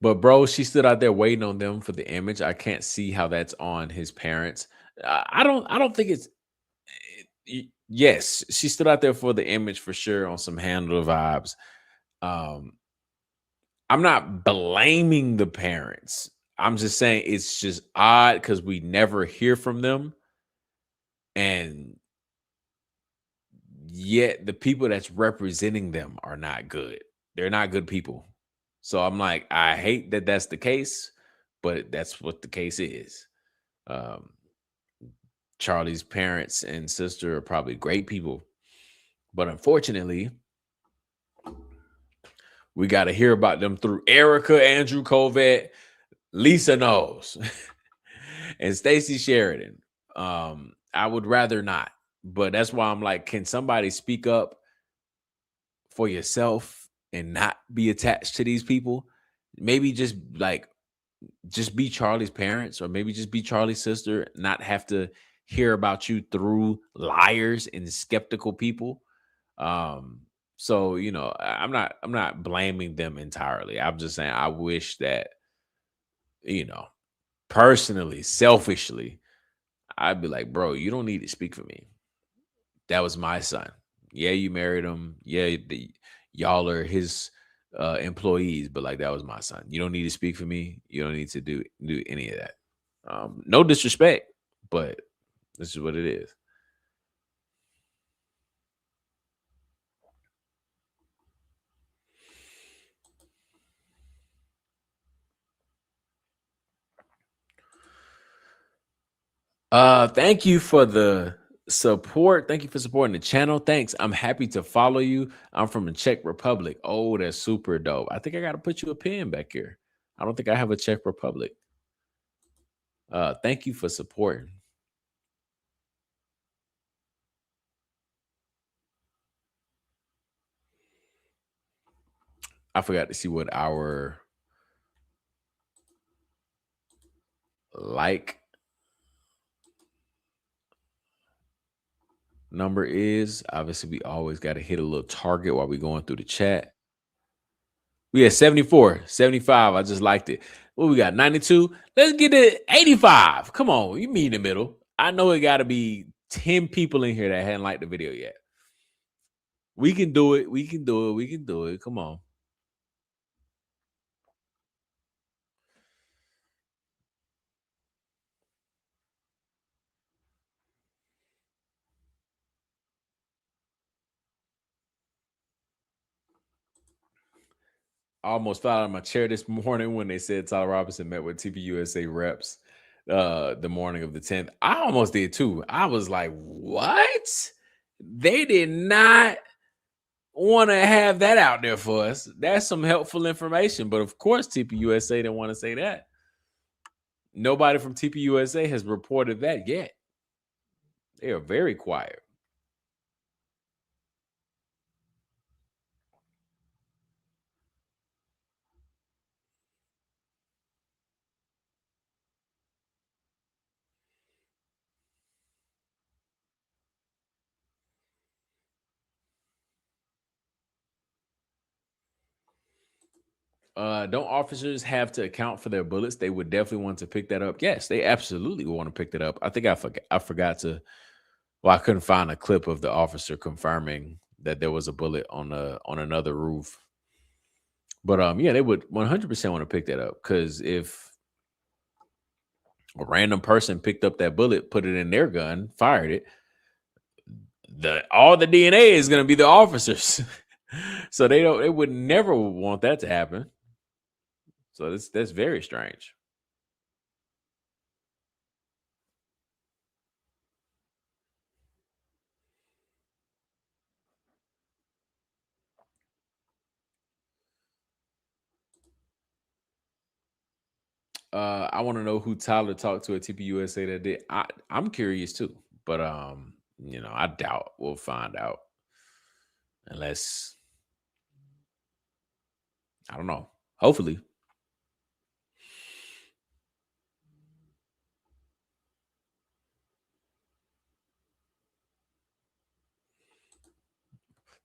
But bro, she stood out there waiting on them for the image. I can't see how that's on his parents. I don't think it's. Yes, she stood out there for the image for sure on some handler vibes. I'm not blaming the parents. I'm just saying it's just odd because we never hear from them, and yet the people that's representing them are not good. They're not good people. So I'm like, I hate that that's the case, but that's what the case is. Charlie's parents and sister are probably great people, but unfortunately, we got to hear about them through Erica, Andrew Covett, Lisa knows, and Stacey Sheridan. I would rather not, but that's why I'm like, can somebody speak up for yourself and not be attached to these people? Maybe just be Charlie's parents, or maybe just be Charlie's sister, not have to hear about you through liars and skeptical people. So I'm not blaming them entirely. I'm just saying I wish that, personally, selfishly, I'd be like, bro, you don't need to speak for me. That was my son. Yeah, you married him. Yeah, y'all are his employees, but like, that was my son. You don't need to speak for me. You don't need to do any of that. No disrespect, but this is what it is. Thank you for the support. Thank you for supporting the channel. Thanks. I'm happy to follow you. I'm from the Czech Republic. Oh, that's super dope. I think I got to put you a pin back here. I don't think I have a Czech Republic. Thank you for supporting. I forgot to see what our like number is. Obviously, we always got to hit a little target while we're going through the chat. We had 74, 75. I just liked it. What we got? 92. Let's get to 85. Come on, you meet in the middle. I know it got to be 10 people in here that hadn't liked the video yet. We can do it. We can do it. We can do it. Come on. I almost fell out of my chair this morning when they said Tyler Robinson met with TPUSA reps the morning of the 10th. I almost did too. I was like, what? They did not want to have that out there for us. That's some helpful information. But of course, TPUSA didn't want to say that. Nobody from TPUSA has reported that yet. They are very quiet. Don't officers have to account for their bullets? They would definitely want to pick that up. Yes, they absolutely want to pick that up. I think I forgot to. Well, I couldn't find a clip of the officer confirming that there was a bullet on another roof. But yeah, they would 100% want to pick that up, because if a random person picked up that bullet, put it in their gun, fired it, all the DNA is going to be the officers. So they would never want that to happen. So that's very strange. I want to know who Tyler talked to at TPUSA that did. I'm curious too, but I doubt we'll find out unless I don't know. Hopefully.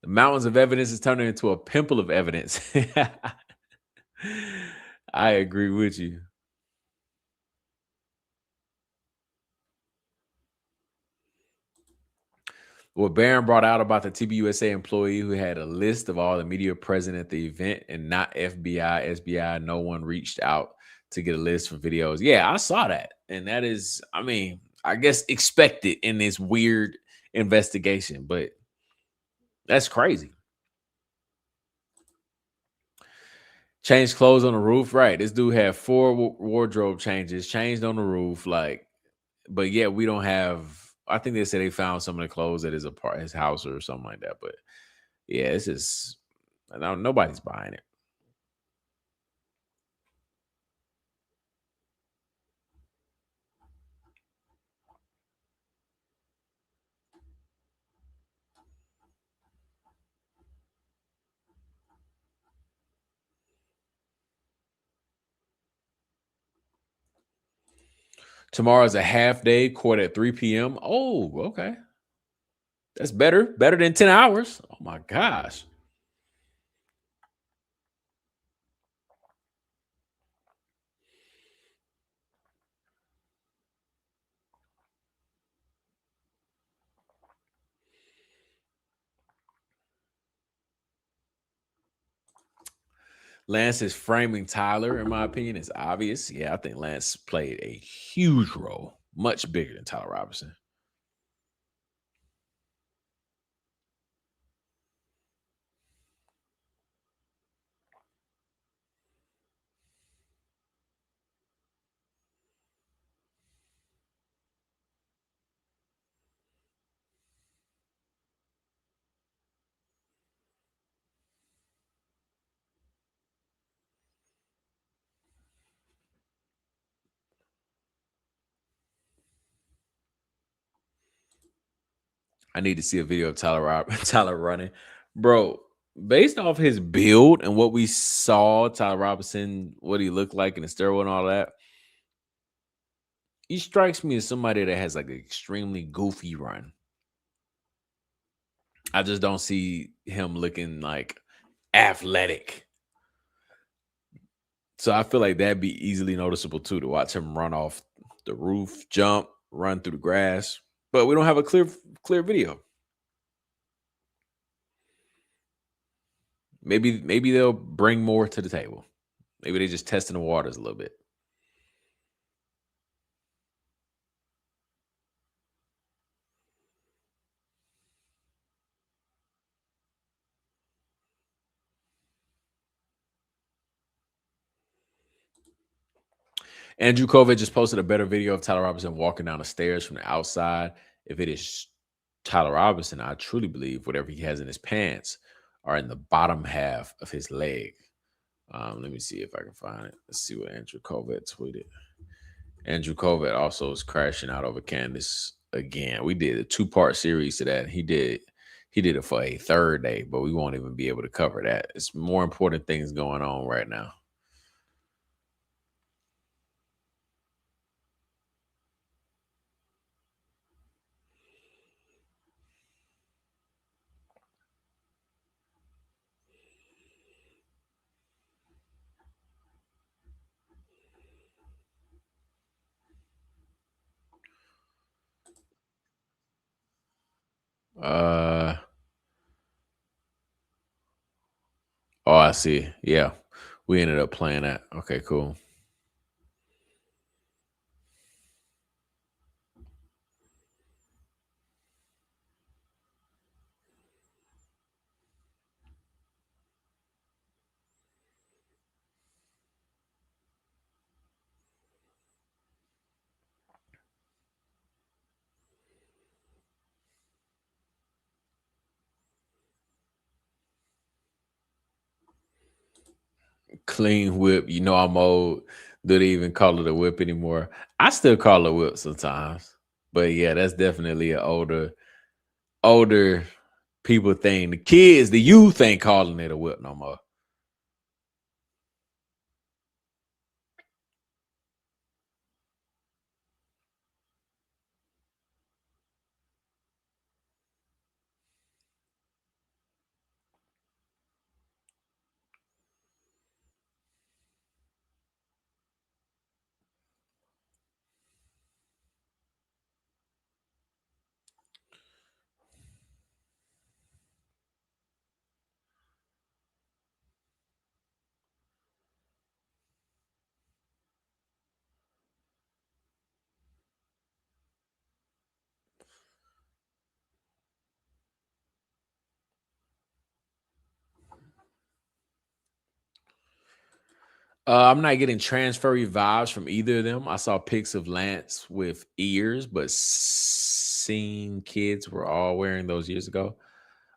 The mountains of evidence is turning into a pimple of evidence. I agree with you. What Barron brought out about the TBUSA employee who had a list of all the media present at the event and not FBI, SBI, no one reached out to get a list for videos. Yeah, I saw that. And that is, I guess expected in this weird investigation, but that's crazy. Changed clothes on the roof. Right. This dude had 4 wardrobe changes, changed on the roof. But yeah, we don't have, I think they said they found some of the clothes at his house or something like that. But yeah, it's just, nobody's buying it. Tomorrow's a half day, court at 3 p.m. Oh, okay. That's better than 10 hours. Oh my gosh. Lance is framing Tyler, in my opinion, is obvious. Yeah, I think Lance played a huge role, much bigger than Tyler Robinson. I need to see a video of Tyler running. Bro, based off his build and what we saw, Tyler Robinson, what he looked like in the steroid and all that, he strikes me as somebody that has like an extremely goofy run. I just don't see him looking like athletic. So I feel like that'd be easily noticeable too, to watch him run off the roof, jump, run through the grass. But we don't have a clear video. Maybe they'll bring more to the table. Maybe they're just testing the waters a little bit. Andrew Kovic just posted a better video of Tyler Robinson walking down the stairs from the outside. If it is Tyler Robinson, I truly believe whatever he has in his pants are in the bottom half of his leg. Let me see if I can find it. Let's see what Andrew Kovic tweeted. Andrew Kovic also is crashing out over Candace again. We did a 2-part series to that. He did it for a 3rd day, but we won't even be able to cover that. It's more important things going on right now. Oh, I see. Yeah. We ended up playing that. Okay, cool. Clean whip. You know I'm old. Do they even call it a whip anymore? I still call it a whip sometimes. But yeah, that's definitely an older people thing. The kids, the youth ain't calling it a whip no more. I'm not getting transfery vibes from either of them. I saw pics of Lance with ears, but seeing kids were all wearing those years ago.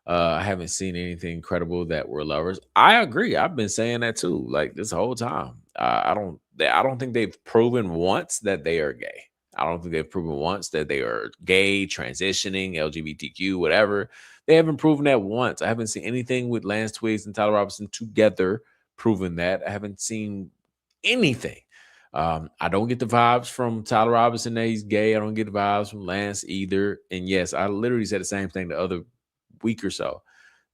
I haven't seen anything incredible that were lovers. I agree. I've been saying that too, like this whole time. I don't think they've proven once that they are gay. I don't think they've proven once that they are gay, transitioning, LGBTQ, whatever. They haven't proven that once. I haven't seen anything with Lance Twiggs and Tyler Robinson together proving that. I haven't seen anything. I don't get the vibes from Tyler Robinson that he's gay. I don't get the vibes from Lance either. And yes, I literally said the same thing the other week or so.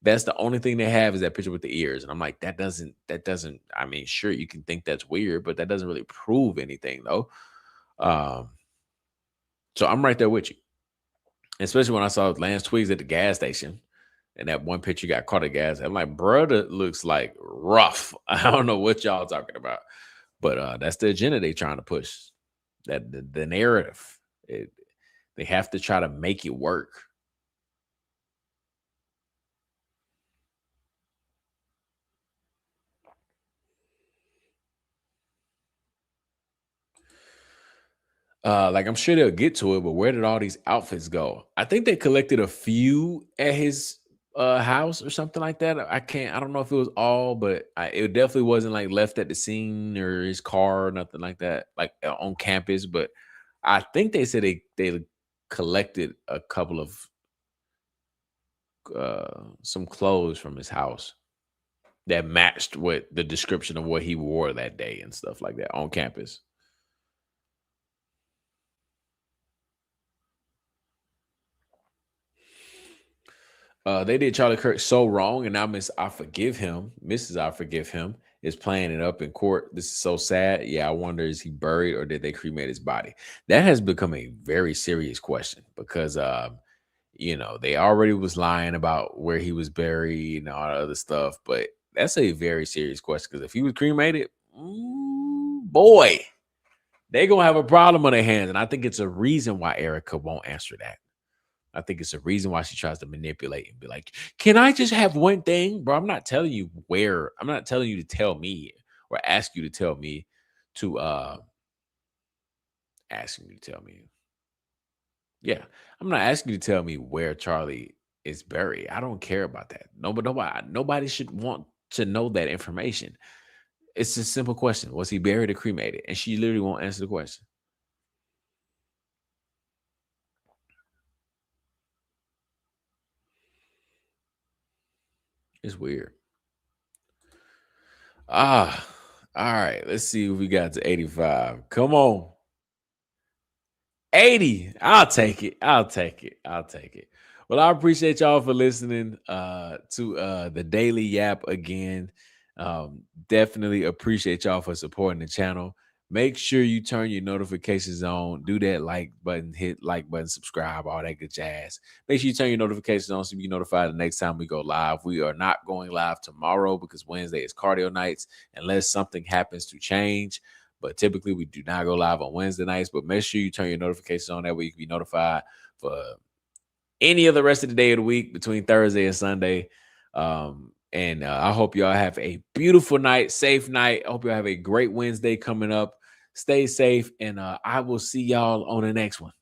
That's the only thing they have is that picture with the ears. And I'm like, that doesn't, I mean, sure, you can think that's weird, but that doesn't really prove anything though. So I'm right there with you. Especially when I saw Lance Twiggs at the gas station and that one picture got caught at gas. I'm like, brother looks like rough. I don't know what y'all talking about, but that's the agenda they trying to push. That the narrative. They have to try to make it work. Like I'm sure they'll get to it, but where did all these outfits go? I think they collected a few at his house or something like that. I don't know if it was all, but it definitely wasn't like left at the scene or his car or nothing like that, like on campus. But I think they said they collected a couple of some clothes from his house that matched what the description of what he wore that day and stuff like that on campus. They did Charlie Kirk so wrong, and now Mrs. I Forgive Him is playing it up in court. This is so sad. Yeah, I wonder, is he buried or did they cremate his body? That has become a very serious question because, they already was lying about where he was buried and all that other stuff, but that's a very serious question because if he was cremated, boy, they're going to have a problem on their hands, and I think it's a reason why Erica won't answer that. I think it's a reason why she tries to manipulate and be like, can I just have one thing? Bro, I'm not telling you where. I'm not telling you to tell me or ask you to tell me to asking you to tell me. Yeah, I'm not asking you to tell me where Charlie is buried. I don't care about that. Nobody should want to know that information. It's a simple question. Was he buried or cremated? And she literally won't answer the question. It's weird. All right. Let's see if we got to 85. Come on. 80. I'll take it. Well, I appreciate y'all for listening to the Daily Yap again. Definitely appreciate y'all for supporting the channel. Make sure you turn your notifications on. Do that like button, hit like button, subscribe, all that good jazz. Make sure you turn your notifications on so you get notified the next time we go live. We are not going live tomorrow because Wednesday is cardio nights unless something happens to change. But typically we do not go live on Wednesday nights. But make sure you turn your notifications on. That way you can be notified for any of the rest of the day of the week between Thursday and Sunday. And I hope y'all have a beautiful night, safe night. I hope y'all have a great Wednesday coming up. Stay safe, and I will see y'all on the next one.